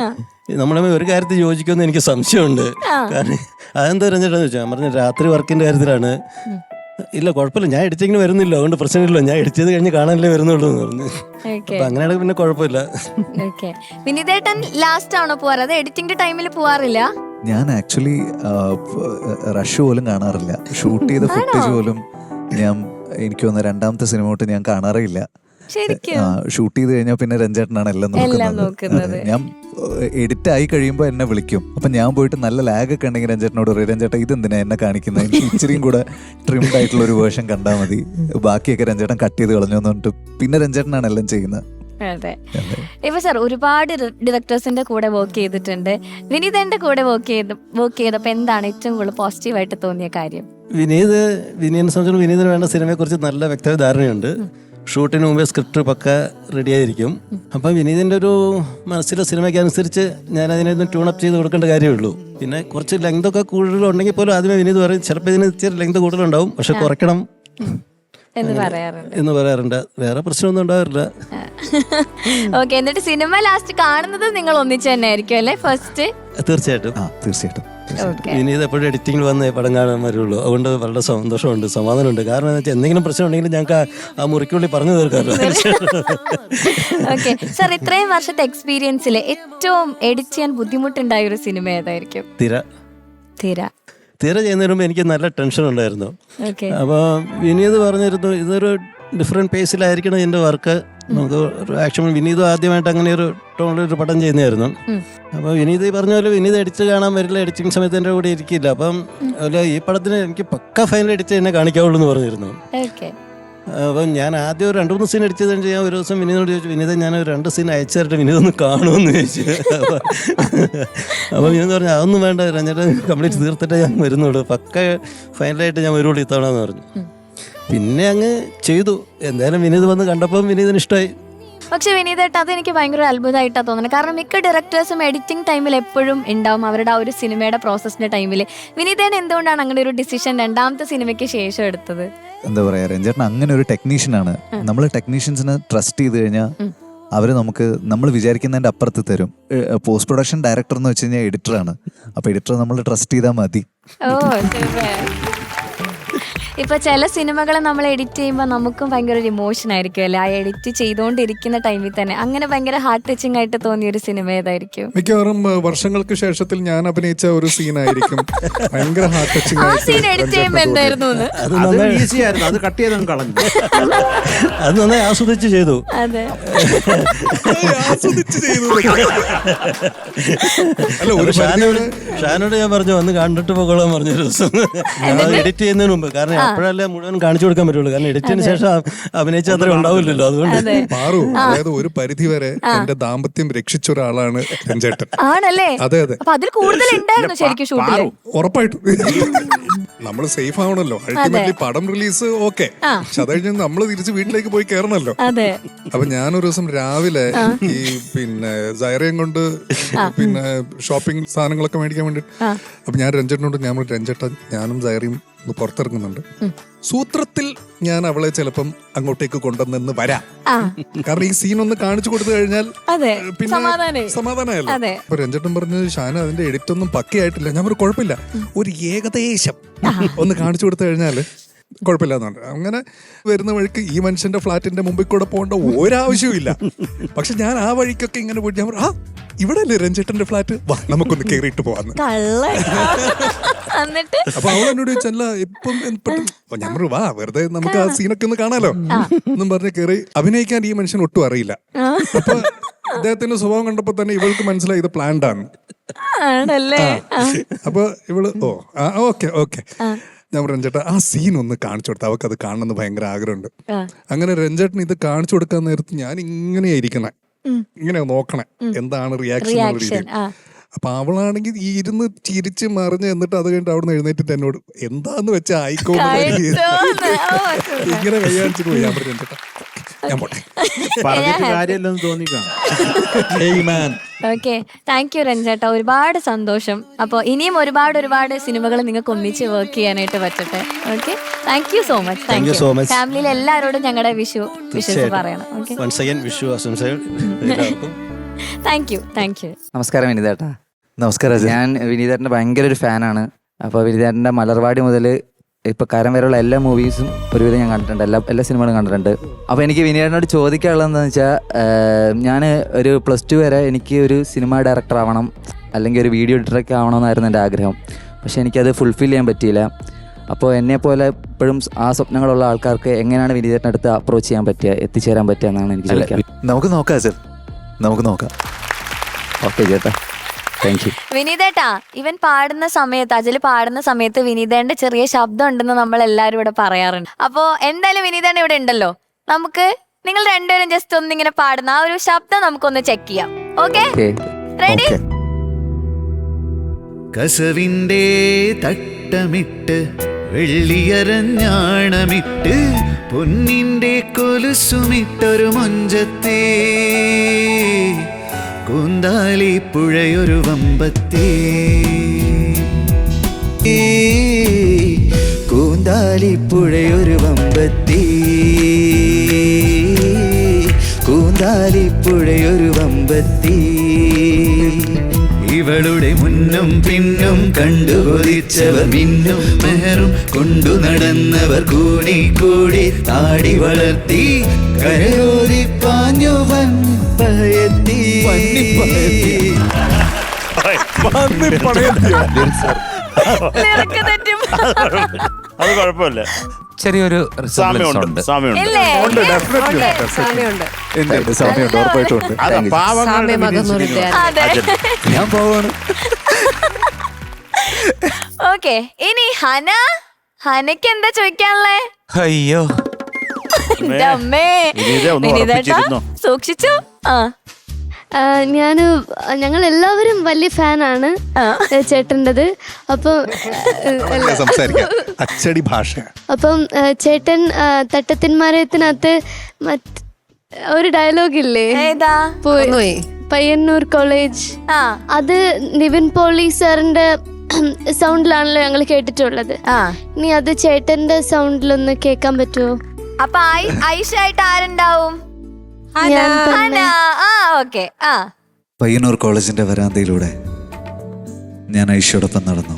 നമ്മളെ ഒരു കാര്യത്തിൽ യോജിക്കുമെന്ന് എനിക്ക് സംശയമുണ്ട്. കാരണം അതെന്താ രഞ്ജേട്ടാന്ന് ചോദിച്ചാൽ ഞാൻ പറഞ്ഞു രാത്രി വർക്കിന്റെ കാര്യത്തിലാണ്. ഇല്ല കുഴപ്പമില്ല, ഞാൻ എഡിറ്റിങ്ങിന് വരുന്നില്ല, അതുകൊണ്ട് പ്രശ്നമില്ല, ഞാൻ എഡിറ്റ് ചെയ്ത് കഴിഞ്ഞ് കാണാനല്ലേ വരുന്നുള്ളൂ എന്ന് പറഞ്ഞു. അപ്പൊ അങ്ങനെയാണെങ്കിൽ പിന്നെ കുഴപ്പമില്ല. വിനീതേട്ടൻ ലാസ്റ്റ് ആണോ പോവാറ്? എഡിറ്റിംഗ് ടൈമിൽ പോവാറില്ല? ഞാൻ ആക്ച്വലി റഷ് പോലും കാണാറില്ല. ഷൂട്ട് ചെയ്ത ഫുട്ടേജ് പോലും ഞാൻ എനിക്ക് തോന്നുന്നു രണ്ടാമത്തെ സിനിമ തൊട്ട് ഞാൻ കാണാറില്ല. ഷൂട്ട് ചെയ്ത് കഴിഞ്ഞാൽ പിന്നെ രഞ്ജേട്ടനാണ് എല്ലാം നോക്കുന്നത്. ഞാൻ എഡിറ്റ് ആയി കഴിയുമ്പോൾ എന്നെ വിളിക്കും. അപ്പൊ ഞാൻ പോയിട്ട് നല്ല ലാഗ് ഒക്കെ ഉണ്ടെങ്കിൽ രഞ്ജേട്ടനോട് പറയും, രഞ്ജേട്ടൻ ഇതെന്തിനാ എന്നെ കാണിക്കുന്നത്, എനിക്ക് ഇച്ചിരിയും കൂടെ ട്രിംഡ് ആയിട്ടുള്ള ഒരു വേർഷൻ കണ്ടാൽ മതി, ബാക്കിയൊക്കെ രഞ്ജേട്ടൻ കട്ട് ചെയ്ത് കളഞ്ഞു എന്നിട്ട് പിന്നെ രഞ്ജേട്ടനാണ് എല്ലാം ചെയ്യുന്നത്. അതെ. ഇപ്പൊ സാർ ഒരുപാട് ഡയറക്ടേഴ്സിന്റെ കൂടെ വർക്ക് ചെയ്തിട്ടുണ്ട്. വിനീതന്റെ കൂടെ വർക്ക് ചെയ്തപ്പോ എന്താണ് ഏറ്റവും കൂടുതൽ പോസിറ്റീവായിട്ട് തോന്നിയ കാര്യം? വിനീതിനെ സംബന്ധിച്ച് വിനീതിന് വേണ്ട സിനിമയെ കുറിച്ച് നല്ല വ്യക്തമായ ധാരണയുണ്ട്. ഷൂട്ടിന് മുമ്പേ സ്ക്രിപ്റ്റ് പക്ക റെഡിയായിരിക്കും. അപ്പം വിനീതിൻ്റെ ഒരു മനസ്സിലെ സിനിമയ്ക്ക് അനുസരിച്ച് ഞാൻ അതിനൊന്ന് ട്യൂണപ്പ് ചെയ്ത് കൊടുക്കേണ്ട കാര്യമുള്ളൂ. പിന്നെ കുറച്ച് ലെങ്തൊക്കെ കൂടുതലുണ്ടെങ്കിൽ പോലും ആദ്യമേ വിനീത് പറയും ചിലപ്പോൾ ഇതിന് ഇച്ചിരി ലെങ്ത് കൂടുതലുണ്ടാവും, പക്ഷെ കുറയ്ക്കണം എന്ന് പറയാറുണ്ട്. വേറെ പ്രശ്നമൊന്നും ഉണ്ടാവാറില്ല. ഓക്കെ. എന്നിട്ട് സിനിമ ലാസ്റ്റ് കാണുന്നത് നിങ്ങൾ ഒന്നിച്ച് തന്നെ ആയിരിക്കും അല്ലേ ഫസ്റ്റ്? തീർച്ചയായിട്ടും. വിനീത് എപ്പോഴും എഡിറ്റിംഗിൽ വന്ന് പടം കാണാൻ വരുള്ളൂ. അതുകൊണ്ട് വളരെ സന്തോഷമുണ്ട്, സമാധാനമുണ്ട്. കാരണം എന്ന് വെച്ചാൽ എന്തെങ്കിലും പ്രശ്നം ഉണ്ടെങ്കിൽ ഞങ്ങൾക്ക് ആ മുറിക്കുള്ളിൽ പറഞ്ഞു തീർക്കാമല്ലോ. ഓക്കെ സാർ, ഇത്രയും വർഷത്തെ എക്സ്പീരിയൻസിൽ ഏറ്റവും എഡിറ്റ് ചെയ്യാൻ ബുദ്ധിമുട്ടുണ്ടായ ഒരു സിനിമ ഏതായിരിക്കും? തിര ചെയ്യുന്നതിന് മുമ്പ് എനിക്ക് നല്ല ടെൻഷൻ ഉണ്ടായിരുന്നു. അപ്പോൾ വിനീത് പറഞ്ഞിരുന്നു ഇതൊരു ഡിഫറെൻറ്റ് പേസിലായിരിക്കണം ഇതിൻ്റെ വർക്ക്. നമുക്ക് ആക്ഷൻ വിനീത് ആദ്യമായിട്ട് അങ്ങനെ ഒരു ടോണിലൊരു പടം ചെയ്യുന്നതായിരുന്നു. അപ്പോൾ വിനീത് പറഞ്ഞ പോലെ വിനീത് എഡിറ്റ് കാണാൻ വരില്ല, എഡിറ്റിംഗ് സമയത്ത് എൻ്റെ കൂടെ ഇരിക്കില്ല. അപ്പം അതുപോലെ ഈ പടത്തിന് എനിക്ക് പക്ക ഫൈനൽ എഡിറ്റ് എന്നെ കാണിക്കാവുള്ളൂ എന്ന് പറഞ്ഞിരുന്നു. അപ്പം ഞാൻ ആദ്യം ഒരു 2-3 സീൻ എഡിറ്റ് ചെയ്തതിന് ഞാൻ ഒരു ദിവസം വിനീതോട് ചോദിച്ചു, വിനീത ഞാൻ ഒരു 2 സീൻ അയച്ചു തരട്ടെ, വിനീത് ഒന്ന് കാണുമെന്ന് ചോദിച്ചു. അപ്പോൾ വിനീത് പറഞ്ഞു അതൊന്നും വേണ്ട, രഞ്ജേട്ടൻ കംപ്ലീറ്റ് തീർത്തിട്ടേ ഞാൻ വരുന്നുള്ളൂ, പക്ക ഫൈനലായിട്ട് ഞാൻ വരുള്ളൂ ഇത്തവണ എന്ന് പറഞ്ഞു. പിന്നെ അങ്ങ് ചെയ്തു. എന്തായാലും വിനീത് വന്ന് കണ്ടപ്പം വിനീതിന് ഇഷ്ടമായി. പക്ഷെ വിനീതേട്ട അതെനിക്ക് ഭയങ്കര അത്ഭുതമായിട്ടാണ് തോന്നുന്നത്. കാരണം മിക്ക ഡയറക്ടേഴ്സും എഡിറ്റിംഗ് ടൈമിൽ എപ്പോഴും ഉണ്ടാവും അവരുടെ ആ ഒരു സിനിമയുടെ പ്രോസസ്സിന്റെ ടൈമിൽ. വിനീതേട്ടൻ എന്തുകൊണ്ടാണ് അങ്ങനെ ഒരു ഡിസിഷൻ രണ്ടാമത്തെ സിനിമയ്ക്ക് ശേഷം എടുത്തത്? എന്താ പറയാ, രഞ്ജേട്ടൻ അങ്ങനെ ഒരു ടെക്നീഷ്യനാണ്. നമ്മൾ ടെക്നീഷ്യൻസിനെ ട്രസ്റ്റ് ചെയ്ത് കഴിഞ്ഞാൽ അവര് നമുക്ക് നമ്മൾ വിചാരിക്കുന്നതിന്റെ അപ്പുറത്ത് തരും. പോസ്റ്റ് പ്രൊഡക്ഷൻ ഡയറക്ടർ എന്ന് വെച്ച് കഴിഞ്ഞാൽ എഡിറ്ററാണ്. അപ്പൊ എഡിറ്റർ നമ്മൾ ട്രസ്റ്റ് ചെയ്താൽ മതി. ഇപ്പൊ ചില സിനിമകൾ നമ്മൾ എഡിറ്റ് ചെയ്യുമ്പോൾ നമുക്കും ഭയങ്കര ഒരു ഇമോഷൻ ആയിരിക്കും അല്ലേ, ആ എഡിറ്റ് ചെയ്തുകൊണ്ടിരിക്കുന്ന ടൈമിൽ തന്നെ. അങ്ങനെ ഭയങ്കര ഹാർട്ട് ടച്ചിങ് ആയിട്ട് തോന്നിയ ഒരു സിനിമ ഏതായിരിക്കും? മിക്കവാറും വർഷങ്ങൾക്ക് ശേഷത്തിൽ ഞാൻ അഭിനയിച്ച ഒരു സീനായിരിക്കും ഭയങ്കര ഹാർട്ട് ടച്ചിങ് ആ സീൻ എഡിറ്റ് ചെയ്യുമ്പോ എന്തായിരുന്നു എന്ന്? അത് ഈസി ആയിരുന്നു, അത് കട്ട് ചെയ്ത് കളഞ്ഞു. അത് നന്നായി ആസ്വദിച്ച് ചെയ്തു. അതെ. അല്ല, ഒരു ഷാനോട് ഞാൻ പറഞ്ഞു വന്ന് കണ്ടിട്ട് പോകോളാൻ പറഞ്ഞു ഒരു ദിവസം, എഡിറ്റ് ചെയ്യുന്നതിന് മുമ്പ്. കാരണം എപ്പോഴല്ലേ മുഴുവൻ കാണിച്ചു കൊടുക്കാൻ പറ്റുള്ളൂ, കാരണം എഡിറ്റിന് ശേഷം അഭിനയിച്ച അത്ര ഉണ്ടാവില്ലല്ലോ. അതുകൊണ്ട് മാറൂ. അതായത് ഒരു പരിധി വരെ എന്റെ ദാമ്പത്യം രക്ഷിച്ച ഒരാളാണ് രഞ്ജേട്ടൻ. ആണല്ലേ? അതെ അതെ. അപ്പൊ അതിൽ കൂടുതൽ ഉണ്ടായിരുന്നു ശരിക്കും ഷൂട്ടിൽ. ഉറപ്പായിട്ടും നമ്മൾ സേഫ് ആവണല്ലോ. അൾട്ടിമേറ്റ്ലി പടം റിലീസ് ഓക്കെ, പക്ഷെ അത് കഴിഞ്ഞ് നമ്മൾ തിരിച്ച് വീട്ടിലേക്ക് പോയി കയറണല്ലോ. അതെ. അപ്പൊ ഞാനൊരു ദിവസം രാവിലെ ഈ പിന്നെ സൈറയും കൊണ്ട് പിന്നെ ഷോപ്പിംഗ് സാധനങ്ങളൊക്കെ മേടിക്കാൻ വേണ്ടി, അപ്പൊ ഞാൻ രഞ്ജേട്ടനോട് ഞാൻ രഞ്ജേട്ടൻ ഞാനും സൈറയും പുറത്തിറങ്ങുന്നുണ്ട്, സൂത്രത്തിൽ ഞാൻ അവളെ ചിലപ്പം അങ്ങോട്ടേക്ക് കൊണ്ടുവന്ന് വരാം, കാരണം ഈ സീൻ ഒന്ന് കാണിച്ചു കൊടുത്തു കഴിഞ്ഞാൽ പിന്നെ സമാധാനമല്ലോ. അപ്പൊ രഞ്ജേട്ടൻ പറഞ്ഞു, ഷാന അതിന്റെ എഡിറ്റ് ഒന്നും പക്കയായിട്ടില്ല. ഞാൻ ഒരു കുഴപ്പമില്ല, ഒരു ഏകദേശം ഒന്ന് കാണിച്ചു കൊടുത്തു കഴിഞ്ഞാല് കുഴപ്പമില്ലാന്നുണ്ട്. അങ്ങനെ വരുന്ന വഴിക്ക് ഈ മനുഷ്യന്റെ ഫ്ലാറ്റിന്റെ മുമ്പിൽ കൂടെ പോകേണ്ട ഒരാവശ്യവും ഇല്ല. പക്ഷെ ഞാൻ ആ വഴിക്കൊക്കെ ഇങ്ങനെ പോയിട്ട് ഞാൻ പറഞ്ഞു, ഇവിടെ അല്ലേ രഞ്ജേട്ടന്റെ ഫ്ലാറ്റ്, വാ നമുക്കൊന്ന് കയറിയിട്ട് പോവാന്ന്. അപ്പൊ അവൾ എന്നോട് ചോദിച്ചല്ല ഇപ്പം ഞാൻ പറഞ്ഞു, വാ വെറുതെ നമുക്ക് ആ സീനൊക്കെ ഒന്ന് കാണാലോ എന്നും പറഞ്ഞ് കയറി. അഭിനയിക്കാൻ ഈ മനുഷ്യൻ ഒട്ടും അറിയില്ല. അപ്പൊ അദ്ദേഹത്തിന്റെ സ്വഭാവം കണ്ടപ്പോ തന്നെ ഇവൾക്ക് മനസ്സിലായി ഇത് പ്ലാൻഡ് ആണ്. അപ്പൊ ഇവള് ഓക്കെ ഓക്കെ, ഞാൻ രഞ്ജേട്ടൻ ആ സീൻ ഒന്ന് കാണിച്ചു കൊടുത്ത, അവൾക്ക് അത് കാണണമെന്ന് ഭയങ്കര ആഗ്രഹമുണ്ട്. അങ്ങനെ രഞ്ജേട്ടൻ ഇത് കാണിച്ചു കൊടുക്കാൻ നേരത്ത് ഞാൻ ഇങ്ങനെയായിരിക്കണേ, ഇങ്ങനെ നോക്കണേ എന്താണ് റിയാക്ഷൻ എന്നുള്ള രീതിയിൽ. അപ്പൊ അവളാണെങ്കിൽ ഈ ഇരുന്ന് ചിരിച്ച് മറിഞ്ഞ് എന്നിട്ട് അത് കഴിഞ്ഞിട്ട് അവിടെ നിന്ന് എഴുന്നേറ്റിട്ട് എന്നോട് എന്താന്ന് വെച്ചാൽ ആയിക്കോട്ടെ ഇങ്ങനെ കൈയാണിച്ചിട്ട് പോയി. ഞാൻ പറഞ്ഞു ഞാൻ പോട്ടെ, പറഞ്ഞിട്ട് കാര്യമില്ലെന്ന് തോന്നിക്കാണ്. ഓക്കെ, താങ്ക് യു രഞ്ജേട്ടാ, ഒരുപാട് സന്തോഷം. അപ്പോൾ ഇനിയും ഒരുപാട് സിനിമകൾ നിങ്ങൾക്ക് ഒന്നിച്ച് വർക്ക് ചെയ്യാനായിട്ട് പറ്റട്ടെ. Okay, thank you so much. Thank you. ഫാമിലിയിൽ എല്ലാവരോടും ഞങ്ങളുടെ വിഷസ് പറയണം. Okay, thank you. നമസ്കാരം വിനീതേട്ടാ. നമസ്കാരം. ഞാൻ വിനീതേട്ടൻ്റെ ഭയങ്കര ഒരു ഫാനാണ്. അപ്പോൾ വിനീതേട്ടൻ്റെ മലർവാടി മുതൽ ഇപ്പോൾ കരം വരെയുള്ള എല്ലാ മൂവീസും ഒരുവിധം ഞാൻ കണ്ടിട്ടുണ്ട്, എല്ലാ സിനിമകളും കണ്ടിട്ടുണ്ട്. അപ്പോൾ എനിക്ക് വിനീതേട്ടനോട് ചോദിക്കാനുള്ളത് എന്താണെന്ന് വെച്ചാൽ, ഞാൻ ഒരു +2 വരെ എനിക്ക് ഒരു സിനിമ ഡയറക്ടർ ആവണം അല്ലെങ്കിൽ ഒരു വീഡിയോ എഡിറ്ററൊക്കെ ആവണമെന്നായിരുന്നു എൻ്റെ ആഗ്രഹം. പക്ഷേ എനിക്കത് ഫുൾഫിൽ ചെയ്യാൻ പറ്റിയില്ല. അപ്പോൾ എന്നെപ്പോലെ ഇപ്പോഴും ആ സ്വപ്നങ്ങളുള്ള ആൾക്കാർക്ക് എങ്ങനെയാണ് വിനീതേട്ടനടുത്ത് അപ്രോച്ച് ചെയ്യാൻ പറ്റുക, എത്തിച്ചേരാൻ പറ്റുക എന്നാണ് എനിക്ക് ചോദിക്കാം. നമുക്ക് നോക്കാം സർ, നമുക്ക് നോക്കാം. ഓക്കെ ചേട്ടാ, താങ്ക് യു. വിനീതേട്ടാ, ഇവൻ പാടുന്ന സമയത്ത്, അജല് പാടുന്ന സമയത്ത് വിനീതേന്റെ ചെറിയ ശബ്ദം ഉണ്ടെന്ന് നമ്മൾ എല്ലാവരും ഇവിടെ പറയാറുണ്ട്. അപ്പോ എന്തായാലും വിനീതേണ്ട ഇവിടെ ഉണ്ടല്ലോ, നമുക്ക് നിങ്ങൾ രണ്ടുപേരും ജസ്റ്റ് ഒന്നിങ്ങനെ പാടുന്ന ആ ഒരു ശബ്ദം നമുക്കൊന്ന് ചെക്ക് ചെയ്യാം. Okay, ready? കസവിന്റെ തട്ടമിട്ട് വെള്ളിയരഞ്ഞാണമിട്ട് പൊന്നിന്റെ കൊലുസുമിട്ടൊരു മൊഞ്ചത്തേ കൂന്താലി പുഴയൊരു വമ്പത്തേ കൂന്താലി പുഴയൊരു വമ്പത്തേ കൂന്താലി പുഴയൊരു വമ്പത്തേ ഇവളുടെ മുന്നും പിന്നും കണ്ടു കൊതിച്ചവർ മിന്നും മെഹറും കൊണ്ടു നടന്നവർ കൂടി കൂടി താടി വളർത്തി കരയോരി പാഞ്ഞു പയത്തി അത് കുഴപ്പമില്ല, ചെറിയൊരു സാമ്യമുണ്ട്. ഞാൻ പോവാണ്. ഓക്കെ, ഇനി ഹനക്ക് എന്താ ചോദിക്കാനുള്ളേ? അയ്യോ അമ്മേ, വിനീതേട്ടാ സൂക്ഷിച്ചു. ഞങ്ങൾ എല്ലാവരും വലിയ ഫാനാണ് ചേട്ടൻ്റെത്. അപ്പം അച്ചടി ഭാഷ. അപ്പം ചേട്ടൻ തട്ടത്തിന്മാരത്തിനകത്ത് ഒരു ഡയലോഗ് ഇല്ലേ, പയ്യന്നൂർ കോളേജ്, അത് നിവിൻ പോളി സാറിന്റെ സൗണ്ടിലാണല്ലോ ഞങ്ങൾ കേട്ടിട്ടുള്ളത്. ഇനി അത് ചേട്ടന്റെ സൗണ്ടിലൊന്ന് കേൾക്കാൻ പറ്റുമോ? അപ്പൊ ഐഷായിട്ട് ആരുണ്ടാവും? പയ്യന്നൂർ കോളേജിന്റെ വരാന്തയിലൂടെ ഞാൻ ഐഷയോടൊപ്പം നടന്നു.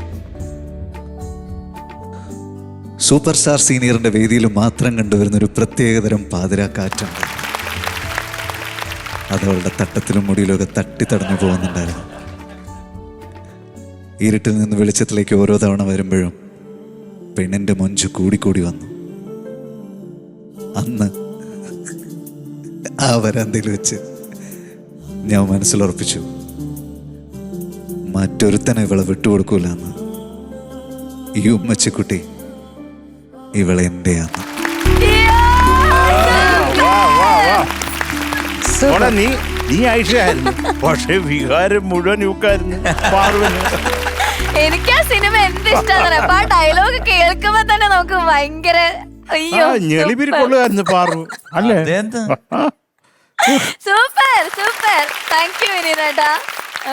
സൂപ്പർ സ്റ്റാർ സീനിയറിന്റെ വേദിയിൽ മാത്രം കണ്ടുവരുന്ന ഒരു പ്രത്യേകതരം പാതിരാക്കാറ്റുണ്ട്. അതവളുടെ തട്ടത്തിലും മുടിയിലൊക്കെ തട്ടിത്തടഞ്ഞു പോകുന്നുണ്ടായിരുന്നു. ഇരുട്ടിൽ നിന്ന് വെളിച്ചത്തിലേക്ക് ഓരോ തവണ വരുമ്പോഴും പെണ്ണിന്റെ മൊഞ്ച് കൂടിക്കൂടി വന്നു. അന്ന് ആ വരാന്തയിൽ വെച്ച് ഞാൻ മനസ്സിലുറപ്പിച്ചു, മറ്റൊരുത്തനെ ഇവളെ വിട്ടുകൊടുക്കൂല എന്ന്. ഈ ഉമ്മച്ചിക്കുട്ടി ഇവളെ എന്റെയാന്ന്. നീ ആയിഷയായിരുന്നു, പക്ഷെ വികാരം മുഴുവൻ യുക്കായിരുന്നു. എനിക്ക് ആ സിനിമ എന്ത് ഇഷ്ടമാണ്. അപ്പൊ ആ ഡയലോഗ് കേൾക്കുമ്പോ തന്നെ നമുക്ക് ഭയങ്കര ഞെളിപിരി കൊള്ളുകായിരുന്നു പാറു അല്ലേ? Super super. താങ്ക് യു വിനീതേട്ടാ.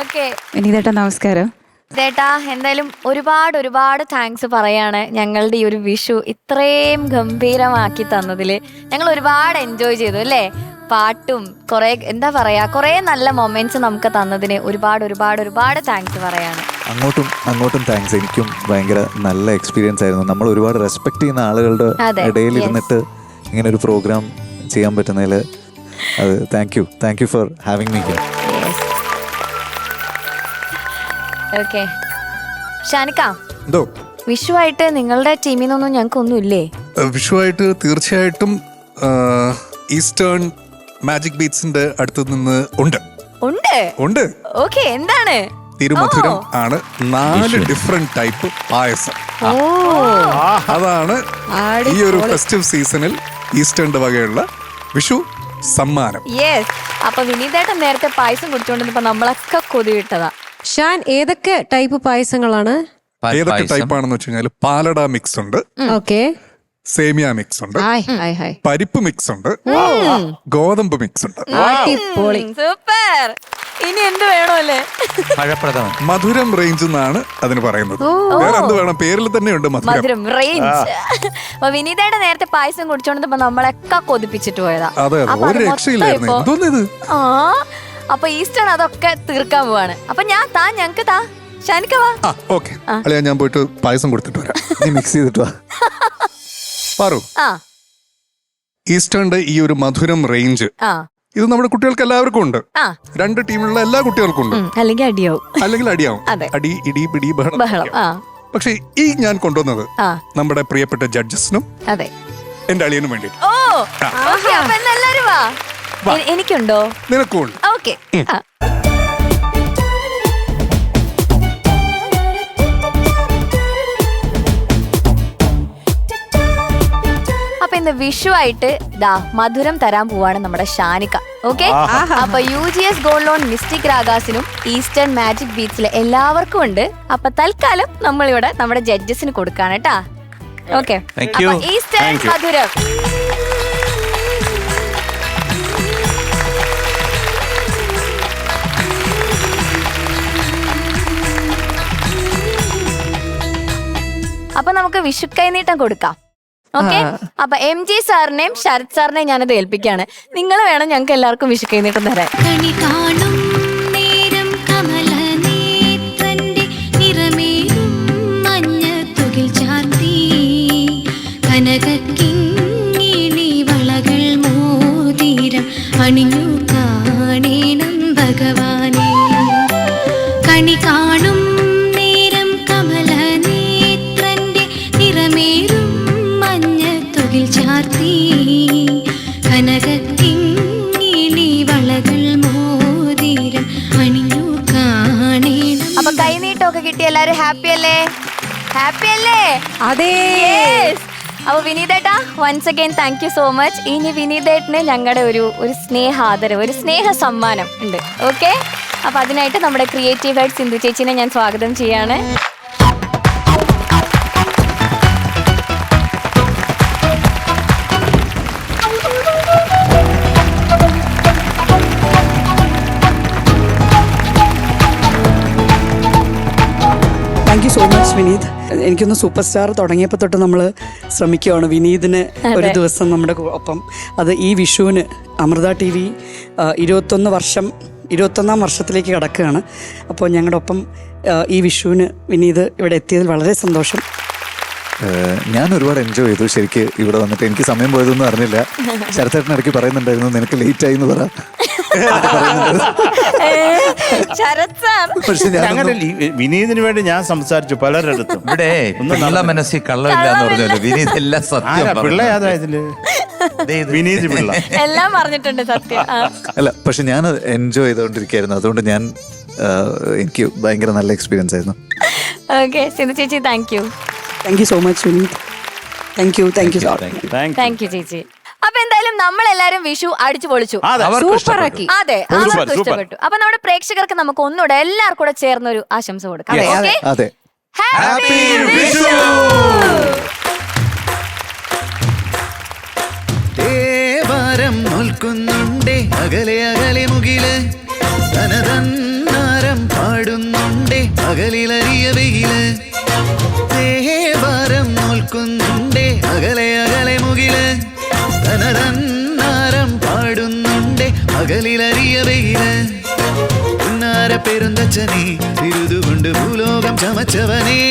ഓക്കെ വിനീതേട്ടാ നമസ്കാരം. ചേട്ടാ എന്തായാലും ഒരുപാട് ഒരുപാട് താങ്ക്സ് പറയാണ്. ഞങ്ങളുടെ ഈ ഒരു വിഷു ഇത്രയും ഗംഭീരമാക്കി തന്നതില് ഞങ്ങൾ ഒരുപാട് എൻജോയ് ചെയ്തു അല്ലേ? പാട്ടും കുറെ എന്താ പറയാ, കുറെ നല്ല മൊമെന്റ്സ് നമുക്ക് തന്നതിന് ഒരുപാട് ഒരുപാട് ഒരുപാട് താങ്ക്സ് പറയാണ്. അങ്ങോട്ടും താങ്ക്സ്. എനിക്കും ഭയങ്കര നല്ല എക്സ്പീരിയൻസ് ആയിരുന്നു. നമ്മൾ ഒരുപാട് റെസ്പെക്ട് ചെയ്യുന്ന ആളുകളുടെ ഇടയിൽ ഇരുന്നിട്ട് ഇങ്ങനെ ഒരു പ്രോഗ്രാം ചെയ്യാൻ പറ്റുന്നതിൽ അത് thank you for having me here. Okay Shanika, വിഷുവായിട്ട് നിങ്ങളുടെ ടീമിൽ നിന്നൊന്നും ഞങ്ങൾക്ക് ഒന്നും ഇല്ലേ? വിഷുവായിട്ട് തീർച്ചയായിട്ടും ഈസ്റ്റേൺ മാജിക് ബീറ്റ്സിന്റെ അടുത്ത് നിന്ന് ഉണ്ട്. ഓക്കെ, എന്താണ്? തിരുമധുരം ആണ് 4 ഡിഫറെന്റ് ടൈപ്പ് പായസം. അതാണ് ഈ ഒരു ഫെസ്റ്റീവ് സീസണിൽ ഈസ്റ്റേണിന്റെ വകയുള്ള വിഷു സമ്മാനം. യെസ്. അപ്പൊ വിനീതേട്ടൻ നേരത്തെ പായസം കുടിച്ചോണ്ടിരുന്നപ്പോ നമ്മളൊക്കെ കൊതിവിട്ടതാ. ഷാൻ, ഏതൊക്കെ ടൈപ്പ് പായസങ്ങളാണ്? ഏതൊക്കെ ടൈപ്പാണെന്ന് വെച്ച് കഴിഞ്ഞാൽ പാലട മിക്സ് ഉണ്ട്, ഓക്കെ, സേമിയ മിക്സ് ഉണ്ട്, പരിപ്പ് മിക്സ് ഉണ്ട്, ഗോതമ്പ് മിക്സ് ഉണ്ട്. സൂപ്പർ. ഇനി എന്ത് വേണമല്ലേ? മധുരം റേഞ്ച് എന്നാണ് അതിന് പറയുന്നത്. വേറെ എന്ത് വേണം? പേരിൽ തന്നെ ഉണ്ട് മധുരം റേഞ്ച്. അപ്പൊ വിനീതയുടെ നേരത്തെ പായസം കുടിച്ചോണ്ടിരുന്നപ്പോ നമ്മളൊക്കെ കൊതിപ്പിച്ചിട്ട് പോയതാ. ഒരു രക്ഷയില്ലായിരുന്നു. എന്തോന്നിത്? അപ്പൊ ഈസ്റ്റേൺ അതൊക്കെ തീർക്കാൻ പോവാണ്. അപ്പൊ ഞങ്ങക്ക് താ ഷാനിക്ക വാ. ഓക്കെ, ഞാൻ പോയിട്ട് പായസം കൊടുത്തിട്ട് വരാം. നീ മിക്സ് ചെയ്തിട്ട് വാ. പാറു, ഈസ്റ്റേണിന്റെ ഈ ഒരു മധുരം റേഞ്ച് ഇത് നമ്മുടെ കുട്ടികൾക്ക് എല്ലാവർക്കും ഉണ്ട്. 2 ടീമിലുള്ള എല്ലാ കുട്ടികൾക്കും ഉണ്ട്. അല്ലെങ്കിൽ അടിയാവും. അടി, ഇടി, പിടി, ബഹളം. പക്ഷെ ഈ ഞാൻ കൊണ്ടുവന്നത് നമ്മുടെ പ്രിയപ്പെട്ട ജഡ്ജസിനും എന്റെ അളിയനും വേണ്ടി. എനിക്കുണ്ടോ? നിനക്കും ഉണ്ട്. ഓക്കെ. അപ്പൊ ഇന്ന് വിഷുവായിട്ട് മധുരം തരാൻ പോവാണ് നമ്മുടെ ഷാനിക്ക. ഓക്കെ, അപ്പൊ UGS ഗോൾഡ് ലോൺ മിസ്റ്റിക് രാഗാസിനും ഈസ്റ്റേൺ മാജിക് ബീറ്റ്സിലെ എല്ലാവർക്കും ഉണ്ട്. അപ്പൊ തൽക്കാലം നമ്മളിവിടെ നമ്മുടെ ജഡ്ജസിന് കൊടുക്കാണ് കേട്ടാ. ഓക്കെ, ഈസ്റ്റേൺ മധുരം. അപ്പൊ നമുക്ക് വിഷു കൈനീട്ടം കൊടുക്കാം. ഓക്കെ, അപ്പൊ MG സാറിനെയും ശരത് സാറിനെയും ഞാനത് ഏൽപ്പിക്കാണ്. നിങ്ങൾ വേണം ഞങ്ങൾക്ക് എല്ലാവർക്കും വിഷു കൈനീട്ടം തരാൻ. അണിഞ്ഞു കാണേണം ഭഗവാനെ, കണി കാണും നേരം കമലനേത്രന്റെ നിറമേറും മഞ്ഞത്തുകിൽ ചാർത്തി, കനകക്കിങ്ങിണി വളകൾ മോതിരം അണിഞ്ഞു കാണേണം. അപ്പൊ കൈനീട്ടമൊക്കെ കിട്ടി എല്ലാരും ഹാപ്പി അല്ലേ? ഹാപ്പി അല്ലേ? അതെ. അപ്പൊ വിനീതേട്ടാ, once again thank you so much. ഇനി വിനീതേട്ടന് ഞങ്ങളുടെ ഒരു സ്നേഹാദരവ്, ഒരു സ്നേഹ സമ്മാനം ഉണ്ട്. ഓക്കെ, അപ്പൊ അതിനായിട്ട് നമ്മുടെ ക്രിയേറ്റീവ് ഹെഡ് സിന്ധു ചേച്ചിനെ ഞാൻ സ്വാഗതം ചെയ്യാണ്. Thank you so much Vineeth. എനിക്കൊന്ന് സൂപ്പർ സ്റ്റാർ തുടങ്ങിയപ്പോൾ തൊട്ട് നമ്മൾ ശ്രമിക്കുകയാണ് വിനീതിന് ഒരു ദിവസം നമ്മുടെ ഒപ്പം. അത് ഈ വിഷുവിന് അമൃത TV 21ാം വർഷത്തിലേക്ക് കടക്കുകയാണ്. അപ്പോൾ ഞങ്ങളുടെ ഒപ്പം ഈ വിഷുവിന് വിനീത് ഇവിടെ എത്തിയതിൽ വളരെ സന്തോഷം. ഞാൻ ഒരുപാട് എൻജോയ് ചെയ്തു ശരിക്ക് ഇവിടെ വന്നിട്ട്. എനിക്ക് സമയം പോയതൊന്നും അറിഞ്ഞില്ല. ശരത്തേട്ടൻ ഇടയ്ക്ക് പറയുന്നുണ്ടായിരുന്നു നിനക്ക് ലേറ്റ് ആയി എന്ന് പറ. പക്ഷെ അങ്ങനെ വിനീതിന് വേണ്ടി ഞാൻ സംസാരിച്ചു പലരിടത്തും. ഇവിടെ പിള്ള മനസ്സിൽ കള്ളമില്ല എന്ന് പറഞ്ഞല്ലോ. വിനീത് എല്ലാം സത്യം പിള്ള ഏതാ ഇതില്? വിനീത് പിള്ള എല്ലാം പറഞ്ഞിട്ടുണ്ട് സത്യം. അല്ല പക്ഷെ ഞാൻ എൻജോയ് ചെയ്തുകൊണ്ടിരിക്കുകയായിരുന്നു. അതുകൊണ്ട് ഞാൻ എനിക്ക് ഭയങ്കര നല്ല എക്സ്പീരിയൻസ് ആയിരുന്നു. ഓക്കെ സിന്ധു ചേച്ചി thank you. Thank you so much Vineeth. Thank you thank U ചേച്ചി. അപ്പൊ എന്തായാലും നമ്മളെല്ലാരും വിഷു അടിച്ചു പൊളിച്ചു. സൂപ്പർ ആക്കി. അതെ അവർക്ക് ഇഷ്ടപ്പെട്ടു. അപ്പൊ നമ്മുടെ പ്രേക്ഷകർക്ക് നമുക്ക് ഒന്നുകൂടെ എല്ലാവർക്കും കൂടെ ചേർന്ന ഒരു ആശംസ കൊടുക്കാം. ഓക്കെ അതെ. ഹാപ്പി വിഷു. ദേവാരം നോൽക്കുന്നുണ്ടേ അകലെ അകലെ മുകില് തനതന്നാരം പാടുന്നുണ്ടേ അകലിലറിയ വെയില്. ദേവാരം നോൽക്കുന്നുണ്ടേ അകലെ അകലെ മുകില് തനതന്നാരം പാടുന്നുണ്ടേ അകലിലറിയ വെയില്. ഉന്നാര പെരുന്തച്ഛനെ തിരുതുകൊണ്ട് ഭൂലോകം ചമച്ചവനെ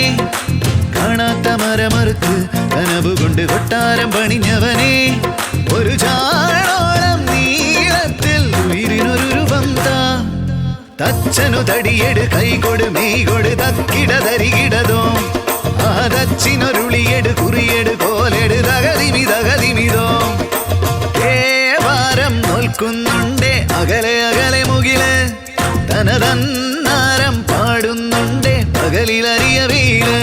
കാണാത്ത മരമറുത്ത് കനവുകൊണ്ട് കൊട്ടാരം പണിഞ്ഞവനെ ഒരു ചാളോളം നീളത്തിൽ ഉയിരിനൊരു രൂപം താ തച്ചനു തടിയെട് കൈകൊട് മെയ്കൊട് തക്കിടതരികിടതോ ആ തച്ചിനൊരുളിയെട് കുറിയെട് കോലെട് തകതിമിതോ ദേവാരം നോൽക്കുന്നുണ്ടേ അകലെ അകലെ മുകില് തനതന്നാരം പാടുന്നുണ്ടേ പകലിലറിയ വെയില്.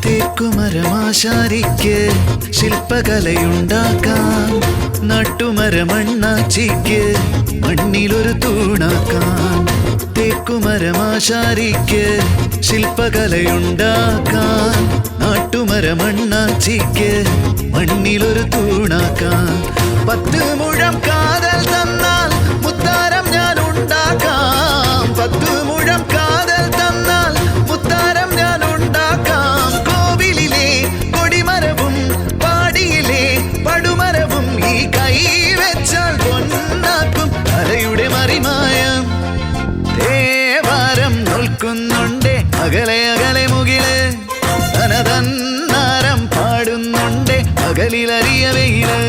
തേക്കുമരമാശാരിക്ക് ശില്പകലയുണ്ടാക്കാം നട്ടുമരമണ്ണാച്ചിക്ക് മണ്ണിലൊരു തൂണാക്കാം. തേക്കുമരമാശാരിക്ക് ശില്പകലയുണ്ടാക്കാം നാട്ടുമരമണ്ണാച്ചിക്ക് മണ്ണിലൊരു തൂണാക്കാം. 10 മുഴം കാതൽ തന്നാൽ മുത്താരം ഞാൻ ഉണ്ടാക്കാം. 10 മുഴം കാതൽ തന്നാൽ മുത്താരം ഞാൻ ഉണ്ടാക്കാം. കോവിലിലെ കൊടിമരവും പാടിയിലെ പടുമരവും ഈ കൈ വെച്ചാൽ പൊന്നാക്കും കലയുടെ മറിമായം. ദേവാരം നോൽക്കുന്നുണ്ടേ അകലെ അകലെ മുകില് തനതന്നാരം പാടുന്നുണ്ടേ അകലിലറിയ വെയില്.